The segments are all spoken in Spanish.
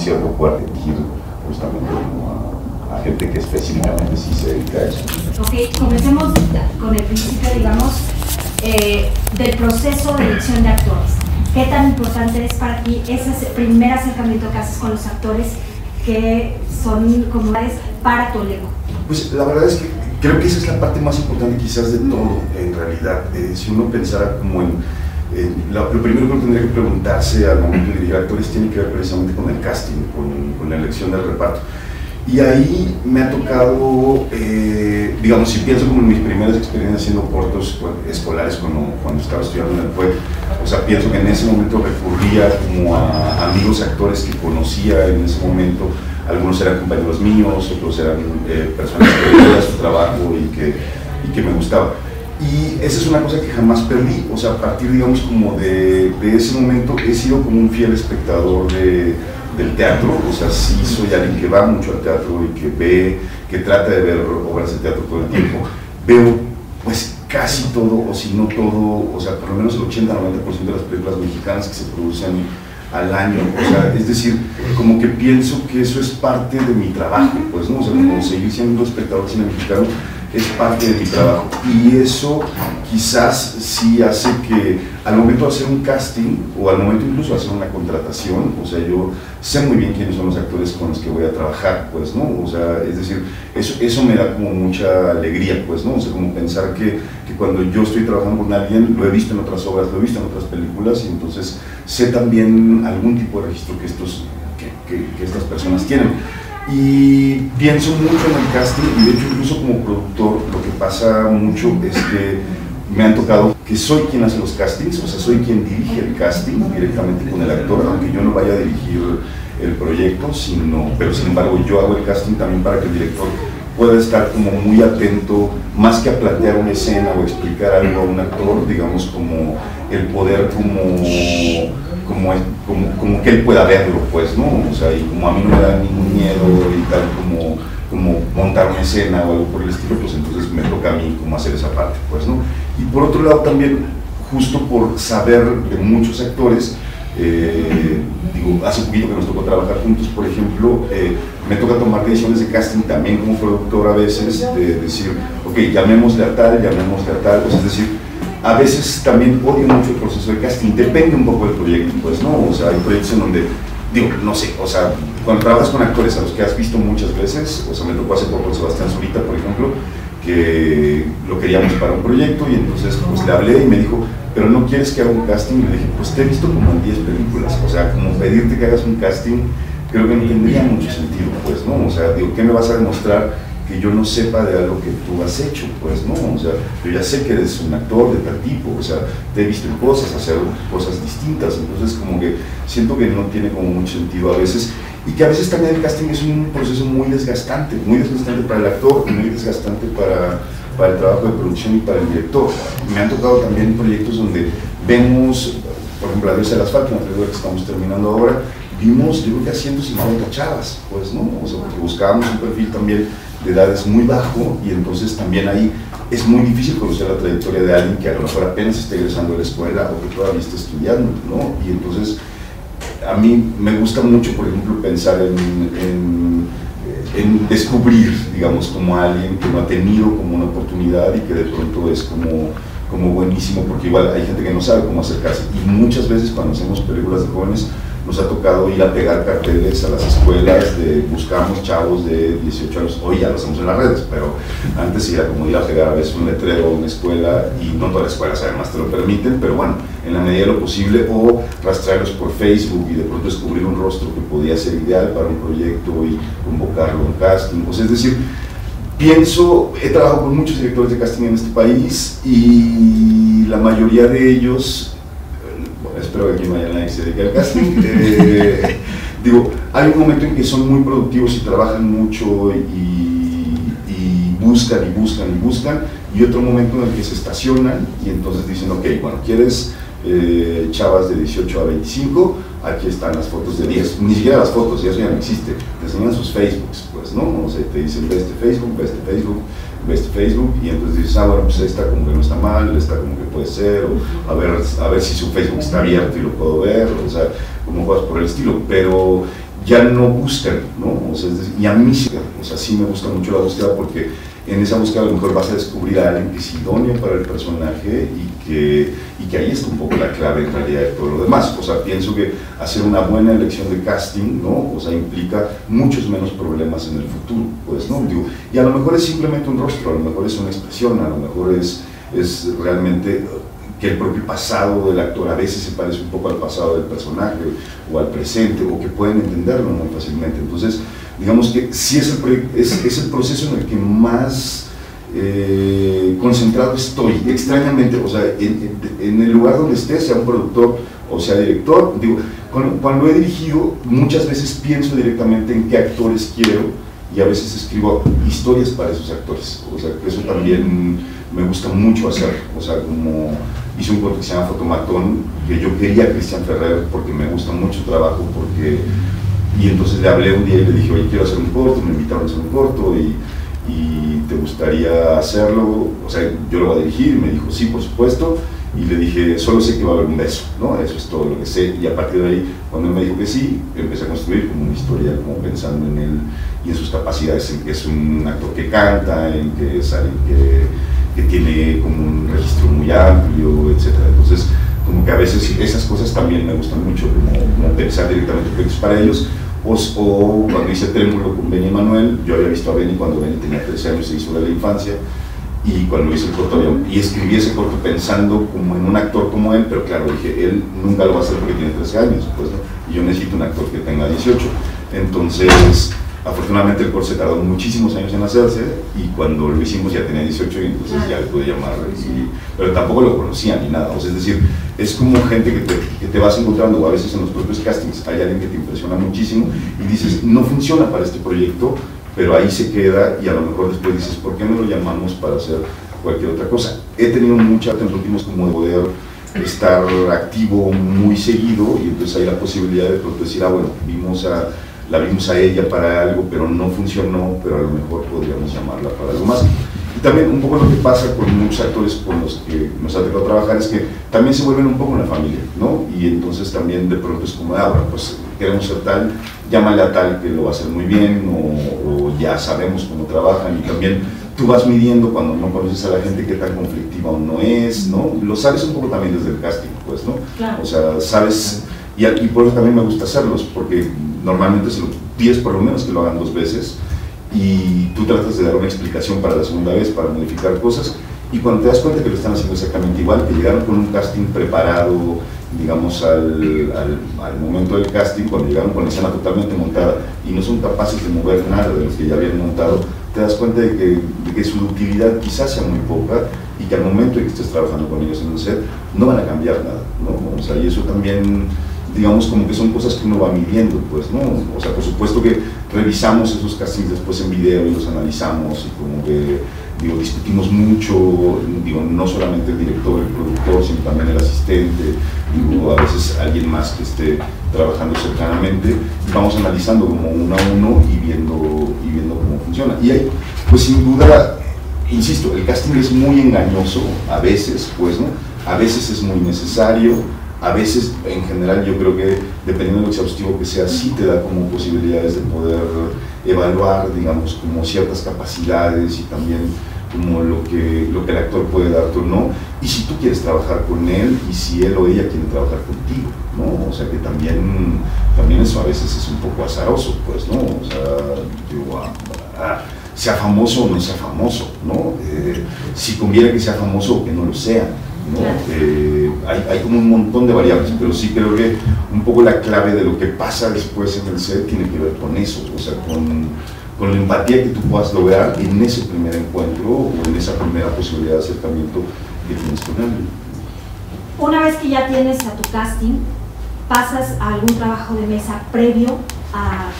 cierto poder dirigir justamente a gente que específicamente sí se dedica a eso. Ok, comencemos con el principio, digamos, del proceso de elección de actores. ¿Qué tan importante es para ti ese primer acercamiento que haces con los actores que son comunidades para tu elenco? Pues la verdad es que creo que esa es la parte más importante quizás de todo, en realidad. Si uno pensara como lo primero que uno tendría que preguntarse al momento de dirigir actores tiene que ver precisamente con el casting, con la elección del reparto. Y ahí me ha tocado, digamos, si pienso como en mis primeras experiencias haciendo cortos escolares cuando estaba estudiando en el PUEC, o sea, pienso que en ese momento recurría como a amigos actores que conocía en ese momento. Algunos eran compañeros míos, otros eran personas que veía su trabajo y que me gustaba. Y esa es una cosa que jamás perdí, o sea, a partir, digamos, como de ese momento he sido como un fiel espectador del teatro, o sea, sí soy alguien que va mucho al teatro y que trata de ver obras de teatro todo el tiempo. Veo, pues, casi todo, o si no todo, o sea, por lo menos el 80-90% de las películas mexicanas que se producen al año, o sea, es decir, como que pienso que eso es parte de mi trabajo, pues, ¿no? O sea, como seguir siendo espectador de cine mexicano es parte de mi trabajo, y eso quizás sí hace que al momento de hacer un casting, o al momento incluso de hacer una contratación, o sea, yo sé muy bien quiénes son los actores con los que voy a trabajar, pues, ¿no? O sea, es decir, eso me da como mucha alegría, pues, ¿no? O sea, como pensar que cuando yo estoy trabajando con alguien, lo he visto en otras obras, lo he visto en otras películas, y entonces sé también algún tipo de registro que estas personas tienen. Y pienso mucho en el casting, y de hecho incluso como productor lo que pasa mucho es que me han tocado que soy quien hace los castings, o sea, soy quien dirige el casting directamente con el actor, aunque yo no vaya a dirigir el proyecto, pero sin embargo yo hago el casting también para que el director pueda estar como muy atento, más que a plantear una escena o explicar algo a un actor, digamos, como el poder como que él pueda verlo, pues, ¿no? O sea, y como a mí no me da ningún miedo y tal, como montar una escena o algo por el estilo, pues entonces me toca a mí como hacer esa parte, pues, ¿no? Y por otro lado también, justo por saber de muchos actores, digo, hace poquito que nos tocó trabajar juntos, por ejemplo, me toca tomar decisiones de casting también como productor a veces, de decir, ok, llamémosle a tal, pues, es decir, a veces también odio mucho el proceso de casting, depende un poco del proyecto, pues, ¿no? O sea, hay proyectos en donde, digo, no sé, o sea, cuando trabajas con actores a los que has visto muchas veces, o sea, me tocó hace poco Sebastián Zurita, por ejemplo, que lo queríamos para un proyecto, y entonces pues le hablé y me dijo, pero no quieres que haga un casting, y le dije, pues te he visto como en 10 películas, o sea, como pedirte que hagas un casting, creo que no tendría mucho sentido, pues, ¿no? O sea, digo, ¿qué me vas a demostrar que yo no sepa de algo que tú has hecho? Pues, ¿no? O sea, yo ya sé que eres un actor de tal tipo, o sea, te he visto en cosas, hacer cosas distintas, entonces como que siento que no tiene como mucho sentido a veces, y que a veces también el casting es un proceso muy desgastante para el actor, muy desgastante para el trabajo de producción y para el director. Me han tocado también proyectos donde vemos, por ejemplo, La Diosa del Asfalto, una película que estamos terminando ahora, vimos, yo creo que a 150 chavas, pues, ¿no? O sea, porque buscábamos un perfil también de edades muy bajo, y entonces también ahí es muy difícil conocer la trayectoria de alguien que a lo mejor apenas esté egresando de la escuela o que todavía esté estudiando, ¿no? Y entonces a mí me gusta mucho, por ejemplo, pensar en descubrir, digamos, como a alguien que no ha tenido como una oportunidad y que de pronto es como buenísimo, porque igual hay gente que no sabe cómo acercarse, y muchas veces cuando hacemos películas de jóvenes nos ha tocado ir a pegar carteles a las escuelas, buscamos chavos de 18 años, hoy ya lo hacemos en las redes, pero antes era como ir a pegar a veces un letrero a una escuela, y no todas las escuelas además te lo permiten, pero bueno, en la medida de lo posible, o rastrearlos por Facebook y de pronto descubrir un rostro que podía ser ideal para un proyecto y convocarlo a un casting, pues, es decir, he trabajado con muchos directores de casting en este país, y la mayoría de ellos, espero que aquí no haya nadie que se dedique al casting, digo, hay un momento en que son muy productivos y trabajan mucho y buscan, y otro momento en el que se estacionan y entonces dicen, ok, bueno, ¿quieres chavas de 18 a 25? Aquí están las fotos de 10, ni siquiera las fotos, ya eso ya no existe, te enseñan sus Facebooks, pues, ¿no? O sea, te dicen, ve este Facebook, y entonces dices, bueno, pues esta como que no está mal, esta como que puede ser, o a ver si su Facebook está abierto y lo puedo ver, o sea, como cosas por el estilo, pero ya no buscan, ¿no? O sea, y a mí sí, o sea, sí me gusta mucho la búsqueda porque en esa búsqueda a lo mejor vas a descubrir a alguien que es idóneo para el personaje y que ahí está un poco la clave en realidad de todo lo demás. O sea, pienso que hacer una buena elección de casting, ¿no? O sea, implica muchos menos problemas en el futuro, pues, ¿no? Digo, y a lo mejor es simplemente un rostro, a lo mejor es una expresión, a lo mejor es realmente que el propio pasado del actor a veces se parece un poco al pasado del personaje o al presente, o que pueden entenderlo muy fácilmente. Entonces, digamos que sí es el proceso en el que más concentrado estoy, extrañamente. O sea, en el lugar donde esté, sea un productor o sea director, digo, cuando he dirigido, muchas veces pienso directamente en qué actores quiero y a veces escribo historias para esos actores. O sea, que eso también me gusta mucho hacer. O sea, como hice un corto que se llama Fotomatón, que yo quería a Cristian Ferrer porque me gusta mucho su trabajo, y entonces le hablé un día y le dije, oye, quiero hacer un corto, me invitaron a hacer un corto y ¿te gustaría hacerlo? O sea, yo lo voy a dirigir, y me dijo, sí, por supuesto, y le dije, solo sé que va a haber un beso, ¿no? Eso es todo lo que sé, y a partir de ahí, cuando él me dijo que sí, empecé a construir como una historia, como pensando en él y en sus capacidades, en que es un actor que canta, en que es alguien que tiene como un registro muy amplio, etc. Entonces, como que a veces esas cosas también me gustan mucho, como pensar directamente proyectos para ellos. O cuando hice Trémulo con Benny Manuel, yo había visto a Benny cuando Benny tenía 13 años, se hizo de la infancia, y cuando hice el corto, y escribí ese corto pensando como en un actor como él, pero claro, dije, él nunca lo va a hacer porque tiene 13 años, pues, ¿no? Y yo necesito un actor que tenga 18. Entonces, afortunadamente el corto se tardó muchísimos años en hacerse, y cuando lo hicimos ya tenía 18 y entonces ya le pude llamar, pero tampoco lo conocía ni nada. O sea, es decir, es como gente que te vas encontrando, o a veces en los propios castings hay alguien que te impresiona muchísimo y dices, no funciona para este proyecto, pero ahí se queda, y a lo mejor después dices, ¿por qué no lo llamamos para hacer cualquier otra cosa? He tenido mucha en los últimos como de poder estar activo muy seguido, y entonces hay la posibilidad de pronto decir, bueno, la vimos a ella para algo, pero no funcionó, pero a lo mejor podríamos llamarla para algo más. Y también un poco lo que pasa con muchos actores con los que nos ha tocado trabajar es que también se vuelven un poco una familia, ¿no? Y entonces también de pronto es como, bueno, pues queremos ser tal, llámale a tal que lo va a hacer muy bien, o ya sabemos cómo trabajan, y también tú vas midiendo cuando no conoces a la gente qué tan conflictiva o no es, ¿no? Lo sabes un poco también desde el casting, pues, ¿no? Claro. O sea, sabes, y por eso también me gusta hacerlos, porque normalmente se lo pides por lo menos que lo hagan 2 veces, y tú tratas de dar una explicación para la segunda vez, para modificar cosas, y cuando te das cuenta que lo están haciendo exactamente igual, que llegaron con un casting preparado, digamos, al momento del casting, cuando llegaron con la escena totalmente montada y no son capaces de mover nada de los que ya habían montado, te das cuenta de que su utilidad quizás sea muy poca, y que al momento en que estés trabajando con ellos en un set no van a cambiar nada, ¿no? O sea, y eso también, digamos, como que son cosas que uno va midiendo, pues, ¿no? O sea, por supuesto que revisamos esos castings después en video y los analizamos, y como que, digo, discutimos mucho, digo, no solamente el director, el productor, sino también el asistente, digo, a veces alguien más que esté trabajando cercanamente, y vamos analizando como uno a uno y viendo cómo funciona. Y ahí, pues sin duda, insisto, el casting es muy engañoso, a veces, pues, ¿no? A veces es muy necesario, a veces, en general, yo creo que dependiendo de lo exhaustivo que sea, sí te da como posibilidades de poder evaluar, digamos, como ciertas capacidades, y también como lo que el actor puede darte o no, y si tú quieres trabajar con él, y si él o ella quiere trabajar contigo, ¿no? O sea, que también eso a veces es un poco azaroso, pues, ¿no? O sea, digo, sea famoso o no sea famoso, ¿no? Si conviene que sea famoso o que no lo sea, ¿no? Hay como un montón de variables, pero sí creo que un poco la clave de lo que pasa después en el set tiene que ver con eso, o sea, con la empatía que tú puedas lograr en ese primer encuentro, o en esa primera posibilidad de acercamiento que tienes con alguien. Una vez que ya tienes a tu casting, ¿pasas a algún trabajo de mesa previo a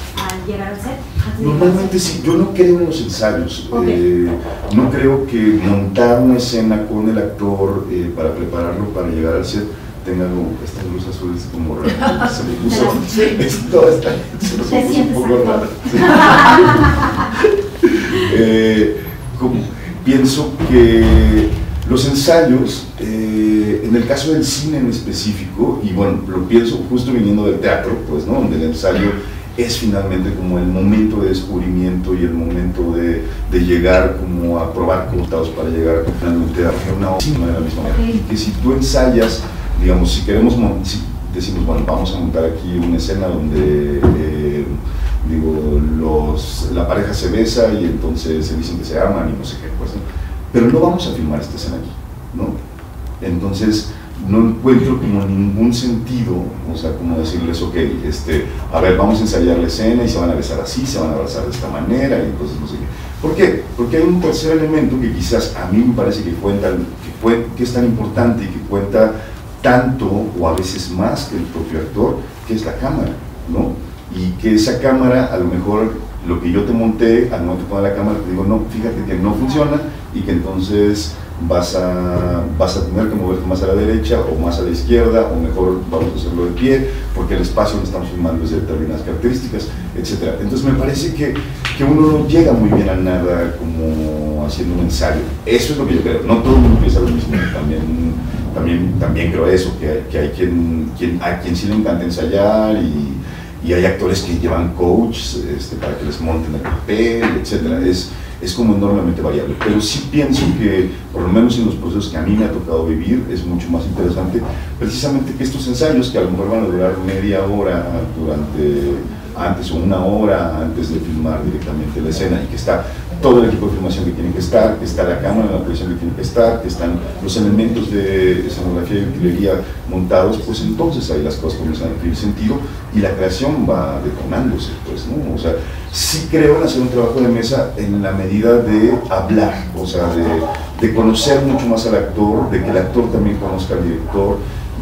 llegar al set? Normalmente sí, yo no creo en los ensayos. Okay. No creo que montar una escena con el actor para prepararlo para llegar al set tenga algo, esta luz azul es como rara, se me puso, se siente un poco rara. Pienso que los ensayos, en el caso del cine en específico, y bueno, lo pienso justo viniendo del teatro, pues, ¿no? Donde el ensayo es finalmente como el momento de descubrimiento y el momento de llegar como a probar resultados para llegar finalmente a una obra de la misma manera. Y que si tú ensayas, digamos, si queremos, si decimos, bueno, vamos a montar aquí una escena donde la pareja se besa y entonces se dicen que se aman y no sé qué, pues, ¿no? Pero no vamos a filmar esta escena aquí, ¿no? Entonces no encuentro como ningún sentido, o sea, como decirles, ok, a ver, vamos a ensayar la escena y se van a besar así, se van a abrazar de esta manera y entonces no sé qué. ¿Por qué? Porque hay un tercer elemento que quizás a mí me parece que que es tan importante y que cuenta tanto o a veces más que el propio actor, que es la cámara, ¿no? Y que esa cámara, a lo mejor lo que yo te monté, al momento de poner la cámara te digo, no, fíjate que no funciona y que entonces vas a tener que moverte más a la derecha o más a la izquierda, o mejor vamos a hacerlo de pie, porque el espacio lo estamos filmando desde determinadas características, etc. Entonces me parece que uno no llega muy bien a nada como haciendo un ensayo. Eso es lo que yo creo. No todo el mundo piensa lo mismo. También creo eso, que hay a quien sí le encanta ensayar y hay actores que llevan coaches para que les monten el papel, etc. Es como enormemente variable, pero sí pienso que, por lo menos en los procesos que a mí me ha tocado vivir, es mucho más interesante precisamente que estos ensayos, que a lo mejor van a durar media hora antes o una hora antes de filmar directamente la escena, y que está todo el equipo de filmación que tiene que estar, que está la cámara, la producción que tiene que estar, que están los elementos de escenografía y utilería montados, pues entonces ahí las cosas comienzan a adquirir sentido y la creación va detonándose, pues, ¿no? O sea, sí creo en hacer un trabajo de mesa en la medida de hablar, o sea, de conocer mucho más al actor, de que el actor también conozca al director,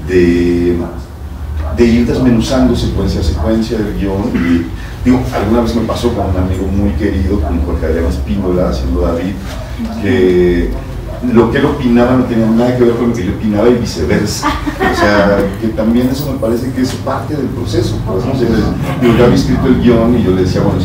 de ir desmenuzando secuencia a secuencia del guión. Y digo, alguna vez me pasó con un amigo muy querido, con Jorge Adrián Espíndola, haciendo David, que lo que él opinaba no tenía nada que ver con lo que yo opinaba y viceversa. O sea, que también eso me parece que es parte del proceso. Pues, ¿no? Yo había escrito el guión y yo le decía, bueno,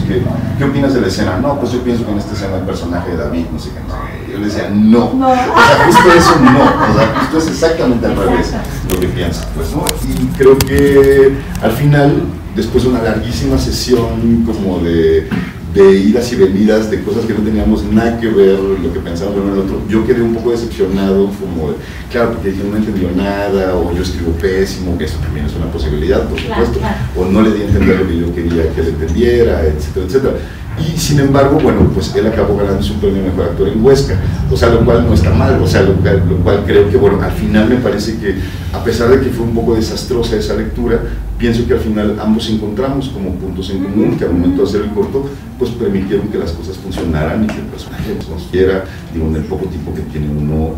¿qué opinas de la escena? No, pues yo pienso que en esta escena el personaje de David, no sé qué, no sé qué. Yo le decía, no. O sea, justo eso no. O sea, justo es exactamente al revés lo que piensa. Pues, ¿no? Y creo que al final, después de una larguísima sesión como de idas y venidas, de cosas que no teníamos nada que ver, lo que pensábamos uno en el otro, yo quedé un poco decepcionado, como, claro, porque yo no entendió nada, o yo escribo pésimo, que eso también es una posibilidad, por supuesto, o no le di a entender lo que yo quería que él entendiera, etcétera, etcétera. Y sin embargo, bueno, pues él acabó ganándose un premio de mejor actor en Huesca, o sea, lo cual no está mal, o sea, lo cual creo que, bueno, al final me parece que, a pesar de que fue un poco desastrosa esa lectura, pienso que al final ambos encontramos como puntos en común, que al momento de hacer el corto, pues permitieron que las cosas funcionaran y que el personaje nos quiera, digo, en el poco tiempo que tiene uno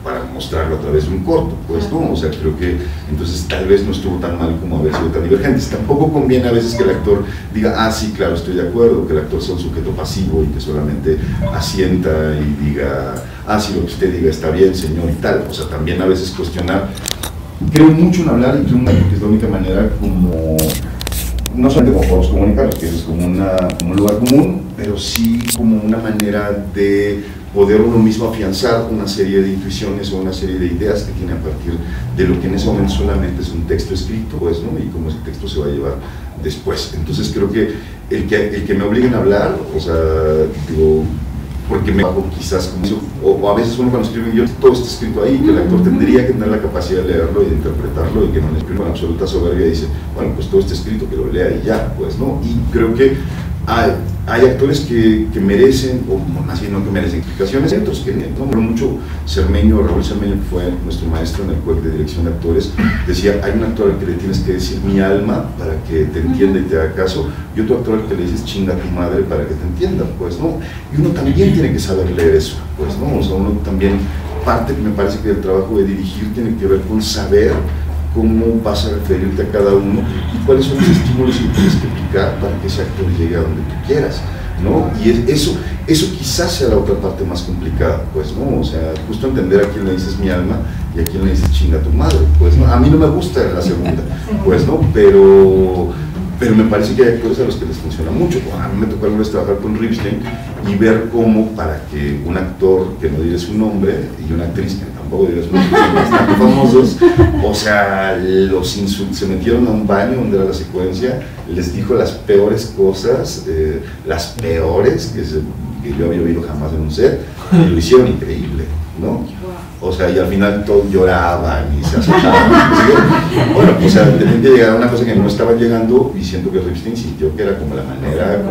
para mostrarlo a través de un corto, pues, ¿no? O sea, creo que entonces tal vez no estuvo tan mal como haber sido tan divergentes. Tampoco conviene a veces que el actor diga, ah, sí, claro, estoy de acuerdo, que el actor sea un sujeto pasivo y que solamente asienta y diga, ah, sí, lo que usted diga está bien, señor, y tal. O sea, también a veces cuestionar. Creo mucho en hablar y creo que es la única manera como, no solamente como podemos comunicar, que es como un lugar común, pero sí como una manera de poder uno mismo afianzar una serie de intuiciones o una serie de ideas que tiene a partir de lo que en ese momento solamente es un texto escrito, pues, ¿no? Y cómo ese texto se va a llevar después. Entonces creo que el que me obliguen a hablar, o sea, digo, porque me hago quizás como eso, o a veces uno cuando escribe un guión, todo está escrito ahí, que el actor tendría que tener la capacidad de leerlo y de interpretarlo, y que no le escribe con absoluta soberbia y dice, bueno, pues todo está escrito, que lo lea y ya, pues, ¿no? Y creo que hay actores que merecen, o más bien no que merecen explicaciones, hay otros que no. Mucho Raúl Cermeño, que fue nuestro maestro en el CUEC de dirección de actores, decía, hay un actor al que le tienes que decir mi alma para que te entienda y te haga caso, y otro actor al que le dices chinga tu madre para que te entienda, pues, ¿no? Y uno también tiene que saber leer eso, pues, ¿no? O sea, uno también, parte, me parece que el trabajo de dirigir tiene que ver con saber cómo vas a referirte a cada uno y cuáles son los estímulos que tienes que picar para que ese actor llegue a donde tú quieras, ¿no? Y eso quizás sea la otra parte más complicada, pues, ¿no? O sea, justo entender a quién le dices mi alma y a quién le dices chinga tu madre, pues, ¿no? A mí no me gusta la segunda, pues, ¿no? Pero me parece que hay actores a los que les funciona mucho. A mí me tocó alguna vez trabajar con Ripstein y ver cómo para que un actor, que no diré su nombre, y una actriz que tampoco digas mucho, son bastante famosos, o sea, se metieron a un baño donde era la secuencia, les dijo las peores cosas, las peores que yo había oído jamás en un set, y lo hicieron increíble, ¿no? O sea, y al final todos lloraban y se asustaban. Bueno, o sea, tenían que llegar a una cosa que no estaban llegando, y siento que Ripstein sintió que era como la manera,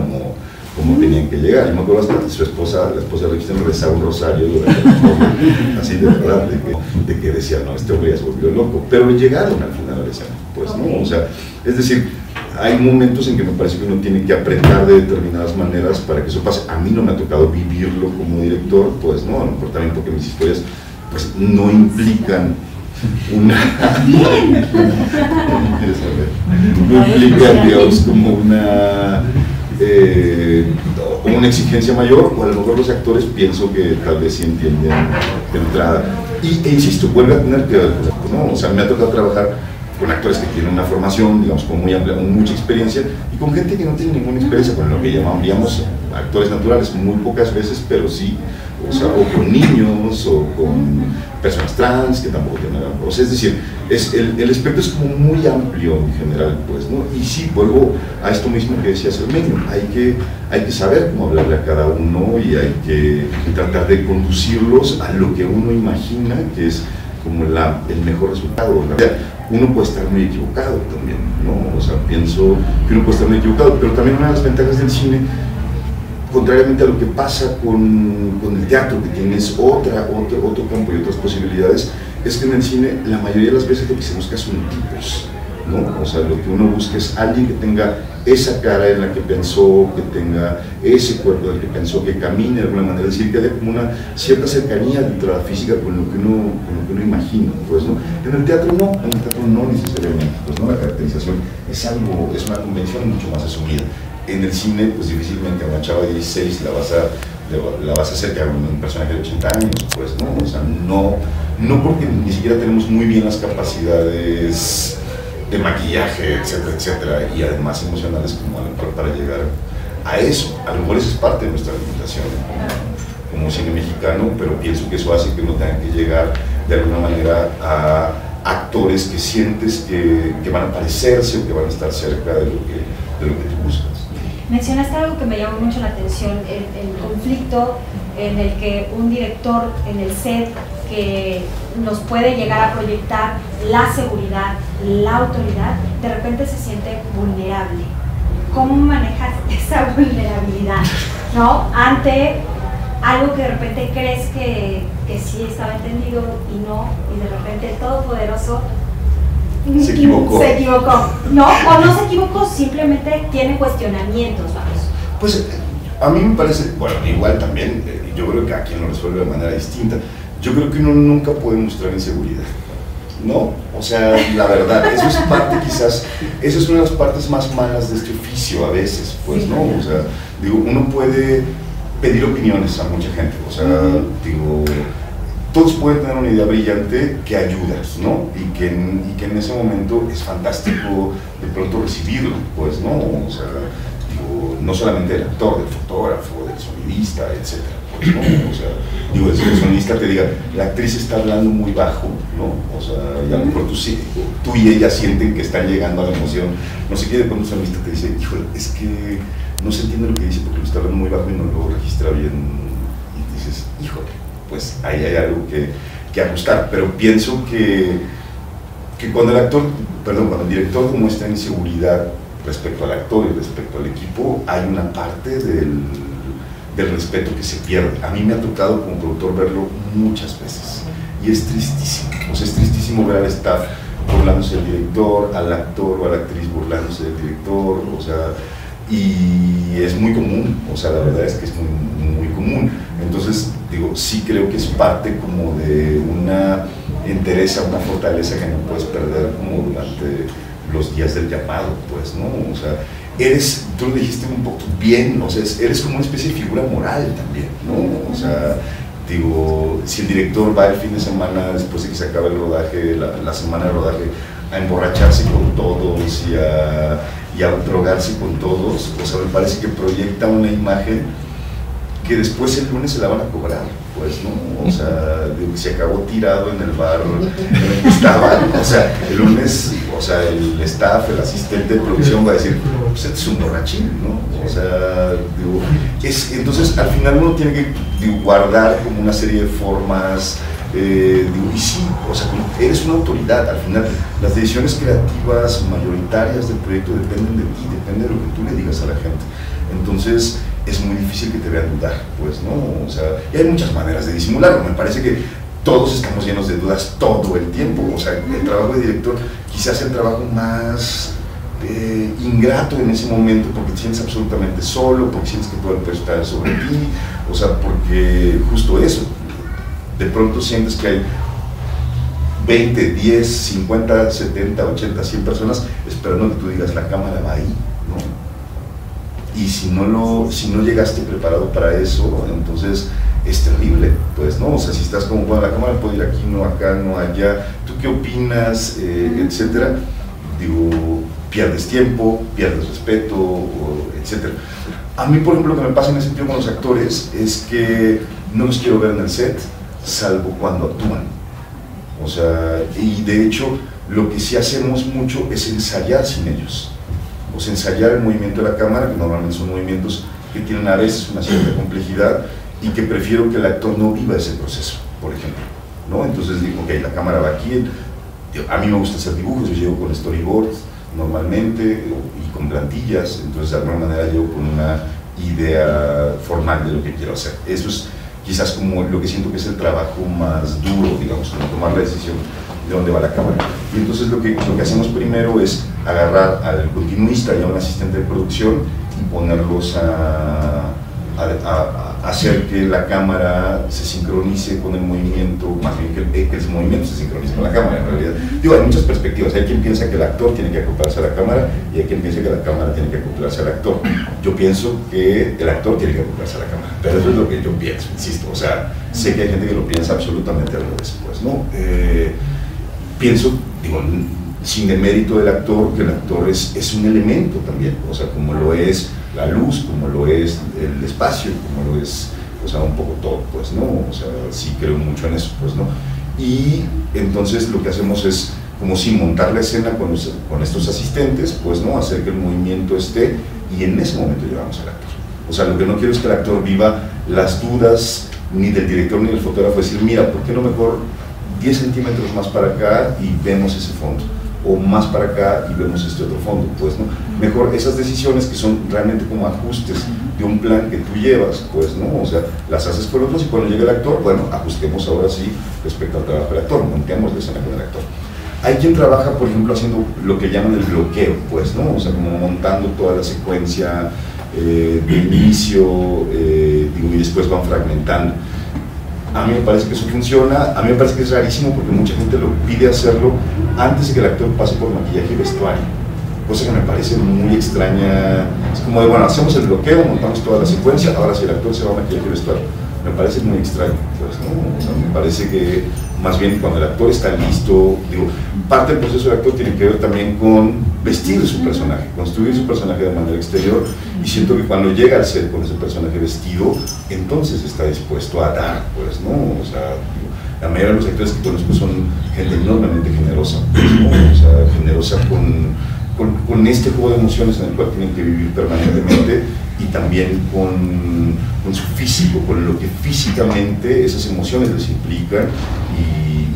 como tenían que llegar. Yo me acuerdo hasta que su esposa, la esposa de Ripstein, rezaba un rosario durante la obra, así de verdad, de que decía, no, este hombre ya se volvió loco. Pero llegaron al final a la escena, pues, ¿no? O sea, es decir, hay momentos en que me parece que uno tiene que aprender de determinadas maneras para que eso pase. A mí no me ha tocado vivirlo como director, pues, ¿no? A lo mejor también porque mis historias pues no implican no implican, digamos, como una exigencia mayor, o a lo mejor los actores pienso que tal vez sí entienden de entrada. E insisto, vuelve a tener que ver, ¿no? O sea, me ha tocado trabajar con actores que tienen una formación, digamos, con muy amplia, con mucha experiencia, y con gente que no tiene ninguna experiencia, con lo que llamaríamos actores naturales, muy pocas veces, pero sí, o sea, o con niños, o con personas trans, que tampoco tienen nada. O sea, es decir, el espectro es como muy amplio en general, pues, ¿no? Y sí, vuelvo a esto mismo que decía Cermeño, hay que saber cómo hablarle a cada uno, y hay que tratar de conducirlos a lo que uno imagina que es como el mejor resultado. Uno puede estar muy equivocado también, ¿no? O sea, pienso que uno puede estar muy equivocado, pero también una de las ventajas del cine, contrariamente a lo que pasa con el teatro, que tienes otro campo y otras posibilidades, es que en el cine la mayoría de las veces lo que se busca son tipos, ¿no? O sea, lo que uno busca es alguien que tenga esa cara en la que pensó, que tenga ese cuerpo del que pensó, que camine de alguna manera, es decir, que haya como una cierta cercanía dentro de la física con lo que uno imagina, pues, ¿no? En el teatro no necesariamente, pues, ¿no? La caracterización es una convención mucho más asumida. En el cine, pues difícilmente a una chava de 16 la vas a hacer que haga un personaje de 80 años, pues, ¿no? O sea, no porque ni siquiera tenemos muy bien las capacidades de maquillaje, etcétera, etcétera, y además emocionales como a lo mejor para llegar a eso. A lo mejor eso es parte de nuestra limitación como cine mexicano, pero pienso que eso hace que uno tenga que llegar de alguna manera a actores que sientes que van a parecerse o que van a estar cerca de lo que tú buscas. Mencionaste algo que me llamó mucho la atención, el conflicto en el que un director en el set que nos puede llegar a proyectar la seguridad, la autoridad, de repente se siente vulnerable. ¿Cómo manejas esa vulnerabilidad, ¿no? Ante algo que de repente crees que sí estaba entendido y de repente el Todopoderoso se equivocó, ¿no? O no se equivocó, simplemente tiene cuestionamientos, vamos. Pues a mí me parece, bueno, igual también, yo creo que cada quien lo resuelve de manera distinta. Yo creo que uno nunca puede mostrar inseguridad, ¿no? O sea, la verdad, eso es parte quizás, esa es una de las partes más malas de este oficio a veces, pues, ¿no? O sea, digo, uno puede pedir opiniones a mucha gente, o sea, digo, todos pueden tener una idea brillante que ayuda, ¿no? Y que en ese momento es fantástico de pronto recibirlo, pues, ¿no? O sea, digo, no solamente del actor, del fotógrafo, del sonidista, etcétera, pues, ¿no? O sea, digo, el sonidista te diga, la actriz está hablando muy bajo, ¿no? O sea, y a lo mejor tú y ella sienten que están llegando a la emoción, no sé qué, de pronto el sonidista te dice, híjole, es que no se entiende lo que dice porque lo está hablando muy bajo y no lo registra bien, y dices, híjole, pues ahí hay algo que ajustar, pero pienso que cuando cuando el director demuestra inseguridad respecto al actor y respecto al equipo, hay una parte del respeto que se pierde. A mí me ha tocado como productor verlo muchas veces, y es tristísimo, o sea, es tristísimo ver al staff burlándose del director, al actor o a la actriz burlándose del director, o sea, y es muy común, o sea, la verdad es que es muy, muy común. Entonces, digo, sí creo que es parte como de una entereza, una fortaleza que no puedes perder como durante los días del llamado, pues, ¿no? O sea, tú lo dijiste un poco bien, o sea, eres como una especie de figura moral también, ¿no? O sea, digo, si el director va el fin de semana, después de que se acabe el rodaje, la semana de rodaje, a emborracharse con todos y a drogarse con todos, o sea, me parece que proyecta una imagen que después el lunes se la van a cobrar, pues, ¿no? O sea, se acabó tirado en el bar en el que estaban, o sea, el lunes, o sea, el staff, el asistente de producción va a decir, pues este es un borrachín, ¿no? O sea, digo, entonces al final uno tiene que guardar como una serie de formas, digo, y sí, o sea, eres una autoridad, al final las decisiones creativas mayoritarias del proyecto dependen de ti, depende de lo que tú le digas a la gente, entonces es muy difícil que te vean dudar, pues, ¿no? O sea, y hay muchas maneras de disimularlo, me parece que todos estamos llenos de dudas todo el tiempo, o sea, el trabajo de director quizás sea el trabajo más ingrato en ese momento, porque te sientes absolutamente solo, porque sientes que todo el peso está sobre ti, o sea, porque justo eso, de pronto sientes que hay 20, 10, 50, 70, 80, 100 personas esperando que tú digas la cámara va ahí, ¿no? Y si no llegaste preparado para eso, entonces es terrible, pues, ¿no? O sea, si estás como, bueno, la cámara puede ir aquí, no acá, no allá, ¿tú qué opinas? Etcétera. Digo, pierdes tiempo, pierdes respeto, etcétera. A mí, por ejemplo, lo que me pasa en ese sentido con los actores es que no los quiero ver en el set, salvo cuando actúan. O sea, y de hecho, lo que sí hacemos mucho es ensayar sin ellos. O sea, ensayar el movimiento de la cámara, que normalmente son movimientos que tienen a veces una cierta complejidad y que prefiero que el actor no viva ese proceso, por ejemplo, ¿no? Entonces digo, ok, la cámara va aquí, a mí me gusta hacer dibujos, yo llego con storyboards normalmente y con plantillas, entonces de alguna manera llego con una idea formal de lo que quiero hacer. Eso es quizás como lo que siento que es el trabajo más duro, digamos, como tomar la decisión de dónde va la cámara. Y entonces lo que hacemos primero es agarrar al continuista y a un asistente de producción y ponerlos a hacer que la cámara se sincronice con el movimiento, más bien que el movimiento se sincronice con la cámara, en realidad. Digo, hay muchas perspectivas, hay quien piensa que el actor tiene que acoplarse a la cámara y hay quien piensa que la cámara tiene que acoplarse al actor. Yo pienso que el actor tiene que acoplarse a la cámara, pero eso es lo que yo pienso, insisto, o sea, sé que hay gente que lo piensa absolutamente al revés, pues, ¿no? Pienso, digo, sin demérito del actor, que el actor es un elemento también, o sea, como lo es la luz, como lo es el espacio, como lo es, o sea, un poco todo, pues, ¿no? O sea, sí creo mucho en eso, pues, ¿no? Y entonces lo que hacemos es, como si montar la escena con estos asistentes, pues, ¿no? Hacer que el movimiento esté y en ese momento llevamos al actor. O sea, lo que no quiero es que el actor viva las dudas ni del director ni del fotógrafo, decir, mira, ¿por qué no mejor 10 centímetros más para acá y vemos ese fondo? O más para acá y vemos este otro fondo, pues, ¿no? Mejor esas decisiones que son realmente como ajustes de un plan que tú llevas, pues, ¿no? O sea, las haces con otros y cuando llega el actor, bueno, ajustemos ahora sí respecto al trabajo del actor, montemos la escena con el actor. Hay quien trabaja, por ejemplo, haciendo lo que llaman el bloqueo, pues, ¿no? O sea, como montando toda la secuencia de inicio, digo, y después van fragmentando. A mí me parece que eso funciona, a mí me parece que es rarísimo porque mucha gente lo pide hacerlo antes de que el actor pase por maquillaje y vestuario, cosa que me parece muy extraña. Es como de, bueno, hacemos el bloqueo, montamos toda la secuencia, ahora si el actor se va a maquillaje y vestuario. Me parece muy extraño, pues, ¿no? O sea, me parece que más bien cuando el actor está listo, digo, parte del proceso del actor tiene que ver también con vestir su personaje, construir su personaje de manera exterior, y siento que cuando llega al set con ese personaje vestido, entonces está dispuesto a dar, pues, ¿no? O sea, la mayoría de los actores que conozco son gente enormemente generosa, ¿no? O sea, generosa con este juego de emociones en el cual tienen que vivir permanentemente, y también con su físico, con lo que físicamente esas emociones les implican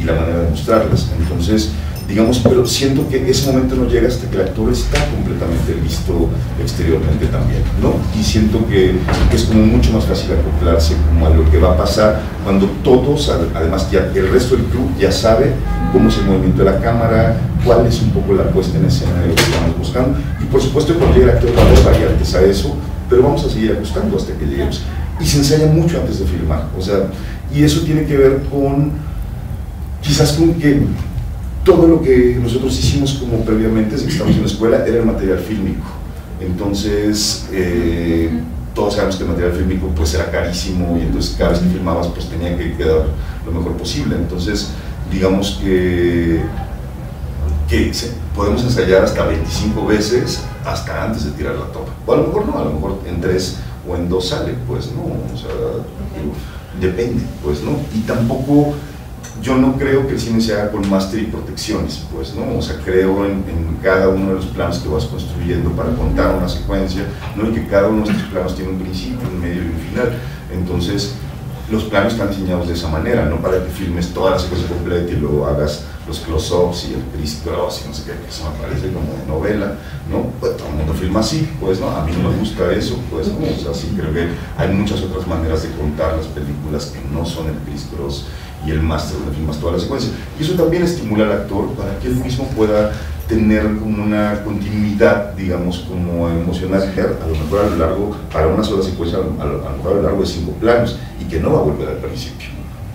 y la manera de mostrarlas. Entonces, digamos, pero siento que ese momento no llega hasta que el actor está completamente listo exteriormente también, ¿no? Y siento que es como mucho más fácil acoplarse como a lo que va a pasar cuando todos, además ya el resto del club ya sabe cómo es el movimiento de la cámara, cuál es un poco la puesta en escena de lo que estamos buscando, y por supuesto cuando llega el actor va a haber variantes a eso, pero vamos a seguir ajustando hasta que lleguemos. Y se ensaya mucho antes de filmar, o sea, y eso tiene que ver con, quizás con que todo lo que nosotros hicimos como previamente, desde que estamos en la escuela, era el material fílmico. Entonces, todos sabemos que el material fílmico pues era carísimo, y entonces cada vez que filmabas pues tenía que quedar lo mejor posible. Entonces, digamos que podemos ensayar hasta 25 veces hasta antes de tirar la toma. O a lo mejor no, a lo mejor en 3 o en 2 sale, pues no, o sea, digo, depende, pues no. Y tampoco, yo no creo que el cine se haga con máster y protecciones, pues no, o sea, creo en cada uno de los planos que vas construyendo para contar una secuencia, ¿no? Y que cada uno de estos planos tiene un principio, un medio y un final. Entonces, los planos están diseñados de esa manera, no para que filmes toda la secuencia completa y luego hagas los close-ups y el criss-cross y no sé qué, que eso me parece como de novela, ¿no? Pues todo el mundo filma así, pues, ¿no? A mí no me gusta eso, pues, ¿no? O sea, sí creo que hay muchas otras maneras de contar las películas que no son el criss-cross y el máster donde filmas toda la secuencia. Y eso también estimula al actor para que él mismo pueda tener como una continuidad, digamos, como emocional, a lo mejor a lo largo, para una sola secuencia, a lo mejor a lo largo de 5 planos, y que no va a volver al principio,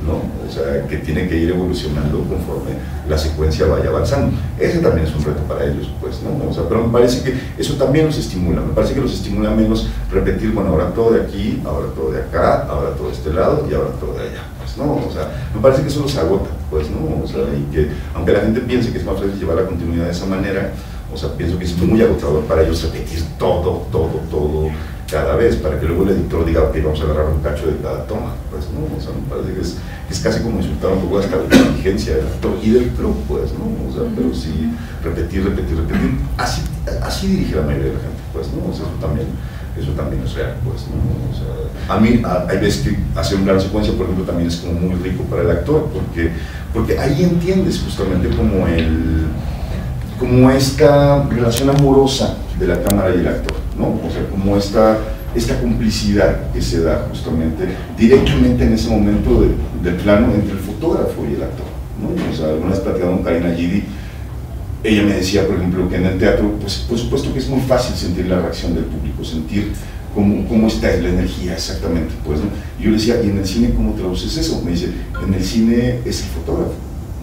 ¿no? O sea, que tiene que ir evolucionando conforme la secuencia vaya avanzando. Ese también es un reto para ellos, pues, ¿no? O sea, pero me parece que eso también los estimula, me parece que los estimula menos repetir, bueno, ahora todo de aquí, ahora todo de acá, ahora todo de este lado y ahora todo de allá, pues, ¿no? O sea, me parece que eso los agota, pues, ¿no? O sea, y que, aunque la gente piense que es más fácil llevar la continuidad de esa manera, o sea, pienso que es muy agotador para ellos repetir todo cada vez, para que luego el editor diga, ok, vamos a agarrar un cacho de cada toma, pues, ¿no? O sea, me parece que es casi como insultar un poco hasta la inteligencia del actor y del club, pues, ¿no? O sea, pero sí, repetir, así dirige la mayoría de la gente, pues, ¿no? O sea, eso también es real, pues, ¿no? O sea, a mí hay veces que hacer un plano secuencia, por ejemplo, también es como muy rico para el actor, porque ahí entiendes justamente como esta relación amorosa de la cámara y el actor, ¿no? O sea, como esta complicidad que se da justamente directamente en ese momento del plano entre el fotógrafo y el actor, ¿no? O sea, alguna vez platicando con Karina Gidi, ella me decía, por ejemplo, que en el teatro, pues por supuesto que es muy fácil sentir la reacción del público, sentir cómo está la energía exactamente, pues, ¿no? Y yo le decía, ¿y en el cine cómo traduces eso? Me dice, en el cine es el fotógrafo,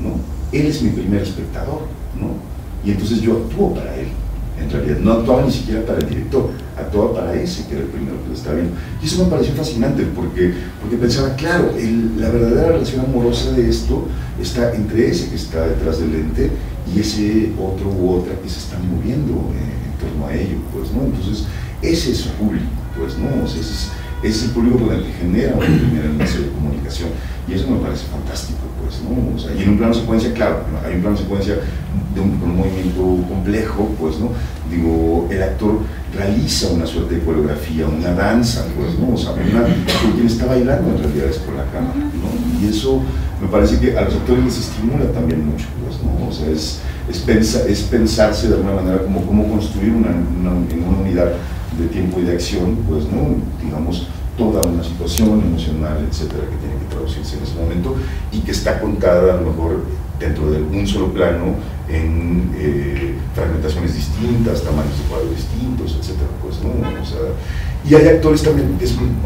¿no? Él es mi primer espectador, ¿no? Y entonces yo actúo para él, en realidad, no actuaba ni siquiera para el director, actuaba para ese que era el primero que lo estaba viendo. Y eso me pareció fascinante porque pensaba, claro, la verdadera relación amorosa de esto está entre ese que está detrás del lente y ese otro u otra que se están moviendo en torno a ello, pues, ¿no? Entonces, ese es su público, pues, ¿no? O sea, ese es el público con el que genera una primera enlace de comunicación, y eso me parece fantástico, pues, ¿no? O sea, y en un plano secuencia, claro, hay un plano secuencia con un movimiento complejo, pues, ¿no? Digo, el actor realiza una suerte de coreografía, una danza, pues, ¿no? O sea, quien está bailando en realidad es por la cámara, ¿no? Y eso me parece que a los actores les estimula también mucho, pues, ¿no? O sea, es pensarse de alguna manera como cómo construir en una unidad de tiempo y de acción, pues, ¿no? Digamos, toda una situación emocional, etcétera, que tiene que traducirse en ese momento y que está contada a lo mejor dentro de un solo plano en fragmentaciones distintas, tamaños de cuadros distintos, etcétera, pues, ¿no? O sea, y hay actores también,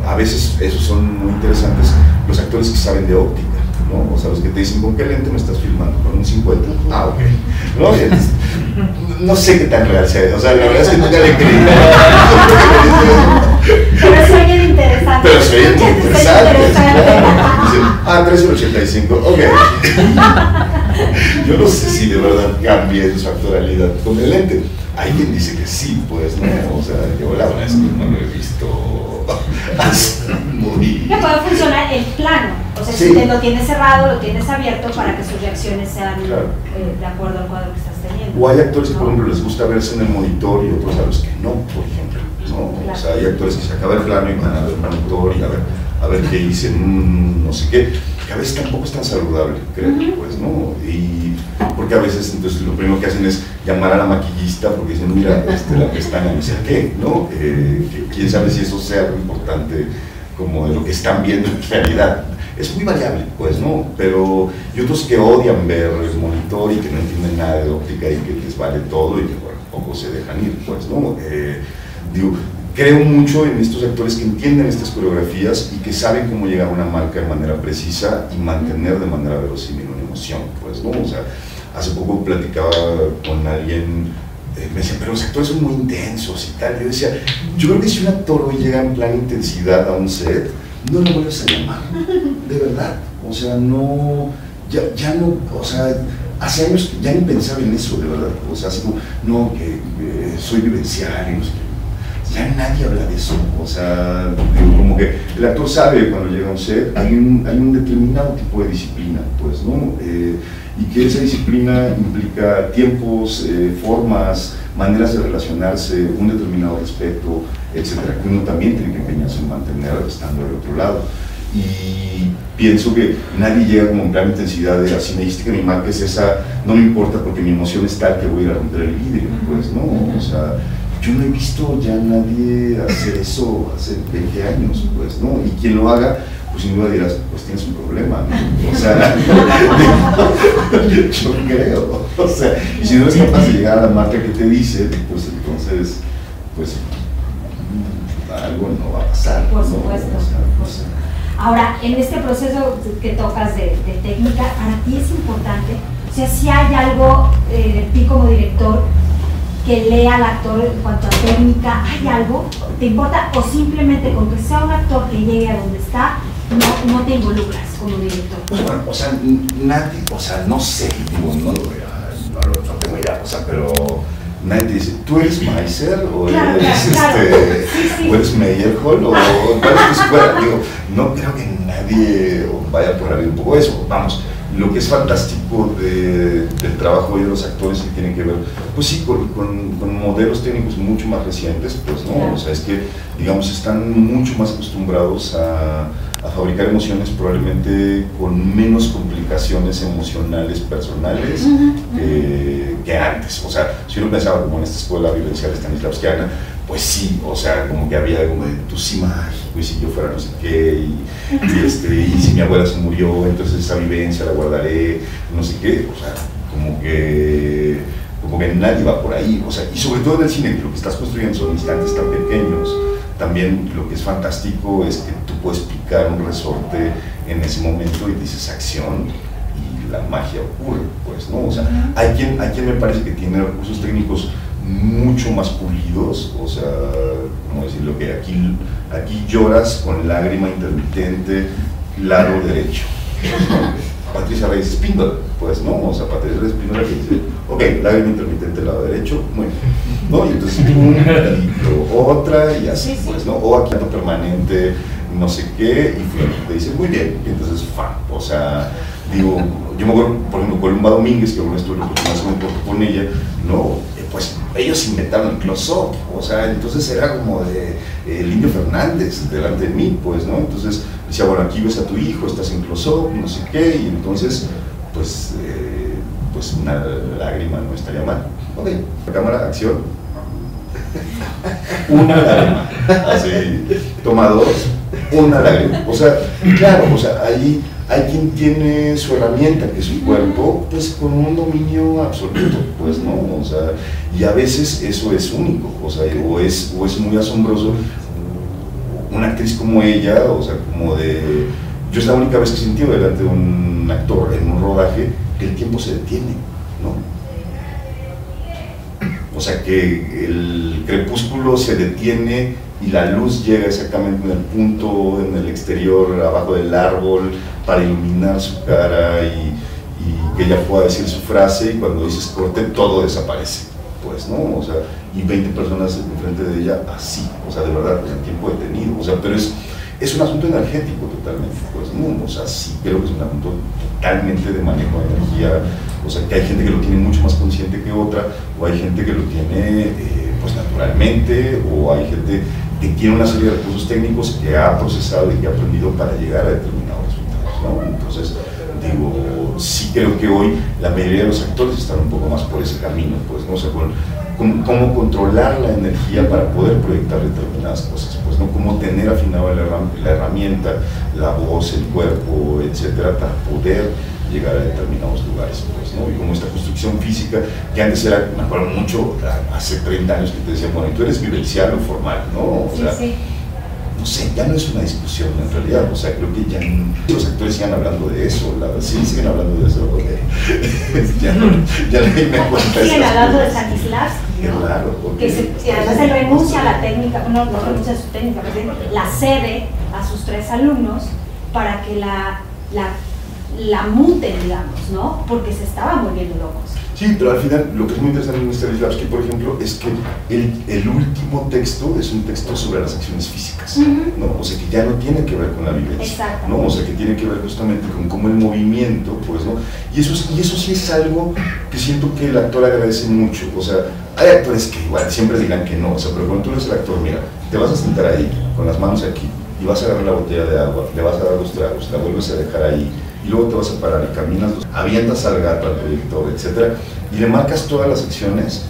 a veces esos son muy interesantes, los actores que saben de óptica, ¿no? O sea, los que te dicen, ¿con qué lente me estás filmando? ¿Con un 50? Ah, ok. ¿No? Entonces, no sé qué tan real sea, o sea, la verdad es que nunca le he creído. Pero soy bien interesante. Pero soy bien interesante. Claro. Dicen, 13,85, ok. Yo no sé si de verdad cambie su actualidad con el lente. Hay quien dice que sí, pues, ¿no? O sea, yo la verdad es que no lo he visto muy... Que puede funcionar el plano, o sea, sí. Si te lo tienes cerrado, lo tienes abierto para que sus reacciones sean claro. De acuerdo al cuadro que estás teniendo. O hay actores que, por ejemplo, les gusta verse en el monitor y otros a los que no, por ejemplo, ¿no? Claro. O sea, hay actores que se acaba el plano y van a ver el monitor y a ver qué dicen, no sé qué, que a veces tampoco es tan saludable, creo, pues, ¿no? Y porque a veces, entonces, lo primero que hacen es llamar a la maquillista porque dicen, mira, la pestaña, no sé qué, ¿no? Quién sabe si eso sea algo importante como de lo que están viendo en realidad. Es muy variable, pues, ¿no? Pero y otros que odian ver el monitor y que no entienden nada de óptica y que les vale todo y que, bueno, poco se dejan ir, pues, ¿no? Digo, creo mucho en estos actores que entienden estas coreografías y que saben cómo llegar a una marca de manera precisa y mantener de manera verosímil una emoción, pues, ¿no? O sea, hace poco platicaba con alguien, me decía, pero los actores son muy intensos y tal. Yo decía, yo creo que si un actor hoy llega en plan intensidad a un set, no lo vuelves a llamar, de verdad. O sea, no, ya no, o sea, hace años ya ni pensaba en eso, de verdad. O sea, así como, no, que soy vivencial y no sé qué. Ya nadie habla de eso. O sea, digo, como que el actor sabe cuando llega a un set, hay un determinado tipo de disciplina, pues, ¿no? Y que esa disciplina implica tiempos, formas, maneras de relacionarse, un determinado respeto, etcétera, que uno también tiene que empeñarse en mantener estando del otro lado. Y pienso que nadie llega como en gran intensidad de así me dijiste que mi marca es esa, no me importa porque mi emoción es tal que voy a ir a romper el vidrio, pues, ¿no? O sea, yo no he visto ya a nadie hacer eso hace 20 años, pues, ¿no? Y quien lo haga, pues sin duda dirás, pues tienes un problema, ¿no? O sea, yo creo, o sea, y si no eres capaz de llegar a la marca que te dice, pues entonces, pues algo no va a pasar. Por supuesto. ¿No? O sea, pues, ahora, en este proceso que tocas de técnica, para ti es importante, o sea, si hay algo de ti como director que lea al actor en cuanto a técnica, ¿hay algo? ¿Te importa? O simplemente con que sea un actor que llegue a donde está, no te involucras como director. Pues bueno, o sea, nadie, o sea, no sé, digo, no tengo idea, o sea, pero nadie te dice, ¿tú eres Meiser? ¿O claro, eres, claro. Sí. ¿O eres Meyerhold? ¿O cuál es tu escuela? Digo, no creo que nadie vaya por ahí un poco eso, vamos. Lo que es fantástico del trabajo de los actores que tienen que ver, pues sí, con modelos técnicos mucho más recientes, pues no, claro. O sea, es que, digamos, están mucho más acostumbrados a fabricar emociones probablemente con menos complicaciones emocionales personales que antes. O sea, si uno pensaba como en esta escuela vivencial stanislavskiana, pues sí, o sea, como que había como de, tú sí mágico, y si yo fuera no sé qué, y si mi abuela se murió, entonces esa vivencia la guardaré, no sé qué, o sea, como que nadie va por ahí, o sea, y sobre todo en el cine, lo que estás construyendo son instantes tan pequeños, también lo que es fantástico es que tú puedes picar un resorte en ese momento y dices acción, y la magia ocurre, pues, ¿no? O sea, hay quien me parece que tiene recursos técnicos mucho más pulidos, o sea, como decirlo, que aquí lloras con lágrima intermitente, lado derecho. Patricia Reyes Espíndola, pues, ¿no? O sea, Patricia Reyes Espíndola que dice, ok, lágrima intermitente, lado derecho, muy bien, ¿no? Y entonces, y otra, y así, pues, ¿no? O aquí ando permanente, no sé qué, y te dice, muy bien, y entonces, o sea, digo, yo me acuerdo, por ejemplo, Columba Domínguez, que alguna estuve un poco con ella, ¿no? Pues ellos inventaron el close-up, o sea, entonces era como de el Indio Fernández delante de mí, pues, ¿no? Entonces decía, bueno, aquí ves a tu hijo, estás en close-up, no sé qué, y entonces, pues una lágrima no estaría mal. Ok, cámara, acción. Una lágrima, así, toma dos, una lágrima. O sea, claro, o sea, ahí hay quien tiene su herramienta, que es su cuerpo, pues con un dominio absoluto, pues, ¿no? O sea, y a veces eso es único, o sea, o es muy asombroso. Una actriz como ella, o sea, como de... Yo es la única vez que he sentido delante de un actor en un rodaje que el tiempo se detiene, ¿no? O sea, que el crepúsculo se detiene y la luz llega exactamente en el punto, en el exterior, abajo del árbol, para iluminar su cara y que ella pueda decir su frase, y cuando dices corte, todo desaparece, pues, ¿no? O sea, y 20 personas enfrente de ella así, o sea, de verdad, pues, el tiempo detenido, o sea, pero es un asunto energético totalmente, pues, ¿no? O sea, sí creo que es un asunto totalmente de manejo de energía, o sea, que hay gente que lo tiene mucho más consciente que otra, o hay gente que lo tiene, pues, naturalmente, o hay gente que tiene una serie de recursos técnicos que ha procesado y que ha aprendido para llegar a determinados resultados, ¿no? Entonces, digo, sí creo que hoy la mayoría de los actores están un poco más por ese camino, pues, ¿no? O sea, cómo controlar la energía para poder proyectar determinadas cosas, pues, ¿no? Cómo tener afinada la herramienta, la voz, el cuerpo, etcétera, para poder llegar a determinados lugares, pues, ¿no? Y como esta construcción física, que antes era, me acuerdo mucho, hace 30 años que te decían, bueno, tú eres vivencial o formal, ¿no? O sea, sí. No sé, ya no es una discusión en realidad, o sea, creo que ya los actores siguen hablando de eso, sí, siguen hablando de eso, porque ya no me cuenta. Siguen hablando de Stanislavski, ¿no? Claro, porque que además se renuncia a la técnica, no renuncia a su técnica, la cede a sus 3 alumnos para que la la muten, digamos, ¿no? Porque se estaban volviendo locos. Sí, pero al final lo que es muy interesante en Mystery Labs, que por ejemplo, es que el último texto es un texto sobre las acciones físicas, ¿no? O sea, que ya no tiene que ver con la vivencia, ¿no? O sea, que tiene que ver justamente con cómo el movimiento, pues, ¿no? Y eso sí es algo que siento que el actor agradece mucho. O sea, hay actores que igual siempre dirán que no, o sea, pero cuando tú eres el actor, mira, te vas a sentar ahí, con las manos aquí, y vas a agarrar la botella de agua, le vas a dar los tragos, la vuelves a dejar ahí, y luego te vas a parar y caminas, avientas al gato, al proyector, etcétera, y le marcas todas las acciones.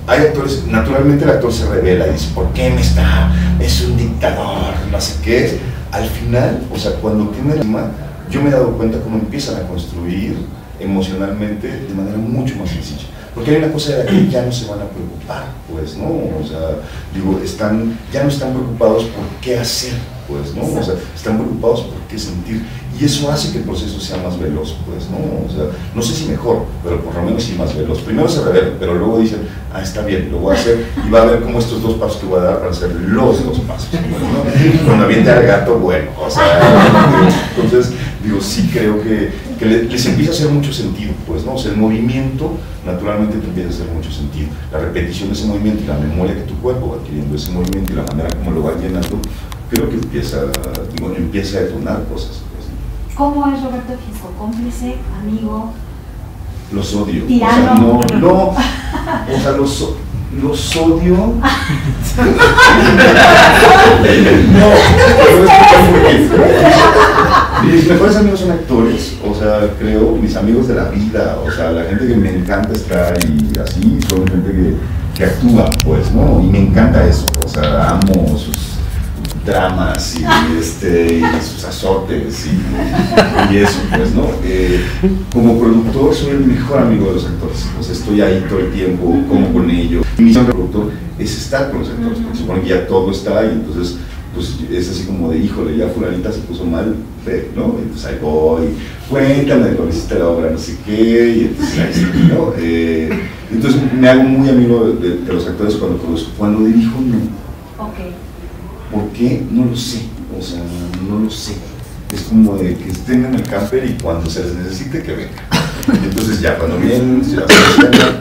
Hay actores, naturalmente el actor se revela y dice, ¿por qué me está? Es un dictador, no sé qué. Al final, o sea, cuando tiene el tema, yo me he dado cuenta cómo empiezan a construir emocionalmente de manera mucho más sencilla. Porque hay una cosa de la que ya no se van a preocupar, pues, ¿no? O sea, digo, ya no están preocupados por qué hacer, pues, ¿no? O sea, están preocupados por qué sentir. Y eso hace que el proceso sea más veloz, pues, ¿no? O sea, no sé si mejor, pero por lo menos sí más veloz. Primero se revelan, pero luego dicen, ah, está bien, lo voy a hacer, y va a ver cómo estos 2 pasos que voy a dar van a ser los 2 pasos, pues, ¿no? Cuando aviente al gato, bueno, o sea, entonces, digo, sí creo que les empieza a hacer mucho sentido, pues, ¿no? O sea, el movimiento, naturalmente te empieza a hacer mucho sentido. La repetición de ese movimiento y la memoria que tu cuerpo va adquiriendo ese movimiento y la manera como lo va llenando, creo que empieza a detonar cosas. ¿Cómo es Roberto Fiesco? ¿Cómplice, amigo? Los odio. ¿Tirano? O sea, los odio. Mis mejores amigos son actores, o sea, creo, mis amigos de la vida, o sea, la gente que me encanta estar y así, son gente que actúa, pues, ¿no? Y me encanta eso, o sea, amo sus dramas y sus azotes y eso, pues, ¿no? Como productor soy el mejor amigo de los actores, o sea, estoy ahí todo el tiempo, como con ellos. Mi misión de productor es estar con los actores, porque supone que ya todo está ahí, entonces, pues, es así como de, híjole, ya fulanita se puso mal, ¿no? Entonces ahí voy, cuéntame de cómo hiciste la obra, no sé qué, y entonces ahí sí, ¿no? Entonces me hago muy amigo de los actores cuando produzco. Cuando dirijo, no. Okay. ¿Por qué? No lo sé, o sea, no lo sé. Es como de que estén en el camper y cuando se les necesite que vengan. Entonces ya, cuando vienen, se la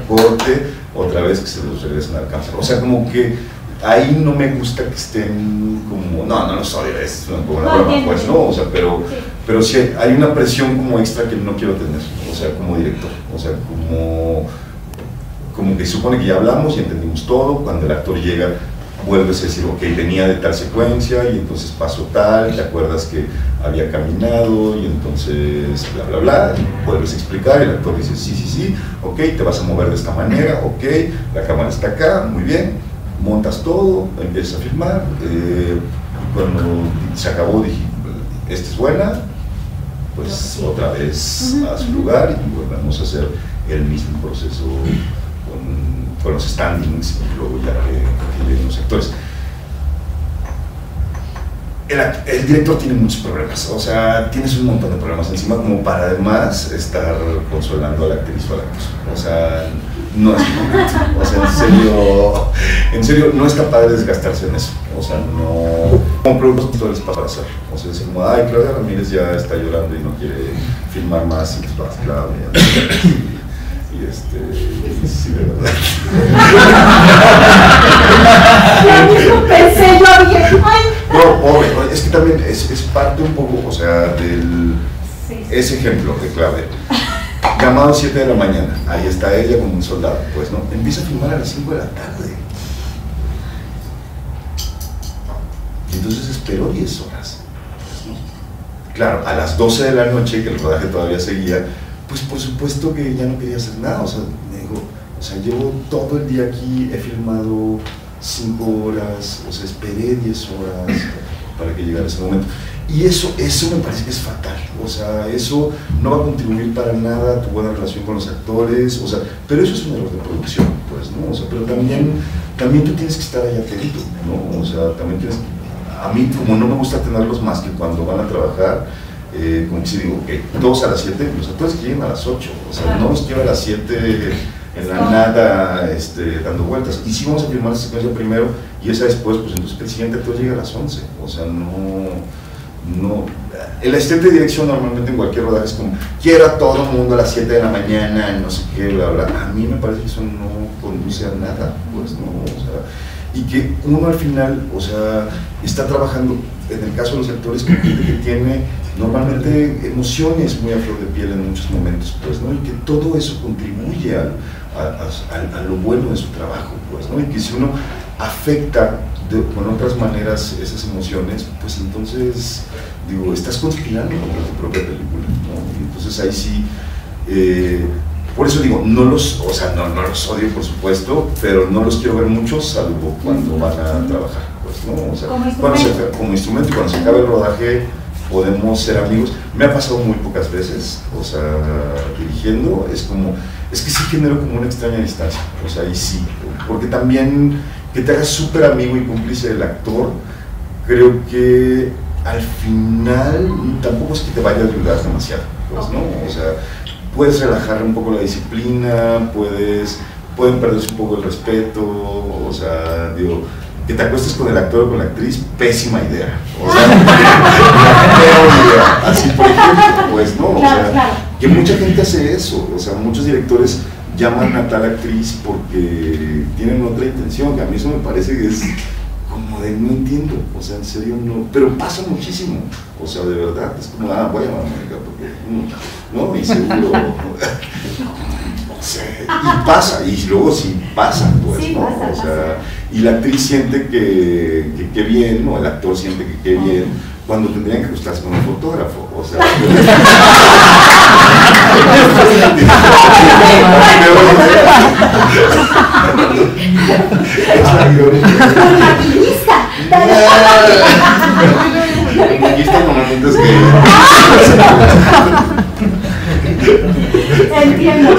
corte, otra vez que se los regresen al camper. O sea, como que ahí no me gusta que estén como, no los odio, es como una broma, pues, ¿no? O sea, pero sí hay una presión como extra que no quiero tener, o sea, como director, o sea, como que se supone que ya hablamos y entendimos todo, cuando el actor llega, vuelves a decir, ok, venía de tal secuencia y entonces pasó tal, te acuerdas que había caminado y entonces bla bla bla, y vuelves a explicar, el actor dice sí, ok, te vas a mover de esta manera, ok, la cámara está acá, muy bien, montas todo, empiezas a filmar, y cuando se acabó dije, esta es buena, pues otra vez a su lugar y volvemos a hacer el mismo proceso con los standings y luego ya que vienen los actores. El director tiene muchos problemas, o sea, tienes un montón de problemas encima como para además estar consolando a la actriz o al actor. O sea, no es momento. O sea, en serio, no es capaz de desgastarse en eso. O sea, no. Como productores para hacer. O sea, es como, ay, Claudia Ramírez ya está llorando y no quiere filmar más, y pues, Claudia. Sí, de verdad. Pensé yo, dije, ay. No, pobre, es que también es parte un poco, o sea, ese ejemplo de Claudia. Llamado 7 de la mañana, ahí está ella como un soldado, pues, ¿no? Empieza a filmar a las 5 de la tarde. Y entonces esperó 10 horas. Claro, a las 12 de la noche, que el rodaje todavía seguía, pues por supuesto que ya no quería hacer nada, o sea, me dijo, o sea, llevo todo el día aquí, he filmado 5 horas, o sea, esperé 10 horas para que llegara ese momento. Y eso me parece que es fatal, o sea, eso no va a contribuir para nada a tu buena relación con los actores, o sea, pero eso es un error de producción, pues, ¿no? O sea, pero también tú tienes que estar ahí atento, ¿no? O sea, también tienes, a mí como no me gusta tenerlos más que cuando van a trabajar, como que si digo, ok, todos a las 7, los actores que lleguen a las 8, o sea, no los quiero a las 7 en la nada, dando vueltas. Y si vamos a filmar la secuencia primero y esa después, pues entonces que el siguiente actor llega a las 11, o sea, no, el asistente de dirección normalmente en cualquier rodaje es como, quiero a todo el mundo a las 7 de la mañana, no sé qué, bla, bla. A mí me parece que eso no conduce a nada, pues no, o sea, y que uno al final, o sea, está trabajando, en el caso de los actores, con gente que tiene normalmente emociones muy a flor de piel en muchos momentos, pues, ¿no? Y que todo eso contribuye a lo bueno de su trabajo, pues, ¿no? Y que si uno afecta con otras maneras esas emociones, pues entonces, digo, estás conspirando contra tu propia película, ¿no? Y entonces ahí sí, por eso digo, no los odio, por supuesto, pero no los quiero ver mucho, salvo cuando van a trabajar, pues, ¿no? O sea, como instrumento, y cuando se acabe el rodaje podemos ser amigos. Me ha pasado muy pocas veces, o sea, dirigiendo, es que sí genero como una extraña distancia, o sea, y sí, porque también que te hagas súper amigo y cómplice del actor, creo que al final tampoco es que te vaya a ayudar demasiado, pues, ¿no? O sea, puedes relajar un poco la disciplina, pueden perderse un poco el respeto, o sea, digo, que te acuestes con el actor o con la actriz, pésima idea, o sea, peor idea, así por ejemplo, pues, ¿no? O sea, que mucha gente hace eso, o sea, muchos directores llaman a tal actriz porque tienen otra intención, que a mí eso me parece que es como de no entiendo, o sea, en serio no, pero pasa muchísimo, o sea, de verdad, es como, voy a llamar a Mónica porque, ¿no? Y seguro, no sé, y pasa, y luego sí pasa, pues, sí, ¿no? Pasa, o sea, y la actriz siente que bien, o el actor siente que bien, cuando tendrían que acostarse con un fotógrafo, o sea, entiendo.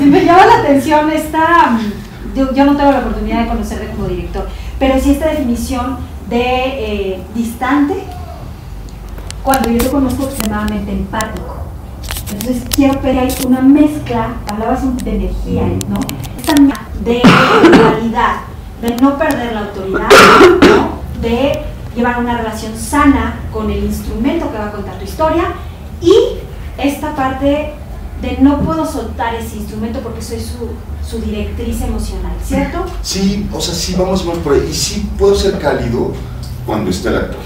Me llama la atención esta, yo no tengo la oportunidad de conocerle como director, pero sí esta definición de distante, cuando yo te conozco extremadamente empático. Entonces quiero ver ahí una mezcla, hablabas de energía, ¿no? Esta mezcla de dualidad, de no perder la autoridad, ¿no? De llevar una relación sana con el instrumento que va a contar tu historia, y esta parte de no puedo soltar ese instrumento porque soy su directriz emocional, ¿cierto? Sí, o sea, sí vamos más por ahí, y sí puedo ser cálido cuando está el actor,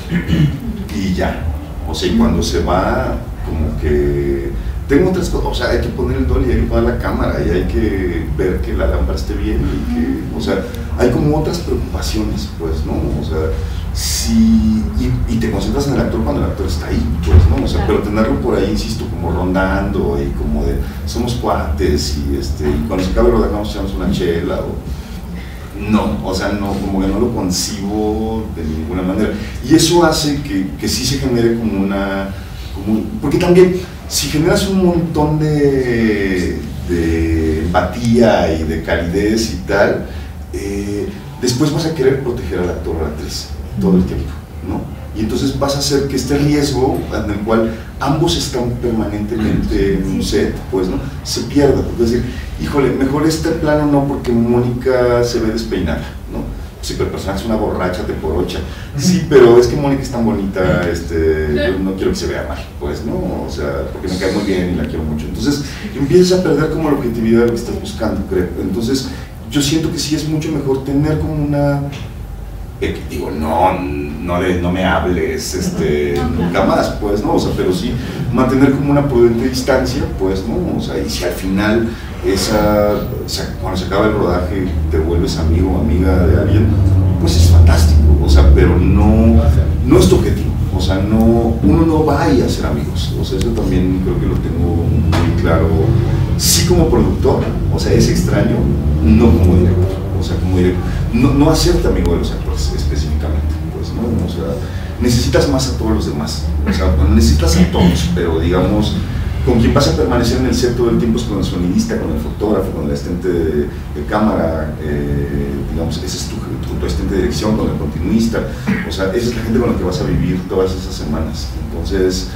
y ya, o sea, y cuando se va, como que tengo otras cosas, o sea, hay que poner el dolly, hay que poner la cámara, y hay que ver que la lámpara esté bien, y que, o sea, hay como otras preocupaciones, pues, ¿no? O sea, sí, y te concentras en el actor cuando el actor está ahí, pues, ¿no? O sea, pero tenerlo por ahí, insisto, como rondando, y como de, somos cuates, y cuando se acabe el rodaje vamos a echarnos una chela, no, o sea, no, como que no lo concibo de ninguna manera, y eso hace que sí se genere como porque también, si generas un montón de empatía y de calidez y tal, después vas a querer proteger al actor o a la actriz todo el tiempo, ¿no? Y entonces vas a hacer que este riesgo en el cual ambos están permanentemente en un set, pues, ¿no? Se pierda, porque es decir, híjole, mejor este plano no, porque Mónica se ve despeinada, ¿no? Sí, pero el personaje es una borracha de porocha. Sí, pero es que Mónica es tan bonita, yo no quiero que se vea mal, pues, ¿no? O sea, porque me cae muy bien y la quiero mucho. Entonces, empiezas a perder como la objetividad de lo que estás buscando, creo. Entonces, yo siento que sí es mucho mejor tener como una... digo, no me hables, nunca más, pues, ¿no? O sea, pero sí mantener como una prudente distancia, pues, ¿no? O sea, y si al final cuando se acaba el rodaje te vuelves amigo o amiga de alguien, pues es fantástico, o sea, pero no es tu objetivo, o sea, uno no va a ir a ser amigos, o sea, eso también creo que lo tengo muy claro, sí como productor, o sea, es extraño, no como director, o sea, como director, no hacerte amigo de los actores específicamente, pues, ¿no? O sea, necesitas más a todos los demás, o sea, necesitas a todos, pero digamos, con quien vas a permanecer en el set todo el tiempo es con el sonidista, con el fotógrafo, con el asistente de cámara, digamos, ese es tu asistente de dirección, con el continuista, o sea, esa es la gente con la que vas a vivir todas esas semanas, entonces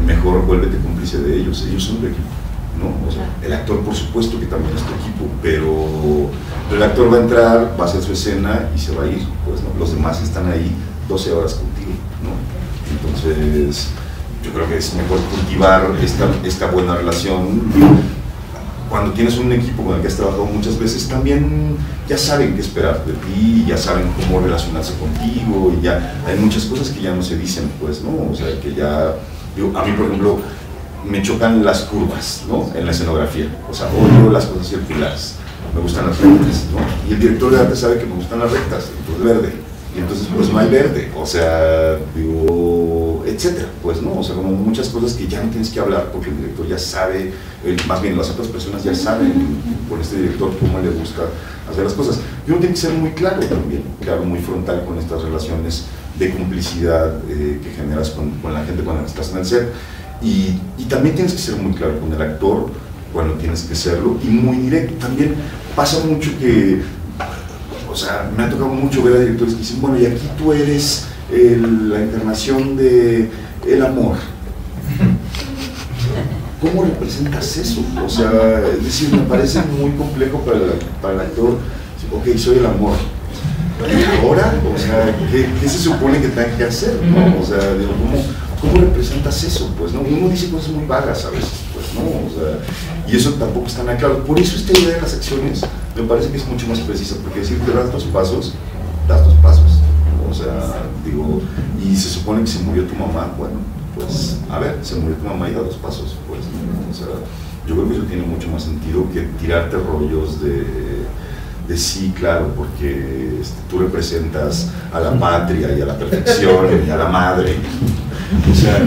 mejor vuélvete cómplice de ellos son tu equipo, ¿no? O sea, el actor por supuesto que también es tu equipo, pero el actor va a entrar, va a hacer su escena y se va a ir, pues, ¿no? Los demás están ahí 12 horas contigo, ¿no? Entonces, yo creo que es mejor cultivar esta buena relación. Cuando tienes un equipo con el que has trabajado muchas veces, también ya saben qué esperar de ti, ya saben cómo relacionarse contigo, y ya hay muchas cosas que ya no se dicen, pues, ¿no? O sea, que ya, a mí, por ejemplo, me chocan las curvas, ¿no? En la escenografía, o sea, odio las cosas circulares, me gustan las rectas, ¿no? Y el director de arte sabe que me gustan las rectas, entonces verde, y entonces pues no hay verde, o sea, etcétera, pues, ¿no? O sea, como muchas cosas que ya no tienes que hablar porque el director ya sabe, más bien las otras personas ya saben con este director cómo le gusta hacer las cosas. Y uno tiene que ser muy claro también, claro, muy frontal con estas relaciones de complicidad que generas con la gente cuando estás en el set. Y también tienes que ser muy claro con el actor cuando tienes que serlo, y muy directo. También pasa mucho que, o sea, me ha tocado mucho ver a directores que dicen, bueno, y aquí tú eres la encarnación de el amor. ¿Cómo representas eso? O sea, es decir, me parece muy complejo para el actor. Ok, soy el amor. ¿Y ahora? O sea, ¿qué se supone que tenga que hacer, ¿no? O sea, digo, ¿cómo representas eso? Pues, ¿no? Uno dice cosas muy vagas a veces, pues, ¿no? O sea, y eso tampoco está nada claro. Por eso esta idea de las acciones me parece que es mucho más precisa, porque decir que das 2 pasos, das 2 pasos. O sea, digo, y se supone que se murió tu mamá, bueno, pues, a ver, se murió tu mamá y da 2 pasos, pues, ¿no? O sea, yo creo que eso tiene mucho más sentido que tirarte rollos de sí, claro, porque tú representas a la patria y a la perfección y a la madre. O sea,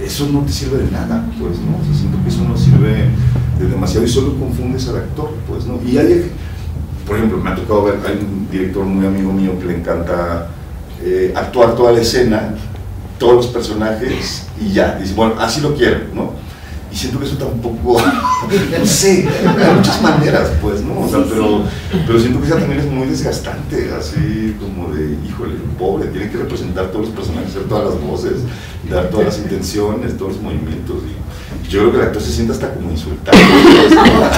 eso no te sirve de nada, pues, ¿no? O sea, siento que eso no sirve de demasiado y solo confundes al actor, pues, ¿no? Y hay, por ejemplo, me ha tocado ver, hay un director muy amigo mío que le encanta actuar toda la escena, todos los personajes, y ya, dice, bueno, así lo quiero, ¿no? Y siento que eso tampoco, no sé, hay muchas maneras, pues, ¿no? O sea, pero siento que eso también es muy desgastante, así como de, híjole, pobre, tiene que representar todos los personajes, hacer todas las voces, dar todas las intenciones, todos los movimientos, y yo creo que el actor se siente hasta como insultado,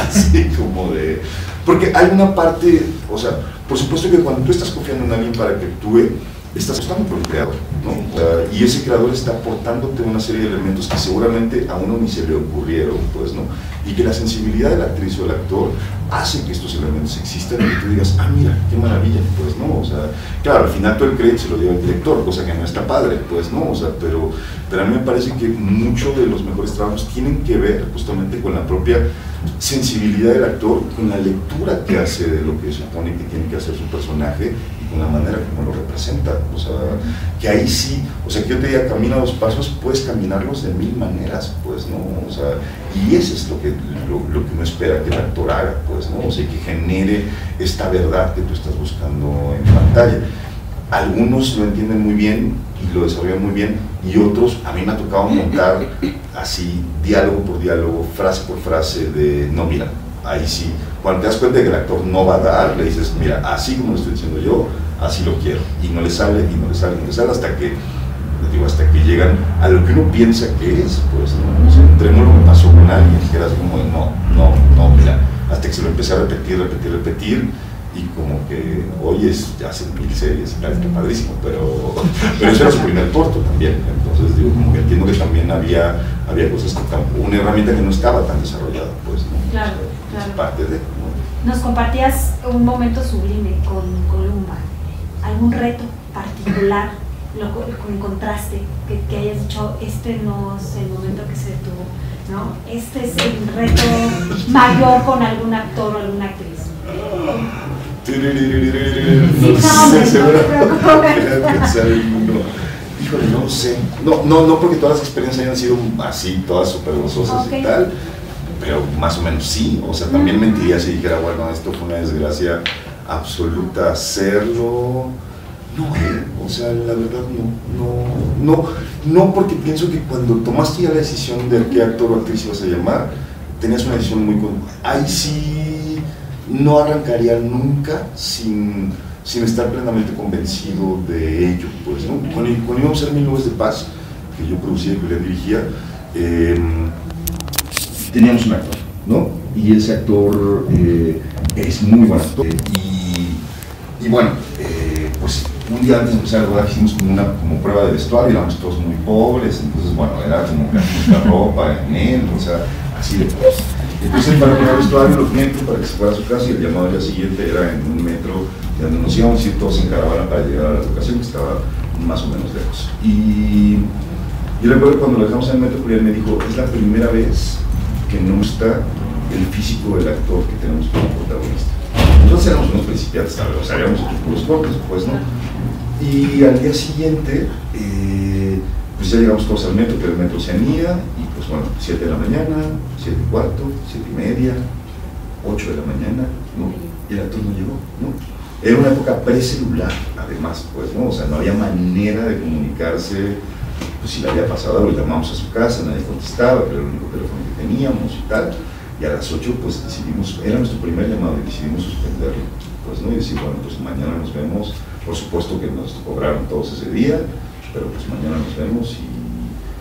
así como de... Porque hay una parte, o sea, por supuesto que cuando tú estás confiando en alguien para que actúe, estás apostando por el creador, ¿no? Y ese creador está aportándote una serie de elementos que seguramente a uno ni se le ocurrieron, pues, ¿no? Y que la sensibilidad de la actriz o el actor hace que estos elementos existan y que tú digas, ah, mira, qué maravilla, pues, ¿no? O sea, claro, al final todo el crédito se lo dio el director, cosa que no está padre, pues, ¿no? O sea, pero a mí me parece que muchos de los mejores trabajos tienen que ver justamente con la propia sensibilidad del actor, con la lectura que hace de lo que supone que tiene que hacer su personaje y con la manera como lo representa. O sea, que ahí sí, o sea, que yo te diga, camina 2 pasos, puedes caminarlos de 1000 maneras, pues, ¿no? O sea, y eso es lo que uno espera que el actor haga, pues, ¿no? O sea, que genere esta verdad que tú estás buscando en pantalla. Algunos lo entienden muy bien y lo desarrollan muy bien, y otros, a mí me ha tocado montar así, diálogo por diálogo, frase por frase, de, no, mira, ahí sí, cuando te das cuenta de que el actor no va a dar, le dices, mira, así como lo estoy diciendo yo, así lo quiero, y no le sale, y no le sale, y no le sale, hasta que llegan a lo que uno piensa que es, pues, ¿no? O sea, entre lo que pasó con alguien, que era así como de, no, mira, hasta que se lo empecé a repetir, y como que, oye, ya hacen 1000 series y tal, está padrísimo, pero eso era su primer corto también, entonces digo, como que entiendo que también había cosas que una herramienta que no estaba tan desarrollada, pues, ¿no? Claro, claro. Es parte de, ¿no? Nos compartías un momento sublime con Columba, algún reto particular, lo encontraste, que hayas dicho, este no es el momento que se detuvo, ¿no? Este es el reto mayor con algún actor o alguna actriz. Híjole, no sé. No porque todas las experiencias hayan sido así, todas súper gozosas y tal, pero más o menos sí. O sea, también mentiría si dijera, bueno, esto fue una desgracia absoluta hacerlo. No, o sea, la verdad no, porque pienso que cuando tomaste ya la decisión de qué actor o actriz ibas a llamar, tenías una decisión muy... Ahí sí no arrancaría nunca sin estar plenamente convencido de ello, pues, ¿no? Cuando íbamos a hacer 1000 Nubes de Paz, que yo producía y que le dirigía, teníamos un actor, ¿no? Y ese actor es muy buen actor, y bueno, pues un día antes de empezar el rodaje hicimos como prueba de vestuario, éramos todos muy pobres, entonces bueno, era como que la ropa en él, o sea, así de pues. Entonces para poner el vestuario los metros para que se fuera a su casa, y el llamado al día siguiente era en un metro de donde nos íbamos a ir todos en caravana para llegar a la locación, que estaba más o menos lejos. Y recuerdo cuando lo dejamos en el metro, Julián me dijo, es la primera vez que no está el físico del actor que tenemos como protagonista. Entonces éramos unos principiantes, o sea, habíamos hecho puros cortes, pues, ¿no? Y al día siguiente, pues ya llegamos todos al metro, que era el metro Oceanía, y pues bueno, 7 de la mañana, 7:15, 7:30, 8 de la mañana, ¿no? Y el actor no llegó, ¿no? Era una época pre-celular, además, pues, ¿no? O sea, no había manera de comunicarse, pues si le había pasado, lo llamamos a su casa, nadie contestaba, que era el único teléfono que teníamos y tal. Y a las 8 pues decidimos, era nuestro primer llamado y decidimos suspenderlo, pues, ¿no? Y decir, bueno, pues mañana nos vemos, por supuesto que nos cobraron todos ese día, pero pues mañana nos vemos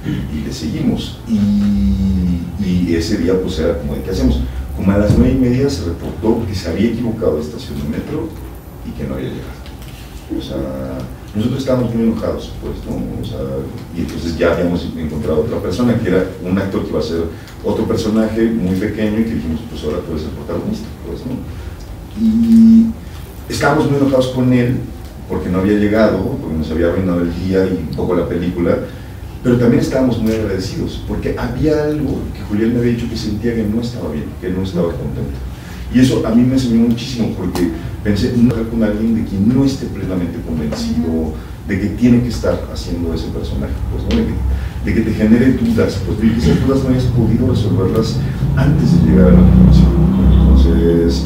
y le seguimos. Y ese día pues era como de, ¿qué hacemos? Como a las 9:30 se reportó que se había equivocado de estación de metro y que no había llegado. O sea, nosotros estábamos muy enojados, pues, ¿no? O sea, y entonces ya habíamos encontrado otra persona que era un actor que iba a ser otro personaje muy pequeño y que dijimos, pues ahora tú eres el protagonista, pues, ¿no? Y estábamos muy enojados con él porque no había llegado, porque nos había arruinado el día y un poco la película, pero también estábamos muy agradecidos porque había algo que Julián me había dicho que sentía que no estaba bien, que no estaba contento. Y eso a mí me enseñó muchísimo porque pensé, no hablar con alguien de quien no esté plenamente convencido de que tiene que estar haciendo ese personaje, pues, ¿no? De que te genere dudas, pues de que esas dudas no hayas podido resolverlas antes de llegar a la filmación. Entonces,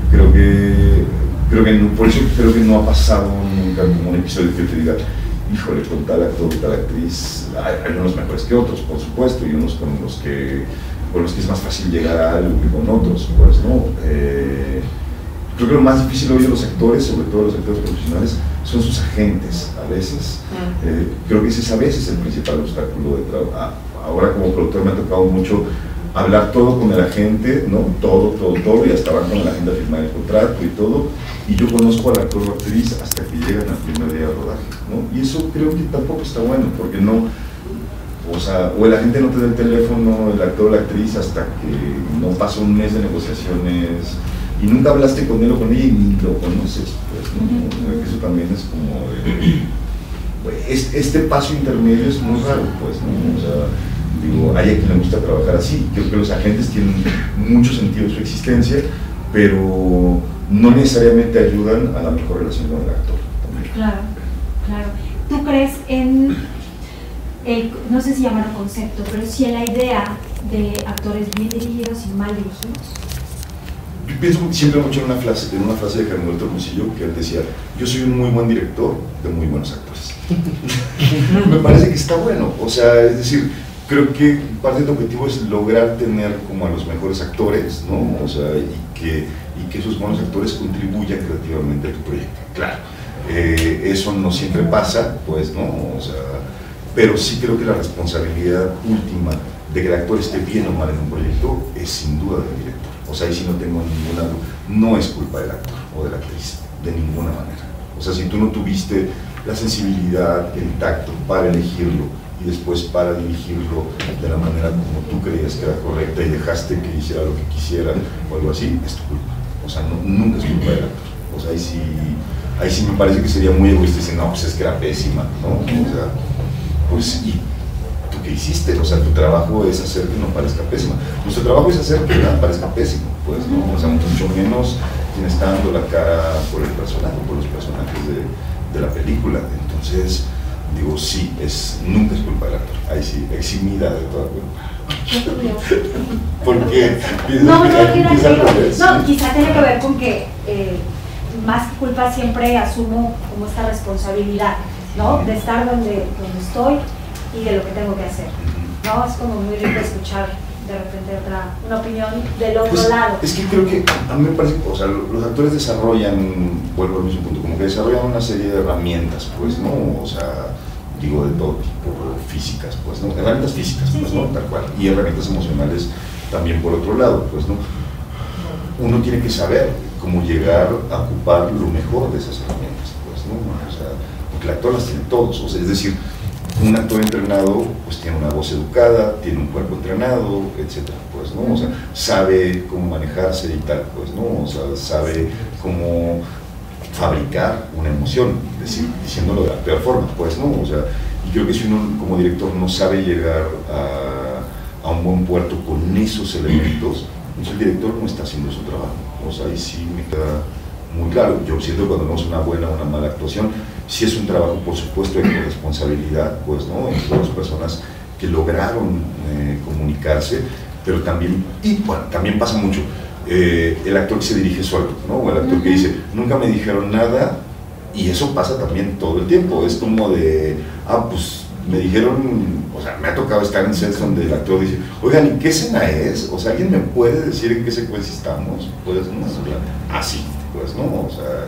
creo que no, por eso creo que no ha pasado nunca como un episodio que te diga, híjole, con tal actor, tal actriz, hay unos mejores que otros, por supuesto, y unos con los que es más fácil llegar a algo que con otros, pues, ¿no? Creo que lo más difícil hoy de los actores, sobre todo los actores profesionales, son sus agentes, a veces. Creo que ese es a veces el principal obstáculo de trabajo. Ahora como productor me ha tocado mucho hablar todo con el agente, ¿no? Todo, y hasta van con la agente a firmar el contrato y todo, y yo conozco al actor o actriz hasta que llegan al primer día de rodaje, ¿no? Y eso creo que tampoco está bueno, porque no, o sea, o el agente no te da el teléfono, el actor o la actriz, hasta que no pasa un mes de negociaciones, y nunca hablaste con él o con ella y ni lo conoces, pues, ¿no? Eso también es como, este paso intermedio es muy raro, pues, ¿no? O sea, digo, hay a quien le gusta trabajar así. Creo que los agentes tienen mucho sentido en su existencia, pero no necesariamente ayudan a la mejor relación con el actor también. Claro. ¿Tú crees en, no sé si llamarlo concepto, pero sí en la idea de actores bien dirigidos y mal dirigidos? Yo pienso siempre mucho en una frase de Carmen Hermosillo que él decía, yo soy un muy buen director de muy buenos actores. Me parece que está bueno, o sea, es decir, creo que parte de tu objetivo es lograr tener como a los mejores actores, ¿no? O sea, y que esos buenos actores contribuyan creativamente a tu proyecto. Claro, eso no siempre pasa, pues, ¿no? O sea, pero sí creo que la responsabilidad última de que el actor esté bien o mal en un proyecto es sin duda del director. O sea, ahí sí no tengo ninguna duda, no es culpa del actor o de la actriz, de ninguna manera. O sea, si tú no tuviste la sensibilidad, el tacto para elegirlo y después para dirigirlo de la manera como tú creías que era correcta y dejaste que hiciera lo que quisiera o algo así, es tu culpa. O sea, nunca es culpa del actor. O sea, ahí sí me parece que sería muy egoísta decir, no, pues es que era pésima, ¿no? O sea, pues, ¿y tú qué hiciste? O sea, tu trabajo es hacer que no parezca pésima. Nuestro trabajo es hacer que nada parezca pésimo, pues, ¿no? O sea, mucho menos quien está dando la cara por el personaje, por los personajes de la película. Entonces, digo, sí, nunca es culpa del actor. Ahí sí, eximida de toda culpa. ¿Por qué? No, quizá tiene que ver con que más que culpa siempre asumo como esta responsabilidad, ¿no? De estar donde estoy y de lo que tengo que hacer, ¿no? Es como muy rico escuchar de repente una opinión del otro lado. Es que creo que a mí me parece que, o sea, los actores desarrollan, vuelvo al mismo punto, como que desarrollan una serie de herramientas, pues, ¿no? O sea, digo, de todo tipo, físicas, pues, ¿no? Herramientas físicas, pues, ¿no? Tal cual. Y herramientas emocionales también por otro lado, pues, ¿no? Uno tiene que saber cómo llegar a ocupar lo mejor de esas herramientas, pues, ¿no? O sea, porque el actor las tiene todos, o sea, es decir, un actor entrenado pues tiene una voz educada, tiene un cuerpo entrenado, etcétera, pues, ¿no? O sea, sabe cómo manejarse y tal, pues, ¿no? O sea, sabe cómo fabricar una emoción, es decir, diciéndolo de la peor forma, pues, ¿no? O sea, y creo que si uno como director no sabe llegar a un buen puerto con esos elementos, entonces el director no está haciendo su trabajo. O sea, ahí sí me queda muy claro. Yo siento que cuando vemos una buena o una mala actuación, sí es un trabajo, por supuesto, de responsabilidad, pues, ¿no? En todas las personas que lograron comunicarse, pero también, y bueno, también pasa mucho, el actor que se dirige solo, ¿no? O el actor que dice, nunca me dijeron nada, y eso pasa también todo el tiempo. Es como de, pues me dijeron, o sea, me ha tocado estar en sets donde el actor dice, oigan, ¿y qué escena es? O sea, ¿alguien me puede decir en qué secuencia estamos? Pues no, así, pues, ¿no? O sea,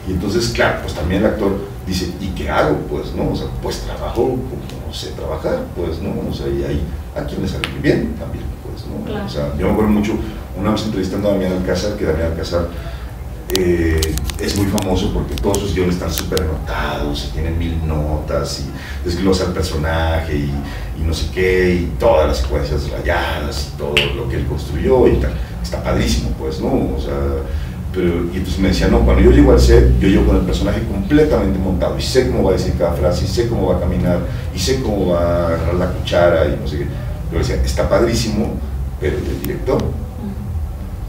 y entonces, claro, pues también el actor dice, ¿y qué hago? Pues, ¿no? O sea, pues trabajo como sé trabajar, pues, ¿no? O sea, y hay a quien le sale muy bien también, pues, ¿no? Claro. O sea, yo me acuerdo mucho, una vez entrevistando a Damián Alcázar, que Damián Alcázar es muy famoso porque todos sus guiones están súper anotados y tienen 1000 notas y desglosa el personaje y no sé qué, y todas las secuencias rayadas y todo lo que él construyó y tal. Está padrísimo, pues, ¿no? O sea, pero, y entonces me decía, no, cuando yo llego al set, yo llego con el personaje completamente montado y sé cómo va a decir cada frase, y sé cómo va a caminar, y sé cómo va a agarrar la cuchara y no sé qué. Yo decía, está padrísimo, pero ¿y el director?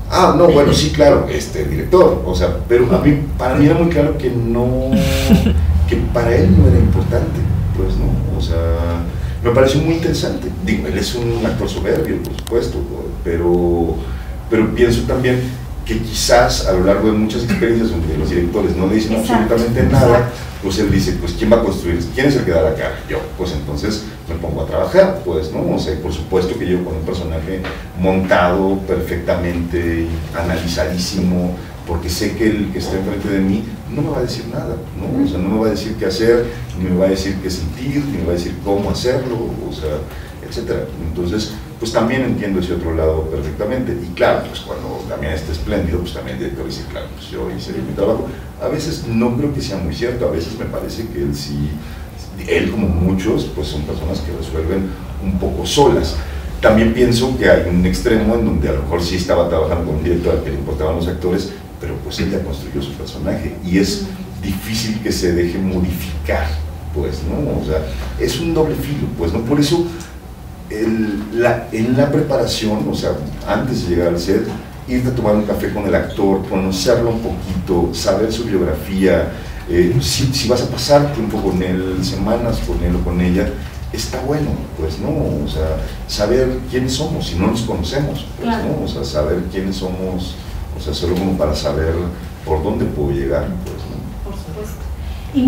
Ah, no, bueno, sí, claro, director, o sea, pero para mí era muy claro que no, que para él no era importante, pues, ¿no? O sea, me pareció muy interesante. Digo, él es un actor soberbio, por supuesto, pero pienso también que quizás a lo largo de muchas experiencias donde los directores no le dicen absolutamente nada, pues él dice, pues ¿quién va a construir? ¿Quién es el que da la cara? Yo, pues entonces me pongo a trabajar, pues, ¿no? O sea, por supuesto que yo con un personaje montado perfectamente, analizadísimo, porque sé que el que está enfrente de mí no me va a decir nada, ¿no? O sea, no me va a decir qué hacer, ni me va a decir qué sentir, ni me va a decir cómo hacerlo, o sea, etcétera. Entonces, pues también entiendo ese otro lado perfectamente. Y claro, pues cuando también está espléndido, pues también el director dice, claro, pues yo hice mi trabajo. A veces no creo que sea muy cierto, a veces me parece que él sí, él como muchos, pues son personas que resuelven un poco solas. También pienso que hay un extremo en donde a lo mejor sí estaba trabajando con un director al que le importaban los actores, pero pues él ya construyó su personaje y es difícil que se deje modificar, pues, ¿no? O sea, es un doble filo, pues, ¿no? Por eso en la preparación, o sea, antes de llegar al set, irte a tomar un café con el actor, conocerlo un poquito, saber su biografía, si vas a pasar tiempo con él, semanas con él o con ella, está bueno, pues, ¿no? O sea, saber quiénes somos, si no nos conocemos, pues, claro, ¿no? O sea, saber quiénes somos, o sea, solo como para saber por dónde puedo llegar, pues, ¿no? Por supuesto. Y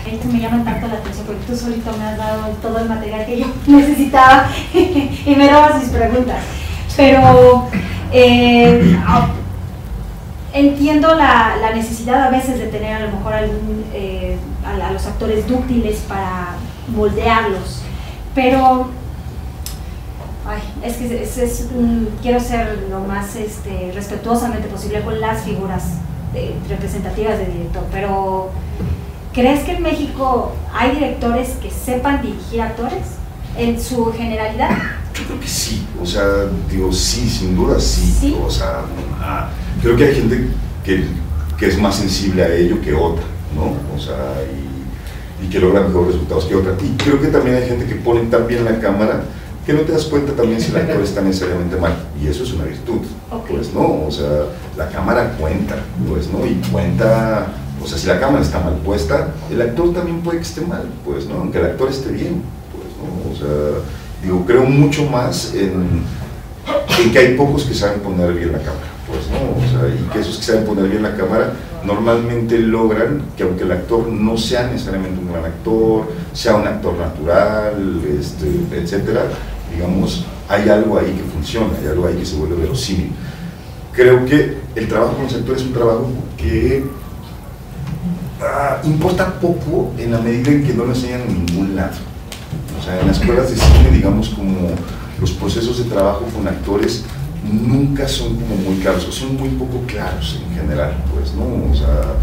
esto me llama tanto la atención porque tú solito me has dado todo el material que yo necesitaba y me robas mis preguntas. Pero entiendo la necesidad a veces de tener a lo mejor a los actores dúctiles para moldearlos, pero es que quiero ser lo más respetuosamente posible con las figuras representativas del director, pero ¿crees que en México hay directores que sepan dirigir actores en su generalidad? Yo creo que sí, o sea, digo, sí, sin duda sí. ¿Sí? O sea, creo que hay gente que es más sensible a ello que otra, ¿no? O sea, y que logra mejores resultados que otra. Y creo que también hay gente que pone tan bien la cámara que no te das cuenta también si el actor está necesariamente mal, y eso es una virtud, okay, pues, ¿no? O sea, la cámara cuenta, pues, ¿no? Y cuenta, o sea, si la cámara está mal puesta, el actor también puede que esté mal, pues, ¿no? Aunque el actor esté bien, pues, ¿no? O sea, digo, creo mucho más en que hay pocos que saben poner bien la cámara, pues, ¿no? O sea, y que esos que saben poner bien la cámara normalmente logran que aunque el actor no sea necesariamente un gran actor, sea un actor natural, etcétera, digamos, hay algo ahí que funciona, hay algo ahí que se vuelve verosímil. Creo que el trabajo con los actores es un trabajo que importa poco en la medida en que no lo enseñan en ningún lado. O sea, en las escuelas de cine, digamos, como los procesos de trabajo con actores nunca son como muy claros, o son muy poco claros en general, pues, ¿no? O sea,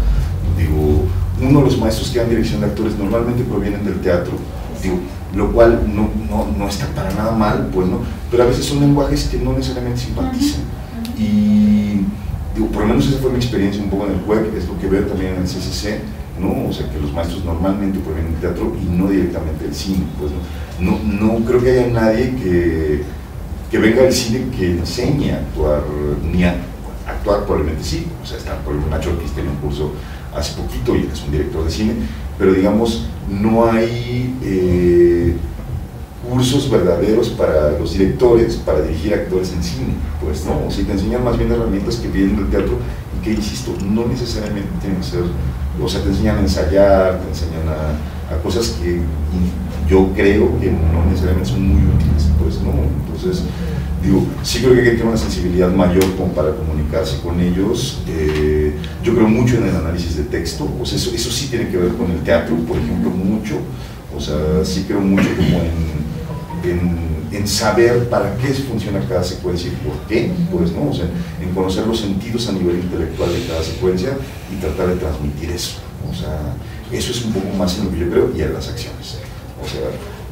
digo, uno de los maestros que dan dirección de actores normalmente provienen del teatro, digo, lo cual no está para nada mal, pues, ¿no? Pero a veces son lenguajes que no necesariamente simpatizan. Y digo, por lo menos esa fue mi experiencia un poco en el CUEC, es lo que veo también en el CCC, ¿no? O sea, que los maestros normalmente provienen del teatro y no directamente del cine, pues, no creo que haya nadie que venga del cine que enseñe a actuar, ni a actuar, probablemente sí, o sea, está por ejemplo Nacho Ortiz tiene un curso hace poquito y es un director de cine, pero digamos, no hay cursos verdaderos para los directores para dirigir actores en cine, pues, ¿no? O sea, te enseñan más bien herramientas que vienen del teatro y que, insisto, no necesariamente tienen que ser, o sea, te enseñan a ensayar, te enseñan a cosas que yo creo que no necesariamente son muy útiles, pues, ¿no? Entonces, digo, sí creo que hay que tener una sensibilidad mayor como para comunicarse con ellos. Yo creo mucho en el análisis de texto, o sea, eso sí tiene que ver con el teatro, por ejemplo, mucho. O sea, sí creo mucho como en saber para qué funciona cada secuencia y por qué, pues, ¿no? O sea, en conocer los sentidos a nivel intelectual de cada secuencia y tratar de transmitir eso. O sea, eso es un poco más en lo que yo creo y en las acciones. O sea,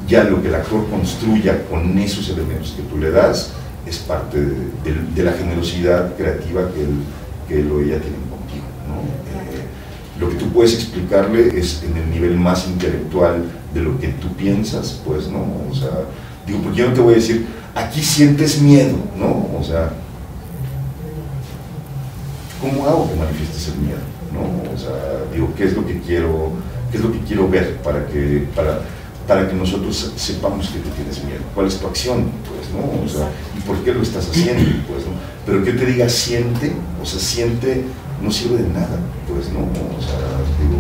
ya lo que el actor construya con esos elementos que tú le das es parte de la generosidad creativa que él o ella tienen contigo, ¿no? Lo que tú puedes explicarle es en el nivel más intelectual de lo que tú piensas, pues, ¿no? O sea, digo, porque yo no te voy a decir, aquí sientes miedo, ¿no? O sea, ¿cómo hago que manifiestes el miedo? ¿No? O sea, digo, ¿qué es lo que quiero ver para que nosotros sepamos que tú tienes miedo? ¿Cuál es tu acción? Pues, ¿no? O sea, ¿y por qué lo estás haciendo? Pues, ¿no? Pero que yo te diga siente, o sea, siente no sirve de nada, pues, ¿no? O sea, digo,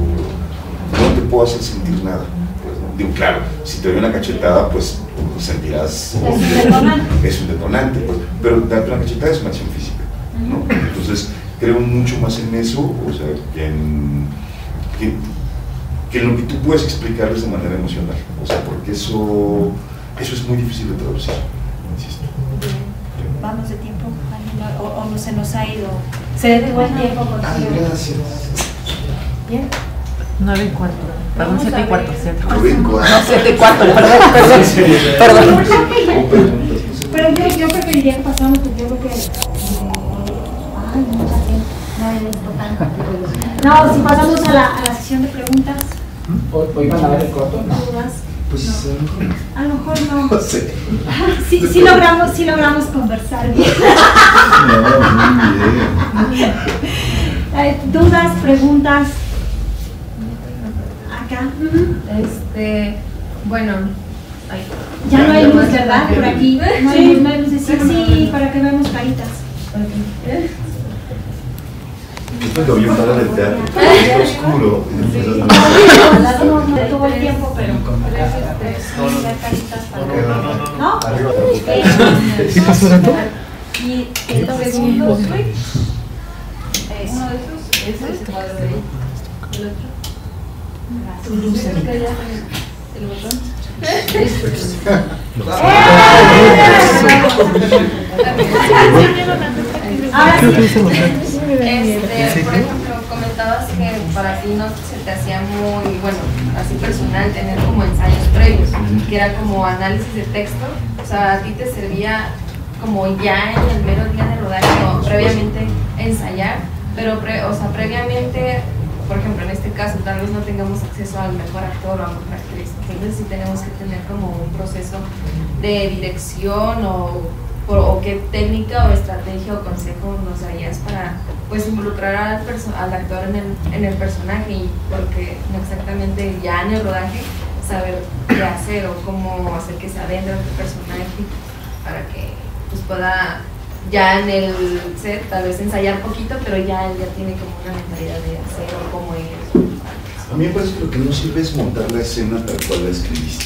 no te puedo hacer sentir nada, pues, ¿no? Digo, claro, si te doy una cachetada, pues sentirás, es un detonante, pues, pero darte una cachetada es una acción física, ¿no? Entonces, creo mucho más en eso, o sea, que en lo que tú puedes explicarles de manera emocional, o sea, porque eso es muy difícil de traducir, insisto. Vamos de tiempo, o no se nos ha ido. Se detuvo el tiempo contigo. Gracias. Bien. 9:15. Perdón, 7:15. 9:15. No, 7:15, perdón. Pero yo preferiría que pasáramos porque yo creo que. Ay, mucha gente. No, es importante. No, si pasamos a la sesión de preguntas. ¿Hoy van a ver el corto? ¿Dudas? Pues no. A lo mejor no. No sé. Sí logramos conversar bien. No, muy bien. ¿Dudas, preguntas? Acá. Bueno. Ya no hay luz, ¿verdad? Por aquí. No hay luz. Sí, para que veamos caritas. Después lo vi en del teatro, está oscuro. No todo el tiempo, pero caritas para ¿no? ¿Sí pasó tanto? Y el segundo switch, uno de esos, es ese cuadro de ahí. El otro. El botón. Ahora sí. Por ejemplo, comentabas que para ti no se te hacía muy, bueno, así personal, tener como ensayos previos, que era como análisis de texto, o sea, a ti te servía como ya en el mero día de rodaje o previamente ensayar, pero previamente, por ejemplo, en este caso, tal vez no tengamos acceso al mejor actor o a mejor actriz, entonces sí tenemos que tener como un proceso de dirección o qué técnica o estrategia o consejo nos darías para pues involucrar al actor en el personaje, y porque no exactamente ya en el rodaje saber qué hacer o cómo hacer que se adentre en el personaje para que pues pueda ya en el set tal vez ensayar poquito, pero ya él ya tiene como una mentalidad de hacer o cómo es. A mí me parece que lo que no sirve es montar la escena tal cual la escribiste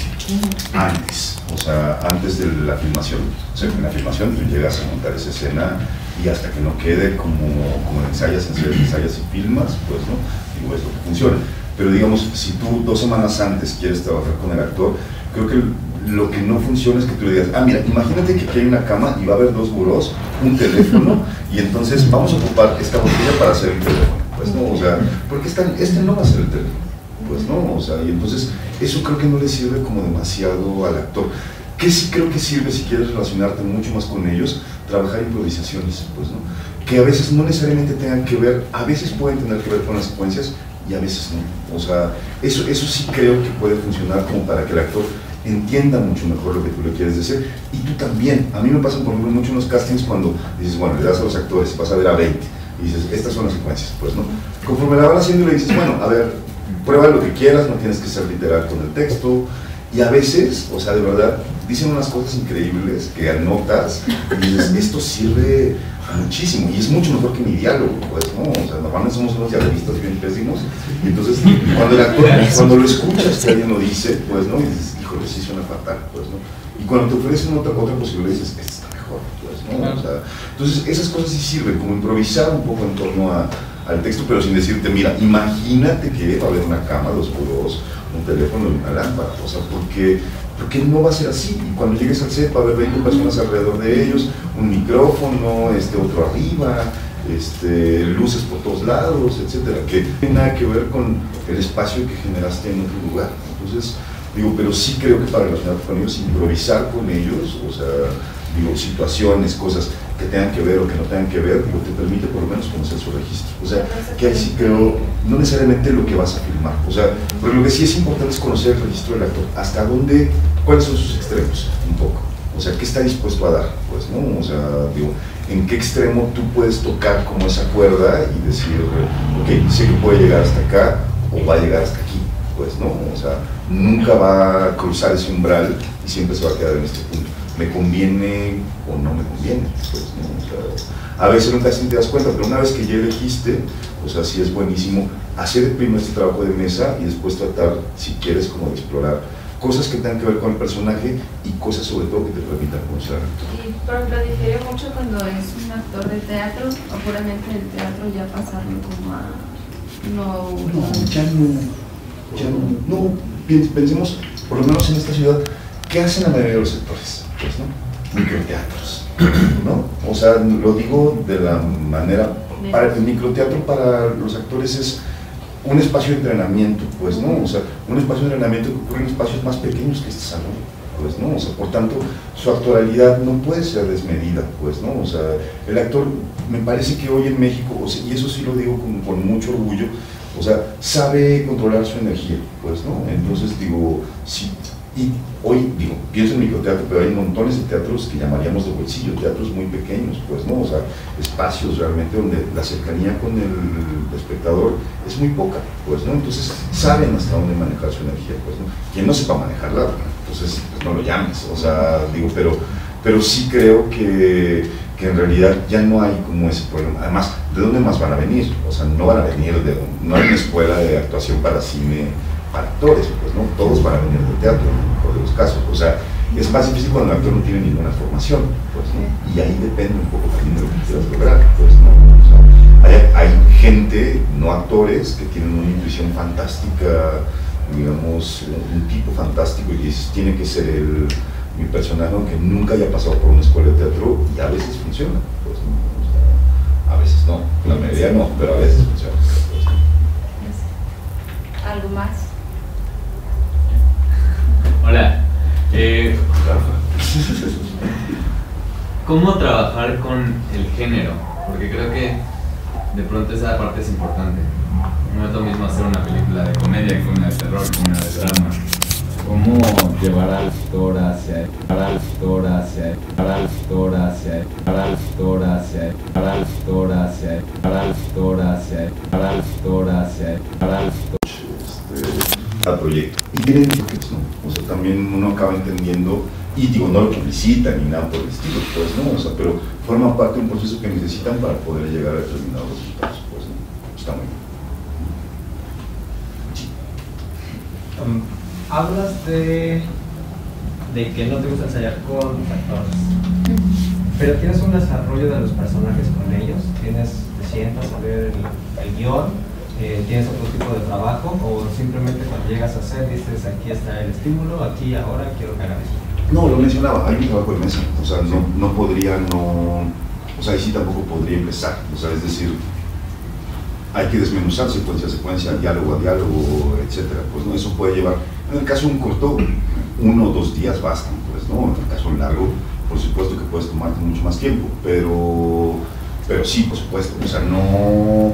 antes, o sea, antes de la filmación. O sea, en la filmación tú llegas a montar esa escena y hasta que no quede como ensayas y filmas, pues no, digo, es lo que funciona. Pero digamos, si tú 2 semanas antes quieres trabajar con el actor, creo que lo que no funciona es que tú le digas, mira, imagínate que aquí hay una cama y va a haber 2 burós, un teléfono, y entonces vamos a ocupar esta botella para hacer el teléfono. pues no, o sea, porque este no va a ser el tema, pues no, o sea, y entonces eso creo que no le sirve como demasiado al actor. Que sí creo que sirve si quieres relacionarte mucho más con ellos, trabajar improvisaciones, pues no, que a veces no necesariamente tengan que ver, a veces pueden tener que ver con las secuencias y a veces no, o sea, eso sí creo que puede funcionar como para que el actor entienda mucho mejor lo que tú le quieres decir, y tú también. A mí me pasan por ejemplo mucho en los castings cuando dices, bueno, le das a los actores, vas a ver a 20, y dices, estas son las secuencias, pues no, conforme la van haciendo le dices, bueno, a ver, prueba lo que quieras, no tienes que ser literal con el texto, y a veces, o sea, de verdad, dicen unas cosas increíbles que anotas y dices, esto sirve muchísimo, y es mucho mejor que mi diálogo, pues, ¿no? O sea, normalmente somos unos dialoguistas bien pésimos, y entonces, cuando el actor, cuando lo escuchas que alguien lo dice, pues, ¿no? Y dices, híjole, sí suena fatal, pues, ¿no? Y cuando te ofrecen otra posibilidad, dices, esta está mejor, pues, ¿no? O sea, entonces, esas cosas sí sirven, como improvisar un poco en torno al texto, pero sin decirte, mira, imagínate que va a haber una cama 2x2, un teléfono y una lámpara, o sea, porque no va a ser así, y cuando llegues al set va a haber 20 personas alrededor de ellos, un micrófono, otro arriba, luces por todos lados, etcétera, que no tiene nada que ver con el espacio que generaste en otro lugar. Entonces, digo, pero sí creo que para relacionarte con ellos, improvisar con ellos, o sea, digo, situaciones, cosas que tengan que ver o que no tengan que ver, digo, te permite por lo menos conocer su registro. O sea, que ahí sí creo, no necesariamente lo que vas a filmar, o sea, pero lo que sí es importante es conocer el registro del actor, hasta dónde, cuáles son sus extremos, un poco. O sea, ¿qué está dispuesto a dar? Pues, ¿no? O sea, digo, ¿en qué extremo tú puedes tocar como esa cuerda y decir, ok, sé que puede llegar hasta acá o va a llegar hasta aquí? Pues, ¿no? O sea, nunca va a cruzar ese umbral y siempre se va a quedar en este punto. ¿Me conviene o no me conviene? Pues, ¿no? O sea, a veces nunca te das cuenta, pero una vez que ya elegiste, o sea, sí es buenísimo hacer primero este trabajo de mesa y después tratar, si quieres, como de explorar cosas que tengan que ver con el personaje y cosas sobre todo que te permitan conocer al actor. Y por ejemplo, difiere mucho cuando es un actor de teatro o puramente del teatro ya pasarlo como a... No, pensemos, por lo menos en esta ciudad, ¿qué hacen la mayoría de los sectores? Pues, ¿no? Microteatros, ¿no? O sea, lo digo de la manera, para el microteatro para los actores es un espacio de entrenamiento, pues, ¿no? O sea, un espacio de entrenamiento que ocurre en espacios más pequeños que este salón, pues, ¿no? O sea, por tanto, su actualidad no puede ser desmedida, pues, ¿no? O sea, el actor, me parece que hoy en México, o sea, y eso sí lo digo con mucho orgullo, o sea, sabe controlar su energía, pues, ¿no? Entonces, digo, sí, y hoy, digo, pienso en microteatro, pero hay montones de teatros que llamaríamos de bolsillo, teatros muy pequeños, pues, ¿no? O sea, espacios realmente donde la cercanía con el espectador es muy poca, pues, ¿no? Entonces, saben hasta dónde manejar su energía, pues, ¿no? Quien no sepa manejarla, entonces, pues, no lo llames, o sea, digo, pero sí creo que en realidad ya no hay como ese problema. Además, ¿de dónde más van a venir? O sea, no van a venir no hay una escuela de actuación para cine, para actores, pues, ¿no? Todos van a venir del teatro, por los casos. O sea, es más difícil cuando el actor no tiene ninguna formación, pues, ¿no? Y ahí depende un poco también de lo que quieras lograr, pues, ¿no? O sea, hay gente, no actores, que tienen una intuición fantástica, digamos, un tipo fantástico, y dices, tiene que ser mi personaje, aunque nunca haya pasado por una escuela de teatro, y a veces funciona, pues, ¿no? O sea, a veces no, la mayoría no, pero a veces funciona. Pues, ¿no? ¿Algo más? Hola, ¿cómo trabajar con el género? Porque creo que de pronto esa parte es importante. No es lo mismo hacer una película de comedia que una de terror, que una de drama. ¿Cómo llevar al actor hacia al proyecto y tienen enfoques, ¿no? O sea, también uno acaba entendiendo, y digo, no lo publicitan ni nada por el estilo, pues, ¿no? O sea, pero forma parte de un proceso que necesitan para poder llegar a determinados resultados, pues, ¿no? Está muy bien. Sí. Hablas de que no te gusta ensayar con los actores, pero tienes un desarrollo de los personajes con ellos, te sientas a ver el guión, tienes otro tipo de trabajo, o simplemente cuando llegas a hacer dices, aquí está el estímulo, aquí, ahora, quiero que hagan eso. No, lo mencionaba, hay un trabajo de mesa, o sea, o sea, ahí sí tampoco podría empezar, o sea, es decir, hay que desmenuzar secuencia a secuencia, diálogo a diálogo, etcétera. Pues no, eso puede llevar, en el caso de un corto, 1 o 2 días bastan, pues no, en el caso largo, por supuesto que puedes tomarte mucho más tiempo, pero sí, por supuesto, o sea, no,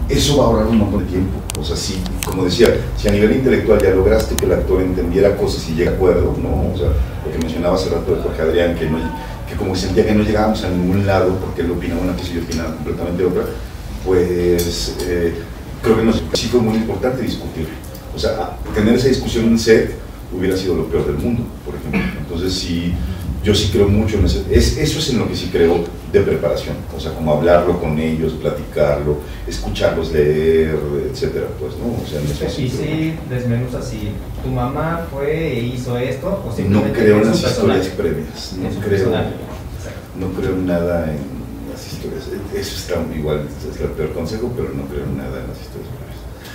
eso va a ahorrar un montón de tiempo. O sea, sí, como decía, si a nivel intelectual ya lograste que el actor entendiera cosas y llegue a acuerdo, ¿no? O sea, lo que mencionaba hace rato de Jorge Adrián, que como sentía que no llegábamos a ningún lado porque él opinaba una cosa y yo opinaba completamente otra, pues creo que sí fue muy importante discutir. O sea, tener esa discusión en set hubiera sido lo peor del mundo, por ejemplo. Entonces sí, yo sí creo mucho en eso es en lo que sí creo de preparación, o sea, como hablarlo con ellos, platicarlo, escucharlos leer, etcétera, pues, ¿no? O sea, no sé. Y si desmenuza si tu mamá fue e hizo esto, o no creo en las historias previas, no creo nada en las historias, eso está igual, es el peor consejo, pero no creo en nada en las historias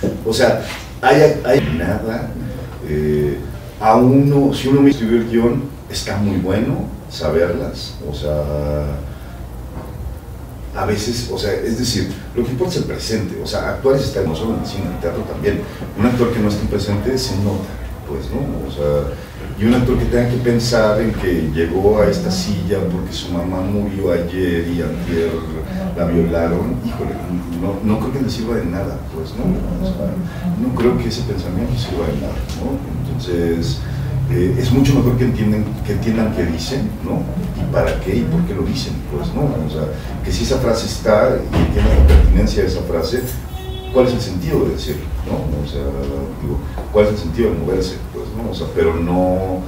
previas. O sea, hay nada, si uno me escribió el guión, está muy bueno saberlas, o sea, a veces, o sea, es decir, lo que importa es el presente, o sea, actuar es estar no solo en el cine, en el teatro también. Un actor que no esté presente se nota, pues, ¿no? O sea, y un actor que tenga que pensar en que llegó a esta silla porque su mamá murió ayer y antier la violaron, híjole, no creo que le sirva de nada, pues, ¿no? O sea, no creo que ese pensamiento sirva de nada, ¿no? Entonces, es mucho mejor que entiendan qué dicen, ¿no? Y para qué y por qué lo dicen, pues, ¿no? O sea, que si esa frase está y entiendan la pertinencia de esa frase, ¿cuál es el sentido de decirlo, no? O sea, digo, ¿cuál es el sentido de moverse, pues, no? O sea, pero no,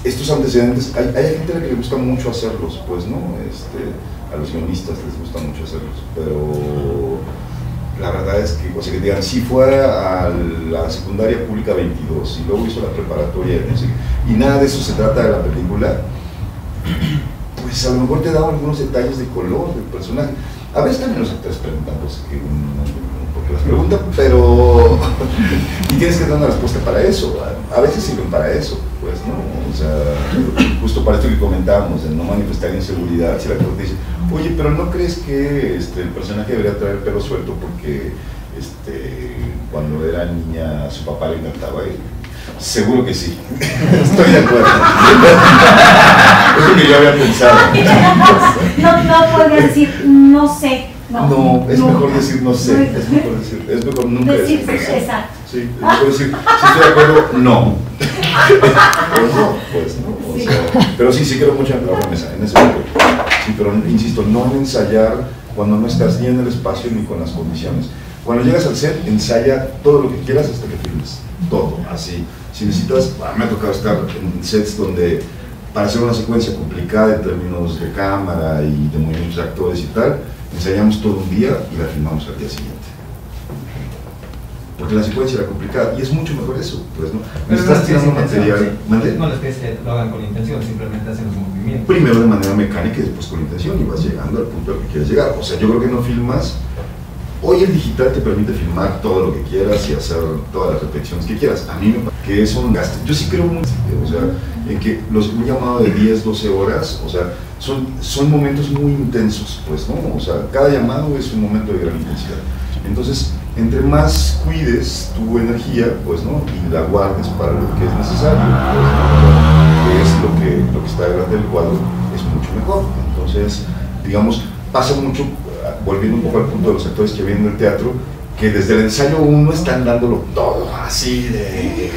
estos antecedentes, hay gente a la que le gusta mucho hacerlos, pues, ¿no? A los guionistas les gusta mucho hacerlos, pero la verdad es que, o sea, que digan, si fuera a la secundaria pública 22 y luego hizo la preparatoria y nada de eso se trata de la película, pues a lo mejor te da algunos detalles de color del personaje. A veces también los actores preguntan cosas que porque las preguntan, pero y tienes que dar una respuesta para eso. A veces sirven para eso, pues, ¿no? O sea, justo para esto que comentábamos, de no manifestar inseguridad, si el actor te dice, oye, pero ¿no crees que el personaje debería traer el pelo suelto porque cuando era niña su papá le encantaba? Seguro que sí, estoy de acuerdo. Es lo que yo había pensado. No podría decir, no sé. No, es mejor decir no sé, es mejor nunca decir no sé. Exacto. Sí, es mejor decir, si estoy de acuerdo, no. Pues no, o sea, pero sí creo mucho en la mesa, en ese momento. Sí, pero insisto, no ensayar cuando no estás ni en el espacio ni con las condiciones. Cuando llegas al set, ensaya todo lo que quieras hasta que filmes, todo, así. Si necesitas, me ha tocado estar en sets donde para hacer una secuencia complicada en términos de cámara y de movimientos de actores y tal, ensayamos todo un día y la filmamos al día siguiente. Porque la secuencia era complicada y es mucho mejor eso, pues, ¿no? Estás tirando material. Sí. No les pides que lo hagan con intención, simplemente hacen los movimientos. Primero de manera mecánica y después con intención y vas llegando al punto al que quieres llegar. O sea, yo creo que no filmas. Hoy el digital te permite filmar todo lo que quieras y hacer todas las repeticiones que quieras. A mí me parece que es un gasto. Yo sí creo mucho, o sea, en que un llamado de 10, 12 horas, o sea, son momentos muy intensos, pues, ¿no? O sea, cada llamado es un momento de gran intensidad. Entonces, entre más cuides tu energía, pues, ¿no? Y la guardes para lo que es necesario, pues, que es lo que está delante del cuadro, es mucho mejor. Entonces, digamos, pasa mucho, volviendo un poco al punto de los actores que vienen del teatro, que desde el ensayo 1 están dándolo todo, así de,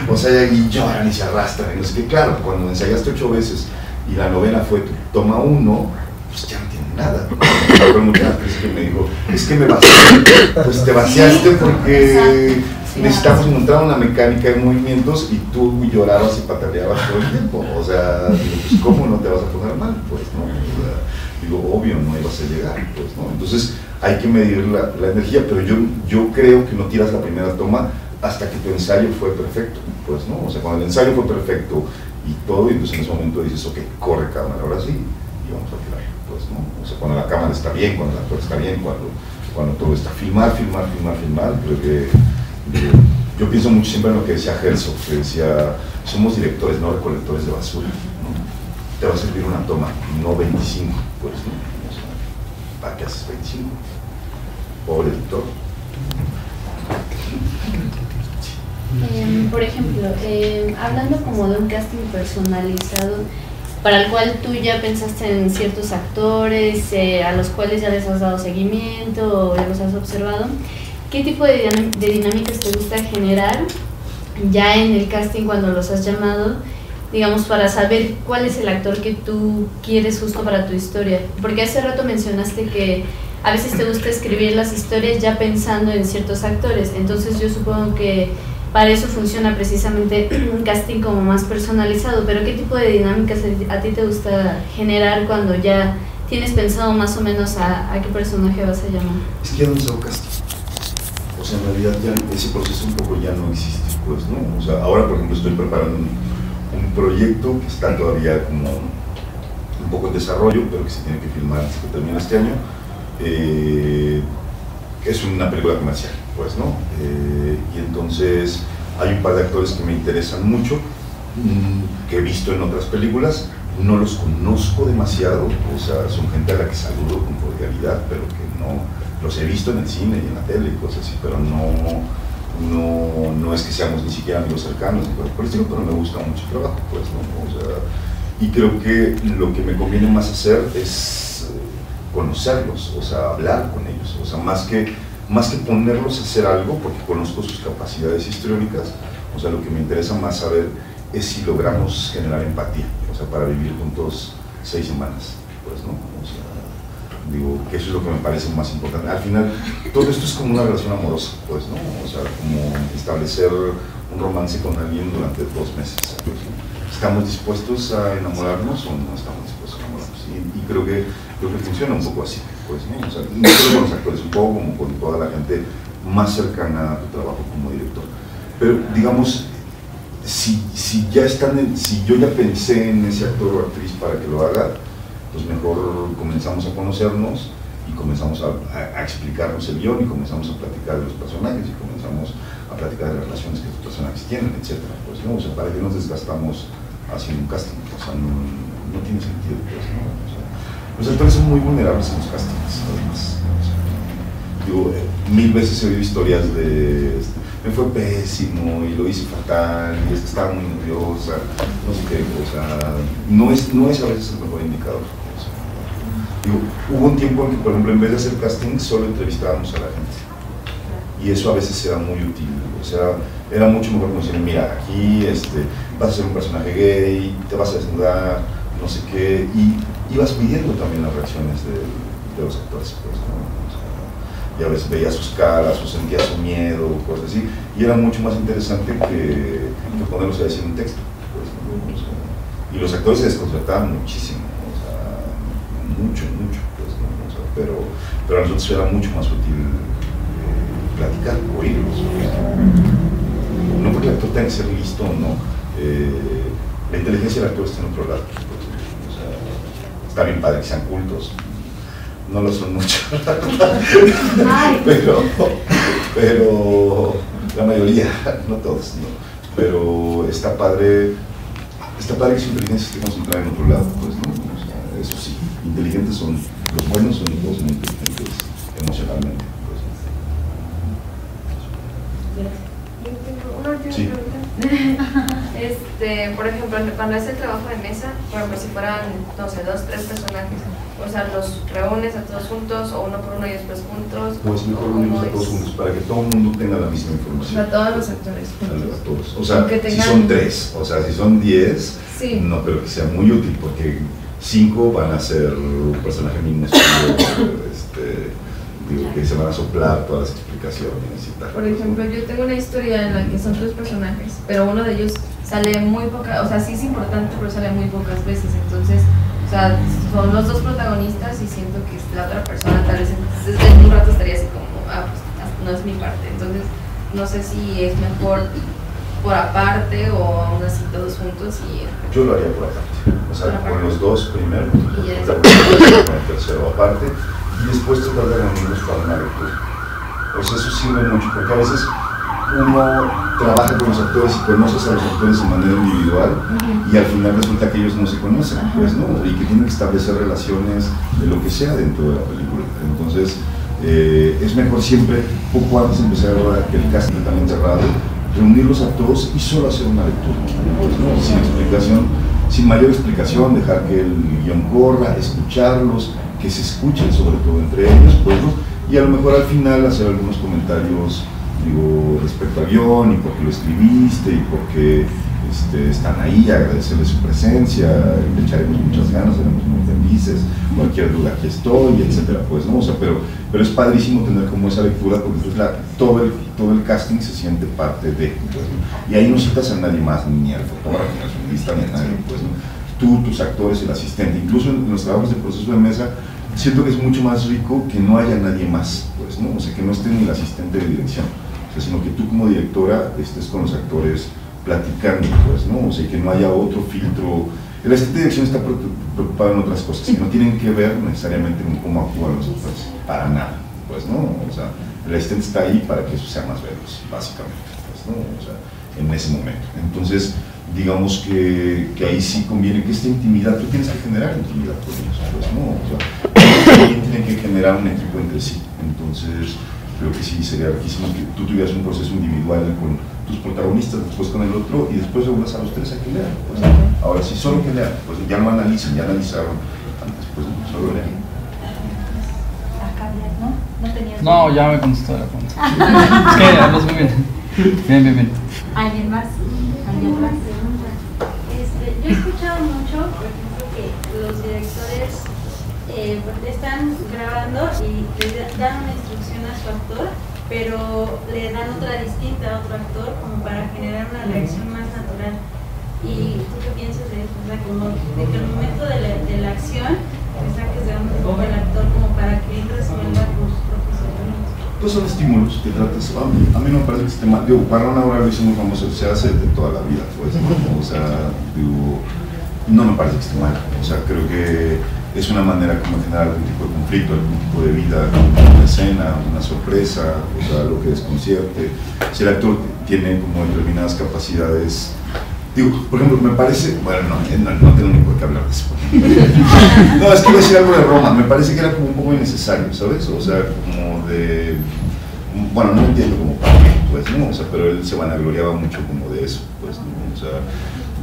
o sea, y lloran y se arrastran, y no sé qué. Claro, cuando ensayaste 8 veces y la 9ª fue tu toma 1, pues ya no tiene nada. Pero muchas veces que me dijo, es que me vaciaste, pues te vaciaste porque necesitamos encontrar una mecánica de movimientos y tú llorabas y pataleabas todo el tiempo. O sea, digo, pues ¿cómo no te vas a poner mal? Pues, ¿no? O sea, digo, obvio, no ibas a llegar, pues, ¿no? Entonces hay que medir la energía, pero yo creo que no tiras la primera toma hasta que tu ensayo fue perfecto, pues, ¿no? O sea, cuando el ensayo fue perfecto y todo, y entonces en ese momento dices, ok, corre cámara, ahora sí, y vamos a tirar, pues, ¿no? O sea, cuando la cámara está bien, cuando el actor está bien, cuando todo está, filmar, creo que yo pienso mucho siempre en lo que decía Herzog, que decía, somos directores, no recolectores de basura, ¿no? Te va a servir una toma, no 25, pues, ¿no? O sea, ¿para qué haces 25? o el editor. Por ejemplo, hablando como de un casting personalizado, para el cual tú ya pensaste en ciertos actores, a los cuales ya les has dado seguimiento o ya los has observado, ¿qué tipo de dinámicas te gusta generar ya en el casting cuando los has llamado, digamos, para saber cuál es el actor que tú quieres justo para tu historia? Porque hace rato mencionaste que a veces te gusta escribir las historias ya pensando en ciertos actores, entonces yo supongo que para eso funciona precisamente un casting como más personalizado, pero ¿qué tipo de dinámicas a ti te gusta generar cuando ya tienes pensado más o menos a qué personaje vas a llamar? Es que ya no se hago casting. O sea, en realidad ya ese proceso un poco ya no existe, pues, ¿no? O sea, ahora, por ejemplo, estoy preparando un proyecto que está todavía como un poco en desarrollo, pero que se tiene que filmar antes que termine este año. Es una película comercial, pues, ¿no? Y entonces hay un par de actores que me interesan mucho, que he visto en otras películas, no los conozco demasiado, o sea, son gente a la que saludo con cordialidad, pero que no, los he visto en el cine y en la tele y cosas así, pero no es que seamos ni siquiera amigos cercanos, por el estilo, pero me gusta mucho el trabajo, pues, ¿no? O sea, y creo que lo que me conviene más hacer es conocerlos, o sea, hablar con ellos, o sea, más que ponerlos a hacer algo, porque conozco sus capacidades histriónicas, o sea, lo que me interesa más saber es si logramos generar empatía, o sea, para vivir juntos 6 semanas, pues, ¿no? O sea, digo, que eso es lo que me parece más importante. Al final, todo esto es como una relación amorosa, pues, ¿no? O sea, como establecer un romance con alguien durante 2 meses, pues, ¿no? ¿Estamos dispuestos a enamorarnos o no estamos dispuestos a enamorarnos? Y creo que funciona un poco así, pues, ¿no? O sea, no solo con los actores, un poco como con toda la gente más cercana a tu trabajo como director. Pero, digamos, si yo ya pensé en ese actor o actriz para que lo haga, pues mejor comenzamos a conocernos y comenzamos a explicarnos el guión y comenzamos a platicar de los personajes y comenzamos a platicar de las relaciones que los personajes tienen, etcétera, pues, ¿no? O sea, ¿para qué nos desgastamos haciendo un casting? O sea, no tiene sentido, pues, ¿no? O sea, los actores son muy vulnerables en los castings, además. O sea, digo, 1000 veces he oído historias de me fue pésimo y lo hice fatal y estaba muy nerviosa, no sé qué, o sea, no es a veces el mejor indicador. O sea, digo, hubo un tiempo en que, por ejemplo, en vez de hacer casting, solo entrevistábamos a la gente. Y eso a veces era muy útil, o sea, era mucho mejor como decir, mira, aquí vas a ser un personaje gay, te vas a desnudar, no sé qué, y ibas midiendo también las reacciones de los actores, pues, ¿no? O sea, y a veces veías sus caras o sentías su miedo, cosas así, y era mucho más interesante que ponerlos a decir un texto, pues, ¿no? O sea, y los actores se desconcertaban muchísimo, o sea, mucho, pues, ¿no? O sea, pero a nosotros era mucho más útil platicar, oírlos. No porque el actor tenga que ser listo o no, la inteligencia del actor está en otro lado. O sea, está bien padre que sean cultos, no lo son mucho, pero la mayoría, no todos, ¿no? Pero está padre que su inteligencia esté concentrada en otro lado, pues, ¿no? O sea, eso sí, inteligentes son, los buenos son todos muy inteligentes emocionalmente. Yo tengo una última Sí. pregunta. Por ejemplo, cuando haces el trabajo de mesa, por ejemplo, si fueran, no sé, 2, 3 personajes, o sea, ¿los reúnes a todos juntos o uno por uno y después juntos? Pues mejor unirnos a todos juntos para que todo el mundo tenga la misma O información. sea, todos los actores juntos. A todos. O sea, Aunque si tengan- son 3, o sea, si son 10, Sí. no, pero que sea muy útil porque 5 van a ser un personaje minúsculo, digo, que se van a soplar todas las explicaciones y tal. Por ejemplo, yo tengo una historia en la que son 3 personajes, pero uno de ellos sale muy poca, o sea, sí es importante, pero sale muy pocas veces, entonces, o sea, son los 2 protagonistas y siento que la otra persona tal vez desde un rato estaría así como, pues no es mi parte, entonces no sé si es mejor por aparte o aún así todos juntos y... Yo lo haría por aparte, o sea, con los 2 primero, Y ya con el tercero aparte, y después tratar de reunirlos para una lectura. Pues eso sirve mucho, porque a veces uno trabaja con los actores y conoces a los actores de manera individual y al final resulta que ellos no se conocen, pues, ¿no? Y que tienen que establecer relaciones de lo que sea dentro de la película. Entonces, Es mejor siempre, poco antes de empezar ahora que el casting está cerrado, reunirlos a todos y solo hacer una lectura, pues, ¿no? Sin explicación, sin mayor explicación, dejar que el guión corra, escucharlos, que se escuchen sobre todo entre ellos, pues, ¿no? Y a lo mejor al final hacer algunos comentarios, digo, respecto al guión y por qué lo escribiste y por qué están ahí, agradecerles su presencia, le echaremos muchas ganas, seremos muy felices, cualquier duda aquí estoy, etcétera, pues, ¿no? O sea, pero es padrísimo tener como esa lectura porque entonces todo el casting se siente parte de, pues, ¿no? Y ahí no citas a nadie más, ni al fotógrafo, ni al sonidista, ni a nadie, pues, ¿no? Tú, tus actores, el asistente, incluso en los trabajos de proceso de mesa, siento que es mucho más rico que no haya nadie más, pues, ¿no? O sea, que no esté ni el asistente de dirección, o sea, sino que tú como directora estés con los actores platicando, pues, ¿no? O sea, que no haya otro filtro. El asistente de dirección está preocupado en otras cosas que no tienen que ver necesariamente con cómo actúan los actores, para nada, pues, ¿no? O sea, el asistente está ahí para que eso sea más veloz, básicamente, pues, ¿no? O sea, en ese momento. Entonces, digamos que ahí sí conviene que esta intimidad, tú tienes que generar intimidad con ellos, pues, ¿no? O sea, también tienen que generar un equipo entre sí. Entonces, creo que sí sería riquísimo que tú tuvieras un proceso individual con tus protagonistas, después con el otro, y después reúnas a los tres a que lean. Pues, ahora sí, solo que lean, pues ya no analicen, ya analizaron antes, pues solo lean. ¿No? ¿No tenías? No, ya me contestó la pregunta. Es que hablas muy bien. Bien. ¿Alguien más? ¿Alguien más? Yo he escuchado mucho, por ejemplo, que los directores están grabando y le dan una instrucción a su actor, pero le dan otra distinta a otro actor como para generar una reacción más natural. ¿Y tú qué piensas de eso? O sea, como de que al momento de la acción te saques de un poco el actor como para que él resuelva tus propios errores. Pues son estímulos que tratas. A mí no me parece que esté mal. Digo, para una obra lo hice muy famoso, se hace de toda la vida, pues, ¿no? O sea, digo, no me parece que esté mal. O sea, creo que es una manera como generar algún tipo de conflicto, algún tipo de vida, una escena, una sorpresa, o sea, lo que desconcierte. Si el actor tiene como determinadas capacidades, digo, por ejemplo, me parece, bueno, no tengo ni por qué hablar de eso. No, es que iba a decir algo de Roma, me parece que era como un poco innecesario, ¿sabes? O sea, como de, bueno, no entiendo como para qué, pues, ¿no? O sea, pero él se vanagloriaba mucho como de eso, pues, ¿no? O sea,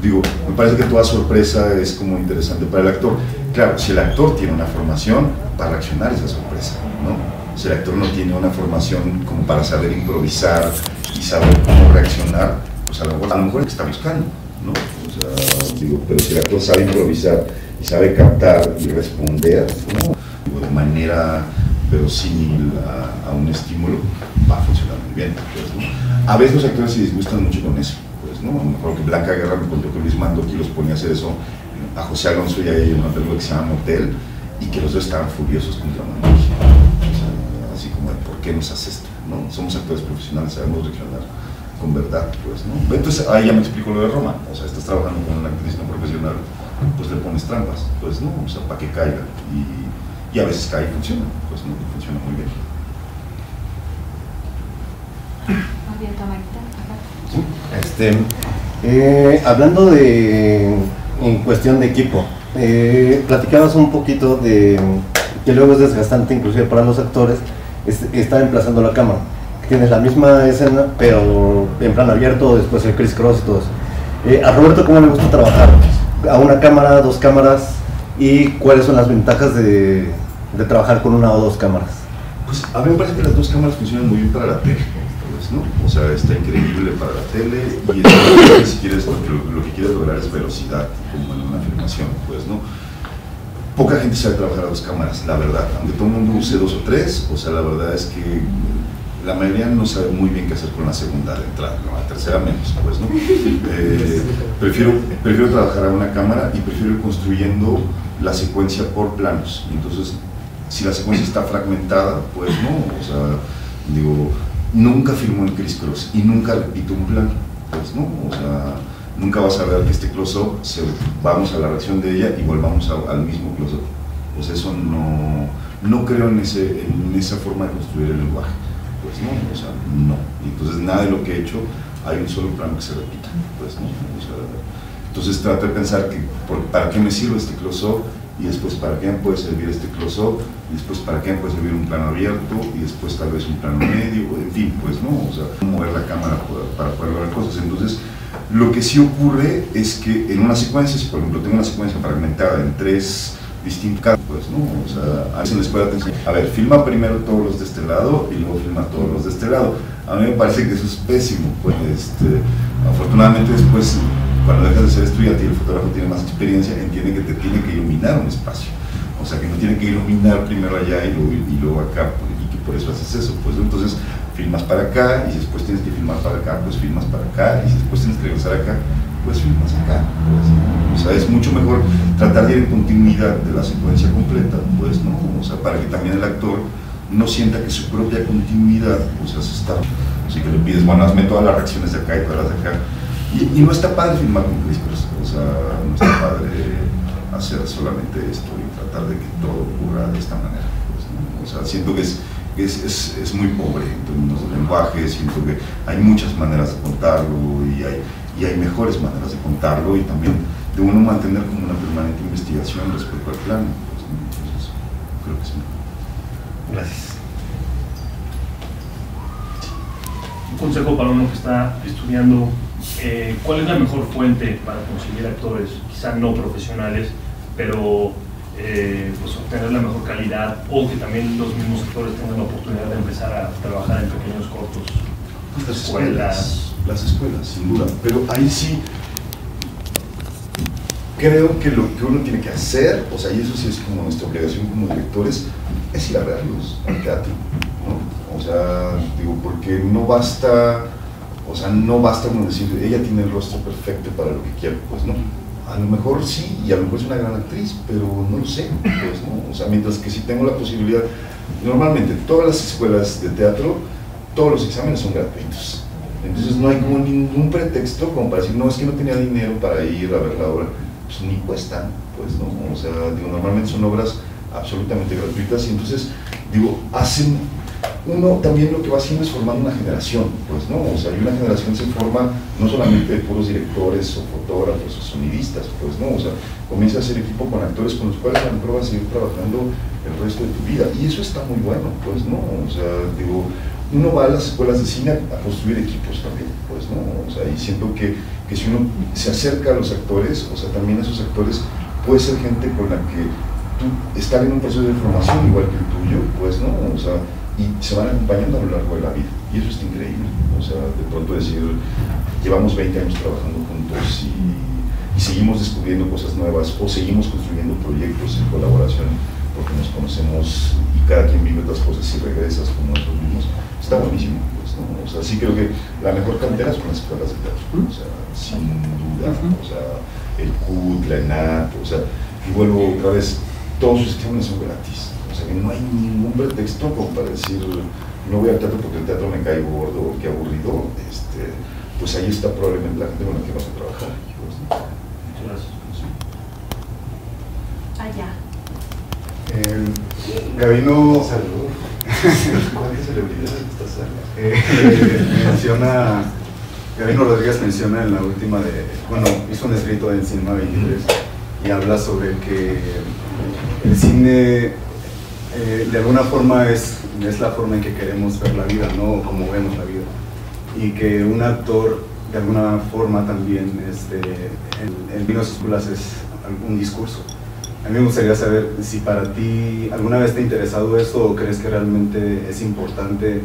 digo, me parece que toda sorpresa es como interesante para el actor. Claro, si el actor tiene una formación para reaccionar a esa sorpresa, ¿no? Si el actor no tiene una formación como para saber improvisar y saber cómo reaccionar, pues a lo mejor es que está buscando, ¿no? O sea, digo, pero si el actor sabe improvisar y sabe captar y responder, ¿no? Digo, de manera verosímil a un estímulo, va a funcionar muy bien, pues, ¿no? A veces los actores se disgustan mucho con eso, pues, ¿no? A lo mejor que Blanca Guerra me contó que Luis Mandoki los ponía a hacer eso a José Alonso y a ella en una película que se llama Motel, y que los dos estaban furiosos contra Mandoki. O sea, así como, ¿por qué nos haces esto? ¿No? Somos actores profesionales, sabemos reaccionar con verdad, pues, ¿no? Entonces ahí ya me explico lo de Roma. O sea, estás trabajando con una actriz no profesional, pues le pones trampas, pues, ¿no? O sea, para que caiga. Y a veces cae y funciona, pues, ¿no? Y funciona muy bien. Hablando en cuestión de equipo, platicabas un poquito de que luego es desgastante inclusive para los actores estar emplazando la cámara. Tienes la misma escena pero en plan abierto, después el criss-cross y todo eso. A Roberto, ¿cómo le gusta trabajar? ¿A una cámara, dos cámaras? ¿Y cuáles son las ventajas de trabajar con una o dos cámaras? Pues a mí me parece que las dos cámaras funcionan muy bien para la tele, ¿no? O sea, está increíble para la tele y si quieres, lo que quieres lograr es velocidad, como en una filmación, pues, ¿no? Poca gente sabe trabajar a dos cámaras, la verdad, aunque todo el mundo use dos o tres, o sea, la verdad es que la mayoría no sabe muy bien qué hacer con la segunda de entrada, ¿no? La tercera menos, pues, ¿no? Prefiero trabajar a una cámara y prefiero ir construyendo la secuencia por planos, y entonces, si la secuencia está fragmentada, pues, ¿no? O sea, digo, nunca filmó en criss-cross y nunca repito un plano, pues, ¿no? O sea, nunca vas a ver que este close-up, vamos a la reacción de ella y volvamos al mismo close-up. Pues eso no creo en esa forma de construir el lenguaje, pues, ¿no? O sea, no. Y entonces nada de lo que he hecho hay un solo plano que se repita, pues, ¿no? O sea, entonces trato de pensar que para qué me sirve este close-up y después para qué me puede servir este close-up, y después para qué me puede servir un plano abierto, y después tal vez un plano medio, en fin, pues no, o sea, mover la cámara para poder ver cosas. Entonces, lo que sí ocurre es que en una secuencia, si por ejemplo tengo una secuencia fragmentada en 3 distintos casos, pues no, o sea, a veces en la escuela te enseñan, a ver, filma primero todos los de este lado y luego filma todos los de este lado. A mí me parece que eso es pésimo, pues afortunadamente después, cuando dejas de ser estudiante y el fotógrafo tiene más experiencia, entiende que te tiene que iluminar un espacio, o sea, que no tiene que iluminar primero allá y luego acá, y que por eso haces eso, pues entonces filmas para acá y después tienes que filmar para acá, pues filmas para acá, y después tienes que regresar acá, pues filmas acá, pues, ¿no? O sea, es mucho mejor tratar de ir en continuidad de la secuencia completa, pues, ¿no? O sea, para que también el actor no sienta que su propia continuidad, o sea, se está, así que le pides, bueno, hazme todas las reacciones de acá y todas las de acá, y no está padre filmar con películas, o sea, no está padre hacer solamente esto y tratar de que todo ocurra de esta manera, pues, ¿no? O sea, siento que es muy pobre en términos de lenguaje, siento que hay muchas maneras de contarlo y hay mejores maneras de contarlo, y también de uno mantener como una permanente investigación respecto al plano, pues, ¿no? Entonces, creo que es mejor. Gracias. Un consejo para uno que está estudiando, ¿cuál es la mejor fuente para conseguir actores, quizá no profesionales, pero pues obtener la mejor calidad, o que también los mismos actores tengan la oportunidad de empezar a trabajar en pequeños cortos? Las escuelas, sin duda, pero ahí sí creo que lo que uno tiene que hacer, o sea, y eso sí es como nuestra obligación como directores, es ir a verlos al teatro, ¿no? O sea, digo, porque no basta, o sea, no basta como decir, ella tiene el rostro perfecto para lo que quiere, pues no. A lo mejor sí, y a lo mejor es una gran actriz, pero no lo sé, pues no. O sea, mientras que si tengo la posibilidad, normalmente todas las escuelas de teatro, todos los exámenes son gratuitos. Entonces no hay como ningún pretexto como para decir, no, es que no tenía dinero para ir a ver la obra. Pues ni cuestan, pues no. O sea, digo, normalmente son obras absolutamente gratuitas, y entonces, digo, hacen, uno también lo que va haciendo es formando una generación, pues no, o sea, y una generación se forma no solamente de puros directores o fotógrafos o sonidistas, pues no, o sea, comienza a hacer equipo con actores con los cuales a lo mejor vas a seguir trabajando el resto de tu vida, y eso está muy bueno, pues no, o sea, digo, uno va a las escuelas de cine a construir equipos también, pues no, o sea, y siento que si uno se acerca a los actores, o sea, también esos actores puede ser gente con la que tú estás en un proceso de formación igual que el tuyo, pues no, o sea, y se van acompañando a lo largo de la vida, y eso es increíble, o sea, de pronto decir, llevamos 20 años trabajando juntos y seguimos descubriendo cosas nuevas, o seguimos construyendo proyectos en colaboración, porque nos conocemos y cada quien vive otras cosas y regresas como nosotros mismos, está buenísimo, pues, ¿no? O sea, sí creo que la mejor cantera son las escuelas de teatro, o sea, sin duda, o sea, el CUT, la ENAT, o sea, y vuelvo otra vez, todos sus exámenes son gratis. O sea, que no hay ningún pretexto como para decir, no voy al teatro porque el teatro me cae gordo, qué aburrido, pues ahí está probablemente la gente con la que vas a trabajar. Pues, ¿no? Muchas gracias. Allá. Gabino, Salud. ¿Cuántas celebridades estás menciona, Gabino Rodríguez menciona en la última hizo un escrito en Cinema 23 y habla sobre que el cine de alguna forma es la forma en que queremos ver la vida, ¿no? O como vemos la vida, y que un actor de alguna forma también en Vino Escuelas es un discurso. A mí me gustaría saber si para ti alguna vez te ha interesado esto, o crees que realmente es importante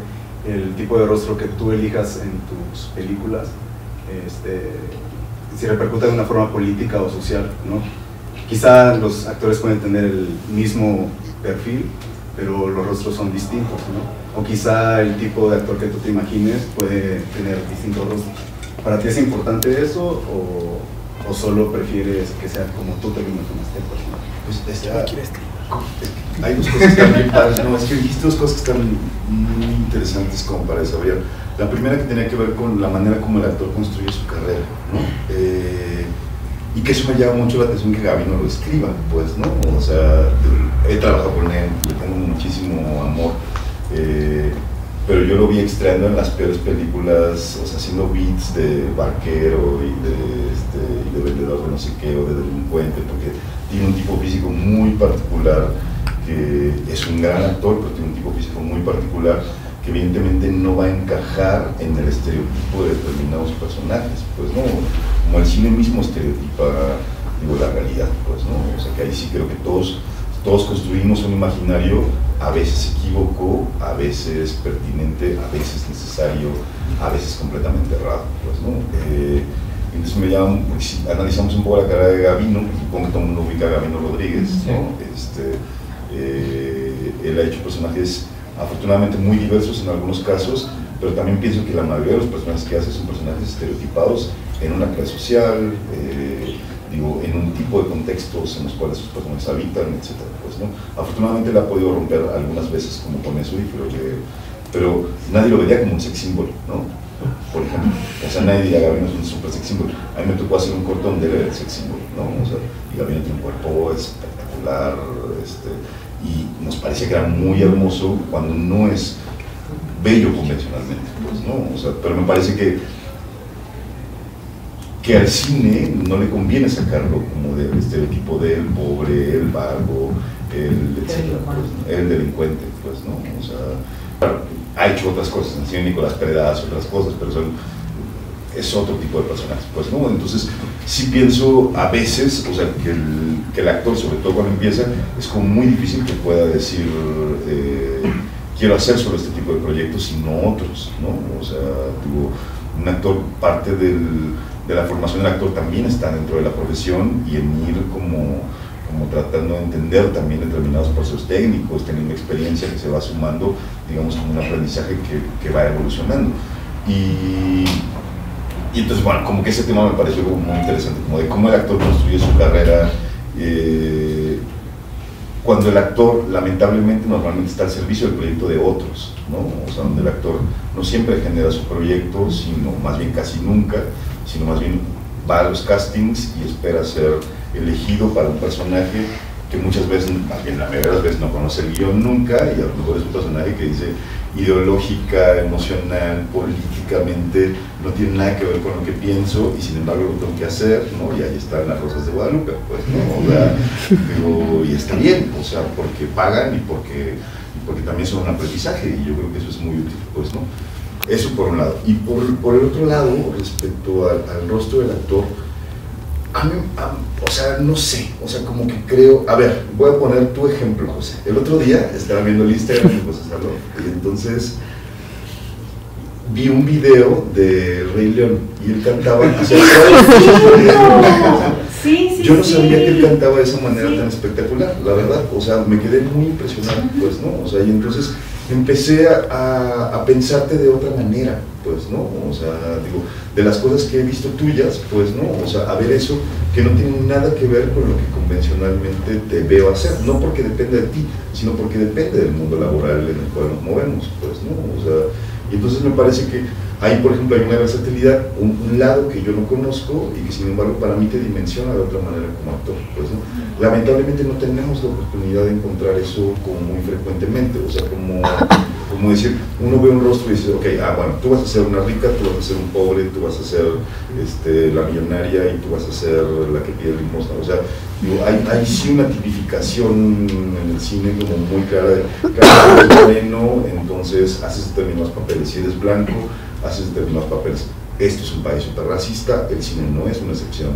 el tipo de rostro que tú elijas en tus películas, si repercute de una forma política o social, ¿no? Quizá los actores pueden tener el mismo perfil, pero los rostros son distintos, ¿no? O quizá el tipo de actor que tú te imagines puede tener distintos rostros. ¿Para ti es importante eso, o solo prefieres que sea como tú te lo imaginaste? Pues hay dos cosas que están bien padres, no, es que dijiste dos cosas que están muy interesantes como para desarrollar. La primera que tenía que ver con la manera como el actor construye su carrera, ¿no? Y que eso me llama mucho la atención que Gabino lo escriba, pues, ¿no? O sea, he trabajado con él, le tengo muchísimo amor, pero yo lo vi extrañando en las peores películas, o sea, haciendo beats de barquero y de vendedor de no no sé qué, o de delincuente, porque tiene un tipo físico muy particular, que es un gran actor, pero tiene un tipo físico muy particular, que evidentemente no va a encajar en el estereotipo de determinados personajes, pues no, como el cine mismo estereotipa, digo, la realidad, pues no, o sea que ahí sí creo que todos construimos un imaginario, a veces equívoco, a veces pertinente, a veces necesario, a veces completamente errado, pues no. Entonces me llama, si analizamos un poco la carrera de Gavino, supongo que todo el mundo ubica a Gavino Rodríguez, ¿no? Él ha hecho personajes afortunadamente muy diversos en algunos casos, pero también pienso que la mayoría de los personajes que hace son personajes estereotipados en una clase social, digo, en un tipo de contextos en los cuales sus personajes habitan, etc. Pues, ¿no? Afortunadamente él ha podido romper algunas veces como con eso, y creo que, pero nadie lo vería como un sex symbol, ¿no? Por ejemplo, o sea, nadie diría Gavino es un super sex symbol. A mí me tocó hacer un corto donde él era el sex symbol, ¿no? O sea, y Gavino tiene un cuerpo espectacular, y nos parecía que era muy hermoso cuando no es bello convencionalmente, pues, ¿no? O sea, pero me parece que al cine no le conviene sacarlo como del estereotipo del pobre, el vago, el etcétera, pues, el delincuente, pues, ¿no? O sea, ha hecho otras cosas, en el cine Nicolás Peredas, otras cosas, pero es otro tipo de personajes, pues, ¿no? Entonces, sí pienso a veces, o sea, que el actor, sobre todo cuando empieza, es como muy difícil que pueda decir, quiero hacer solo este tipo de proyectos y no otros, ¿no? O sea, digo, un actor, parte de la formación del actor también está dentro de la profesión, y en ir como tratando de entender también determinados procesos técnicos, teniendo experiencia que se va sumando, digamos, como un aprendizaje que va evolucionando. Y entonces, bueno, como que ese tema me pareció muy interesante, como de cómo el actor construye su carrera, cuando el actor, lamentablemente, normalmente está al servicio del proyecto de otros, ¿no? O sea, donde el actor no siempre genera su proyecto, sino más bien casi nunca, sino más bien va a los castings y espera ser elegido para un personaje que muchas veces, más bien la mayoría de las veces, no conoce el guión nunca, y a lo mejor es un personaje que dice ideológica, emocional, políticamente, no tiene nada que ver con lo que pienso, y sin embargo lo tengo que hacer, ¿no? Y ahí están las Rosas de Guadalupe, pues, ¿no? O sea, y está bien, o sea, porque pagan y porque también son un aprendizaje, y yo creo que eso es muy útil, pues, ¿no? Eso por un lado. Y por el otro lado, respecto al rostro del actor, o sea, no sé, o sea, como que creo, a ver, voy a poner tu ejemplo, José. El otro día estaba viendo el Instagram de José Salón, y entonces vi un video de Rey León, y él cantaba hacia yo no sabía que él cantaba de esa manera tan espectacular, la verdad, o sea, me quedé muy impresionado, pues, ¿no? O sea, y entonces empecé a pensarte de otra manera, pues, ¿no? O sea, digo, de las cosas que he visto tuyas, pues, ¿no? O sea, a ver eso que no tiene nada que ver con lo que convencionalmente te veo hacer, no porque depende de ti, sino porque depende del mundo laboral en el cual nos movemos, pues, ¿no? O sea, y entonces me parece que ahí, por ejemplo, hay una versatilidad, un lado que yo no conozco y que sin embargo para mí te dimensiona de otra manera como actor, pues, ¿no? Lamentablemente no tenemos la oportunidad de encontrar eso como muy frecuentemente, o sea, como decir, uno ve un rostro y dice, ok, bueno, tú vas a ser una rica, tú vas a ser un pobre, tú vas a ser la millonaria y tú vas a ser la que pide limosna, o sea, digo, hay sí una tipificación en el cine como muy clara de, claro, eres moreno, entonces haces determinados papeles, si eres blanco, haces determinados papeles. Esto es un país súper racista, el cine no es una excepción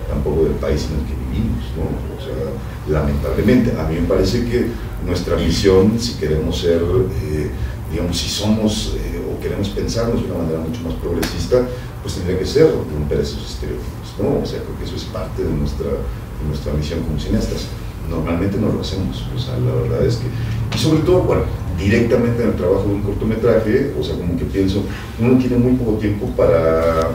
tampoco del país en el que vivimos, ¿no? O sea, lamentablemente, a mí me parece que nuestra misión, si queremos ser, digamos, si somos o queremos pensarnos de una manera mucho más progresista, pues tendría que ser romper esos estereotipos, ¿no? O sea, creo que eso es parte de nuestra misión como cineastas. Normalmente no lo hacemos, o sea, la verdad es que, y sobre todo, bueno, directamente en el trabajo de un cortometraje, o sea, como que pienso, uno tiene muy poco tiempo para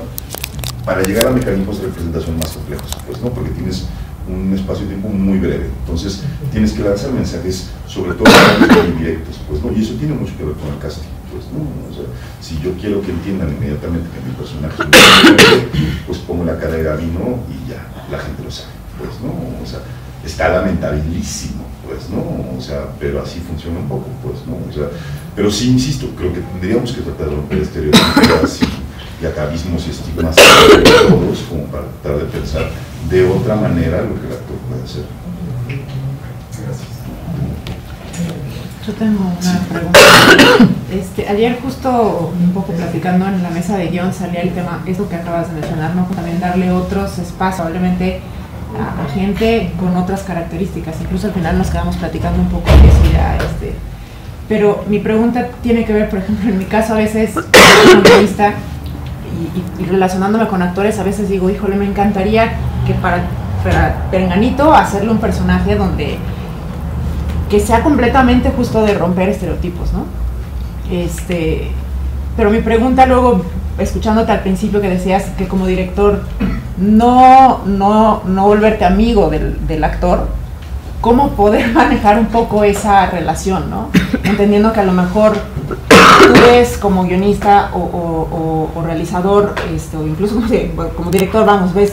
llegar a mecanismos de representación más complejos, pues, ¿no? Porque tienes un espacio de tiempo muy breve, entonces tienes que lanzar mensajes, sobre todo indirectos, pues, ¿no? Y eso tiene mucho que ver con el casting, pues, ¿no? O sea, si yo quiero que entiendan inmediatamente que mi personaje es un personaje, pues pongo la cara de Gavino y ya, la gente lo sabe, pues, ¿no? O sea, está lamentabilísimo, pues, ¿no? O sea, pero así funciona un poco, pues, ¿no? O sea, pero sí, insisto, creo que tendríamos que tratar de romper estereotipos atavismos y estigmas de todos, como para tratar de pensar de otra manera lo que el actor puede hacer. Gracias. Yo tengo una pregunta. Ayer justo un poco platicando en la mesa de guión salía el tema, eso que acabas de mencionar, ¿no? También darle otros espacios, probablemente a gente con otras características. Incluso al final nos quedamos platicando un poco de eso ya. Pero mi pregunta tiene que ver, por ejemplo, en mi caso a veces, como periodista, y relacionándome con actores, a veces digo, híjole, me encantaría que para Perenganito hacerle un personaje donde que sea completamente justo de romper estereotipos, ¿no? Pero mi pregunta luego, escuchándote al principio que decías que como director no volverte amigo del actor, ¿cómo poder manejar un poco esa relación, ¿no? Entendiendo que a lo mejor tú ves como guionista o realizador, o incluso como director, vamos, ves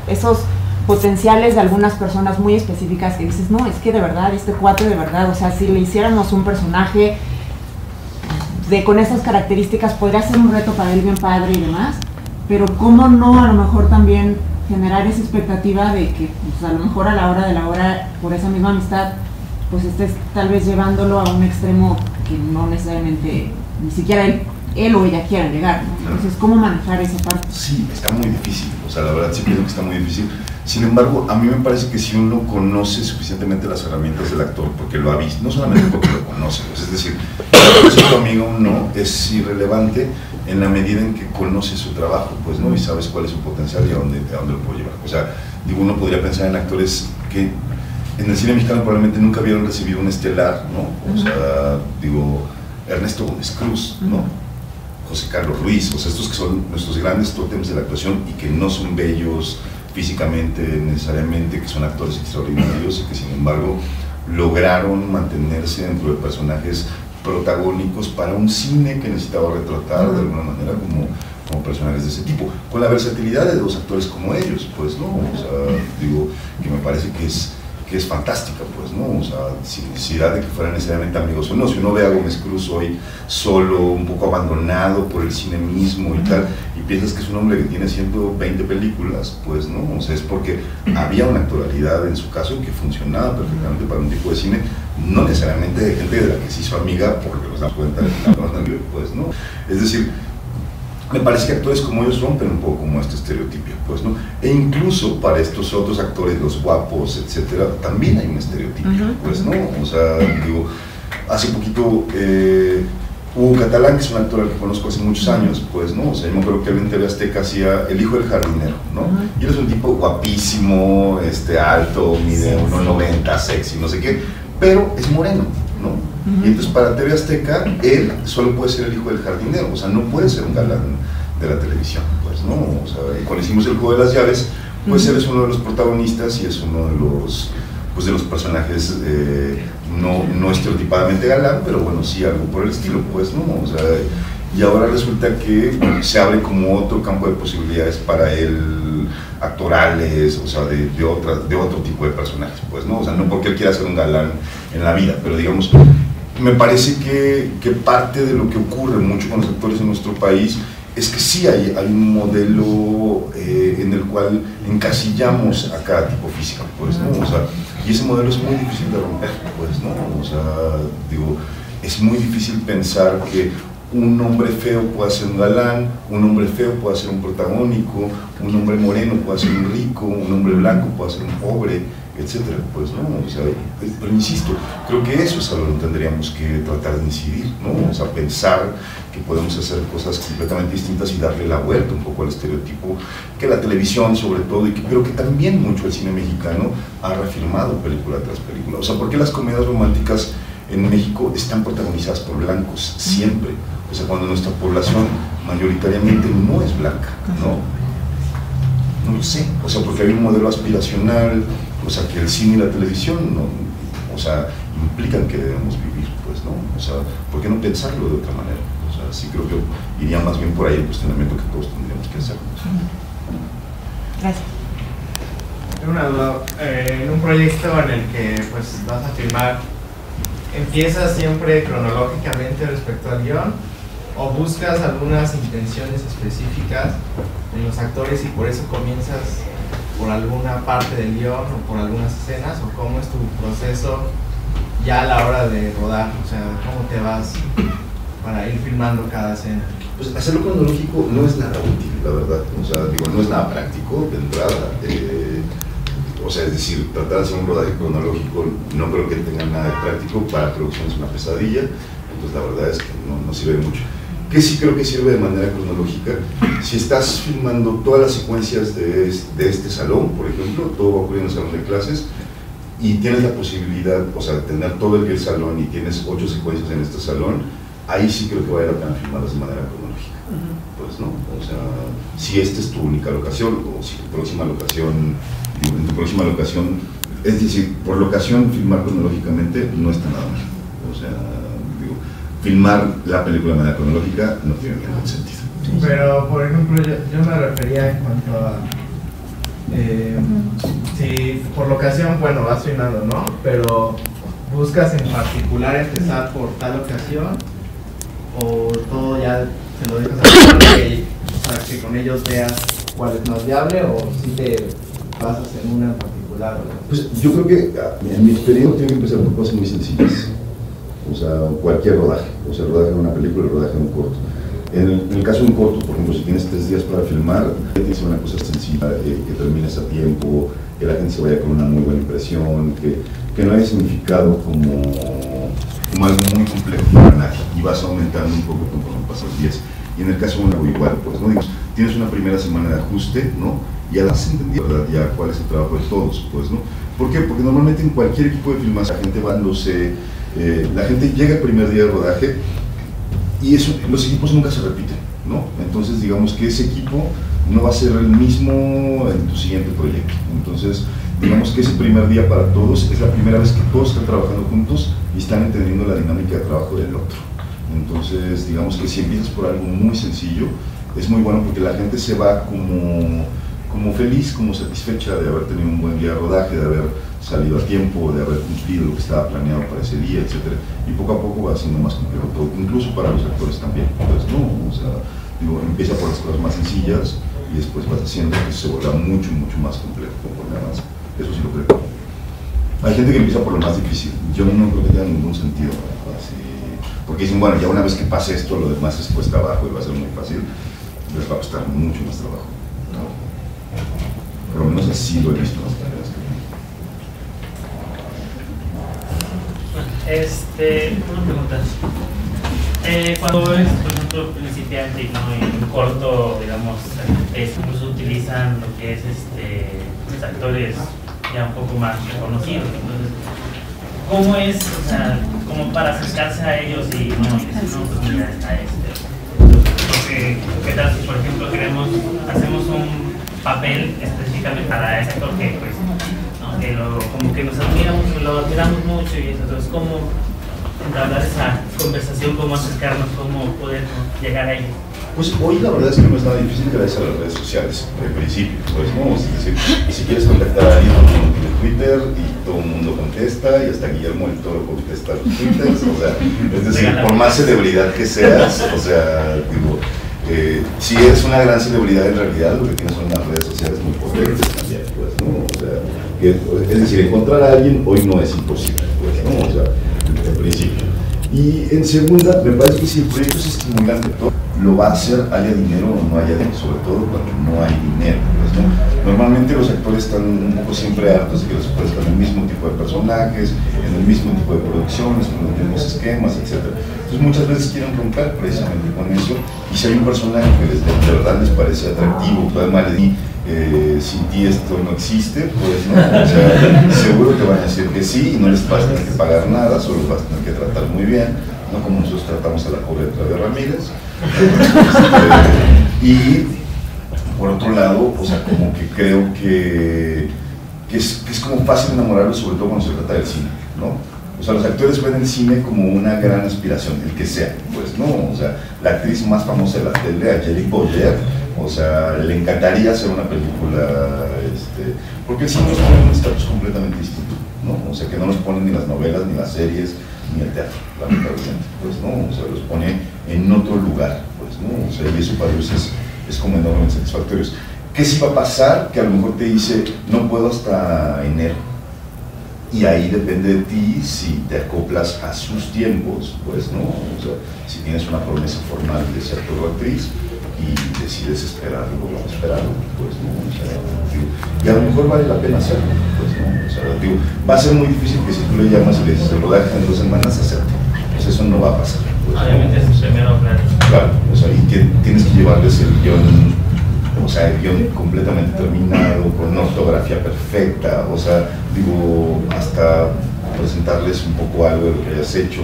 esos potenciales de algunas personas muy específicas que dices, no, es que de verdad, este cuate de verdad, o sea, si le hiciéramos un personaje con esas características podría ser un reto para él bien padre y demás, pero cómo no a lo mejor también generar esa expectativa de que pues, a lo mejor a la hora de la hora, por esa misma amistad, pues estés tal vez llevándolo a un extremo que no necesariamente ni siquiera él o ella quieran llegar, ¿no? Entonces, ¿cómo manejar esa parte? Sí, está muy difícil, o sea, la verdad sí pienso que está muy difícil. Sin embargo, a mí me parece que si uno conoce suficientemente las herramientas del actor, porque lo ha visto, no solamente porque lo conoce, pues, es decir, si tu amigo o no es irrelevante en la medida en que conoce su trabajo, pues, ¿no? Y sabes cuál es su potencial y a dónde lo puede llevar. O sea, digo, uno podría pensar en actores que en el cine mexicano probablemente nunca habían recibido un estelar, ¿no? O sea, digo, Ernesto Gómez Cruz, ¿no? José Carlos Ruiz, o sea, estos que son nuestros grandes tótems de la actuación y que no son bellos físicamente necesariamente, que son actores extraordinarios y que sin embargo lograron mantenerse dentro de personajes protagónicos para un cine que necesitaba retratar de alguna manera como personajes de ese tipo, con la versatilidad de dos actores como ellos, pues, ¿no? O sea, digo, que me parece que es fantástica, pues, ¿no? O sea, sin necesidad de que fueran necesariamente amigos o no. Si uno ve a Gómez Cruz hoy solo, un poco abandonado por el cine mismo y tal, y piensas que es un hombre que tiene 120 películas, pues, ¿no? O sea, es porque había una actualidad en su caso que funcionaba perfectamente para un tipo de cine, no necesariamente de gente de la que se hizo amiga, porque nos damos cuenta de que pues, ¿no? Es decir, me parece que actores como ellos rompen un poco como este estereotipo, pues, ¿no? E incluso para estos otros actores, los guapos, etcétera, también hay un estereotipo, pues, ¿no? O sea, digo, hace poquito Hugo Catalán, que es un actor al que conozco hace muchos años, pues, ¿no? O sea, yo me acuerdo que él en TV Azteca hacía El hijo del jardinero, ¿no? Y él es un tipo guapísimo, alto, mide 1.90, sexy, no sé qué, pero es moreno, ¿no? Y entonces para TV Azteca, él solo puede ser el hijo del jardinero, o sea, no puede ser un galán de la televisión, pues, ¿no? O sea, cuando hicimos El juego de las llaves, pues él es uno de los protagonistas y es uno de los personajes no estereotipadamente galán, pero bueno, sí algo por el estilo, pues, ¿no? O sea, y ahora resulta que se abre como otro campo de posibilidades para él, actorales, o sea, de otro tipo de personajes, pues, ¿no? O sea, no porque él quiera ser un galán en la vida, pero digamos, me parece que parte de lo que ocurre mucho con los actores en nuestro país es que sí hay un modelo en el cual encasillamos a cada tipo físico, pues, ¿no? O sea, y ese modelo es muy difícil de romper, pues, ¿no? O sea, digo, es muy difícil pensar que un hombre feo puede ser un galán, un hombre feo puede ser un protagónico, un hombre moreno puede ser un rico, un hombre blanco puede ser un pobre, etcétera, pues, ¿no? O sea, pero insisto, creo que eso es algo que tendríamos que tratar de incidir, ¿no? O sea, pensar que podemos hacer cosas completamente distintas y darle la vuelta un poco al estereotipo que la televisión, sobre todo, pero que también mucho el cine mexicano ha reafirmado película tras película. O sea, ¿por qué las comedias románticas en México están protagonizadas por blancos siempre? O sea, cuando nuestra población mayoritariamente no es blanca, ¿no? No lo sé, o sea, porque hay un modelo aspiracional, o sea, que el cine y la televisión, no, o sea, implican que debemos vivir, pues, ¿no? O sea, ¿por qué no pensarlo de otra manera? O sea, sí creo que iría más bien por ahí el cuestionamiento que todos tendríamos que hacer. Gracias. Tengo una duda, en un proyecto en el que, pues, vas a filmar, ¿empiezas siempre cronológicamente respecto al guión? o buscas algunas intenciones específicas en los actores y por eso comienzas por alguna parte del guión o por algunas escenas, o cómo es tu proceso ya a la hora de rodar, o sea, cómo te vas para ir filmando cada escena? Pues hacerlo cronológico no es nada útil, la verdad, o sea, digo, no es nada práctico de entrada, o sea, es decir, tratar de hacer un rodaje cronológico no creo que tenga nada de práctico, para producción es una pesadilla, entonces la verdad es que no sirve mucho. Que sí creo que sirve de manera cronológica, si estás filmando todas las secuencias de este salón, por ejemplo, todo va a ocurrir en el salón de clases, y tienes la posibilidad, o sea, de tener todo el salón y tienes 8 secuencias en este salón, ahí sí creo que vale la pena filmarlas de manera cronológica. Pues no, o sea, si esta es tu única locación, o si tu próxima locación, en tu próxima locación, es decir, por locación filmar cronológicamente no está nada mal. O sea, digo, filmar la película de manera cronológica no tiene ningún sentido. Pero, por ejemplo, yo me refería en cuanto a si por locación, bueno, vas filmando, ¿no? Pero buscas en particular empezar por tal ocasión, o todo ya se lo dejas a para que con ellos veas cuál es más viable, o si te basas en una en particular. Pues yo creo que en mi experiencia tiene que empezar por cosas muy sencillas, o sea, cualquier rodaje, o sea, el rodaje de una película, el rodaje de un corto. En el caso de un corto, por ejemplo, si tienes 3 días para filmar, tienes que ser una cosa sencilla, que termines a tiempo, que la gente se vaya con una muy buena impresión, que no haya significado como algo muy complejo para nadie, y vas aumentando un poco conforme pasan los días. Y en el caso de un algo igual, pues, ¿no? Digamos, tienes una primera semana de ajuste, ¿no? Y ya has entendido, ¿verdad? Ya cuál es el trabajo de todos, pues, ¿no? ¿Por qué? Porque normalmente en cualquier equipo de filmación la gente va dándose, la gente llega el primer día de rodaje y los equipos nunca se repiten, ¿no? Entonces digamos que ese equipo no va a ser el mismo en tu siguiente proyecto. Entonces digamos que ese primer día para todos es la primera vez que todos están trabajando juntos y están entendiendo la dinámica de trabajo del otro. Entonces digamos que si empiezas por algo muy sencillo, es muy bueno porque la gente se va como feliz, como satisfecha de haber tenido un buen día de rodaje, de haber salido a tiempo, de haber cumplido lo que estaba planeado para ese día, etc. Y poco a poco va siendo más complejo todo, incluso para los actores también. Entonces, no, o sea, digo, empieza por las cosas más sencillas y después vas haciendo que se vuelva mucho, mucho más complejo conforme avanza. Eso sí lo creo. Hay gente que empieza por lo más difícil. Yo no creo que tenga ningún sentido, así, porque dicen, bueno, ya una vez que pase esto, lo demás es cuesta abajo y va a ser muy fácil. Les va a costar mucho más trabajo, ¿no? Por lo menos así lo he visto. Una pregunta. Cuando es, por ejemplo, principiante y no en un corto, digamos, incluso utilizan lo que es los actores ya un poco más reconocidos. Entonces, ¿cómo es, o sea, como para acercarse a ellos y no, pues mira, está ¿qué tal si, por ejemplo, hacemos un papel específicamente para ese actor que, pues, ¿no? Que como que nos admiramos, lo admiramos mucho, y entonces, ¿cómo entablar esa conversación, cómo acercarnos, cómo poder llegar a ellos? Pues hoy la verdad es que no es nada difícil gracias a las redes sociales, al principio, pues, ¿no? Es decir, si quieres contactar a alguien, todo el mundo tiene Twitter y todo el mundo contesta, y hasta Guillermo del Toro contesta los twitters, o sea, es decir, por más celebridad que seas, o sea, digo, si eres una gran celebridad en realidad, lo que tienes son unas redes sociales muy potentes también, pues, ¿no? O sea, es decir, encontrar a alguien hoy no es imposible, pues, ¿no? O sea, en principio. Y en segunda, me parece que si el proyecto es estimulante, lo va a hacer, haya dinero o no haya dinero, sobre todo cuando no hay dinero, pues, ¿no? Normalmente los actores están un poco siempre hartos de que los actores están en el mismo tipo de personajes, en el mismo tipo de producciones, con los mismos esquemas, etc. Entonces muchas veces quieren romper precisamente con eso, y si hay un personaje que de verdad les parece atractivo, además le di, sin ti esto no existe, pues no, o sea, seguro te van a decir que sí, y no les vas a tener que pagar nada, solo vas a tener que tratar muy bien, no como nosotros tratamos a la pobre Claudia Ramírez. Y por otro lado, o sea, como que creo que es como fácil enamorarlos, sobre todo cuando se trata del cine, ¿no? O sea, los actores ven el cine como una gran aspiración, el que sea, pues, ¿no? O sea, la actriz más famosa de la tele, Angelique Boyer, o sea, le encantaría hacer una película, porque el cine nos pone en un estatus completamente distinto, ¿no? O sea, que no nos ponen ni las novelas, ni las series, ni el teatro, lamentablemente, pues, ¿no? O sea, los pone en otro lugar, pues, ¿no? O sea, y eso para ellos es como enormemente satisfactorio. ¿Qué sí va a pasar? Que a lo mejor te dice, no puedo hasta enero. Y ahí depende de ti si te acoplas a sus tiempos, pues, ¿no? O sea, si tienes una promesa formal de ser actor o actriz y decides esperarlo, pues, ¿no? O sea, digo, y a lo mejor vale la pena hacerlo, pues, ¿no? O sea, digo, va a ser muy difícil que si tú le llamas y le dices el rodaje en 2 semanas, acepte. Pues eso no va a pasar. Pues, obviamente es primero, claro. Claro, o sea, y tienes que llevarles el guión, o sea, el guión completamente terminado, con una ortografía perfecta, o sea, digo, hasta presentarles un poco algo de lo que hayas hecho,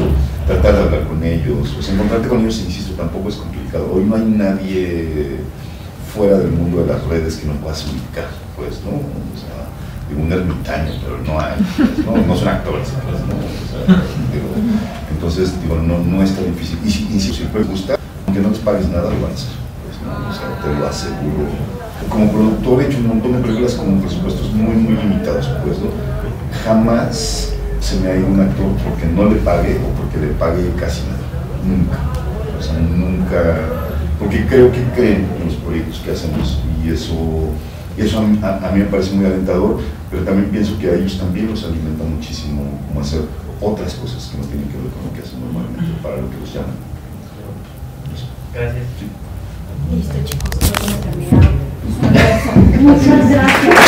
tratar de hablar con ellos, o sea, encontrarte con ellos, insisto, tampoco es complicado. Hoy no hay nadie fuera del mundo de las redes que no puedas ubicar, pues, ¿no? O sea, digo, un ermitaño, pero no hay, pues, no son actores, pues, ¿no? O sea, digo, entonces, digo, no es tan difícil. Y si les gusta, aunque no les pagues nada, lo van a hacer. O sea, te lo aseguro. Como productor he hecho un montón de películas con presupuestos muy limitados, pues, ¿no? Jamás se me ha ido un actor porque no le pague o porque le pague casi nada. Nunca. O sea, nunca. Porque creo que creen en los proyectos que hacemos y eso a mí me parece muy alentador, pero también pienso que a ellos también los alimenta muchísimo como hacer otras cosas que no tienen que ver con lo que hacen normalmente, para lo que los llaman. Gracias. Listo, chicos, creo que hemos terminado. Muchas gracias.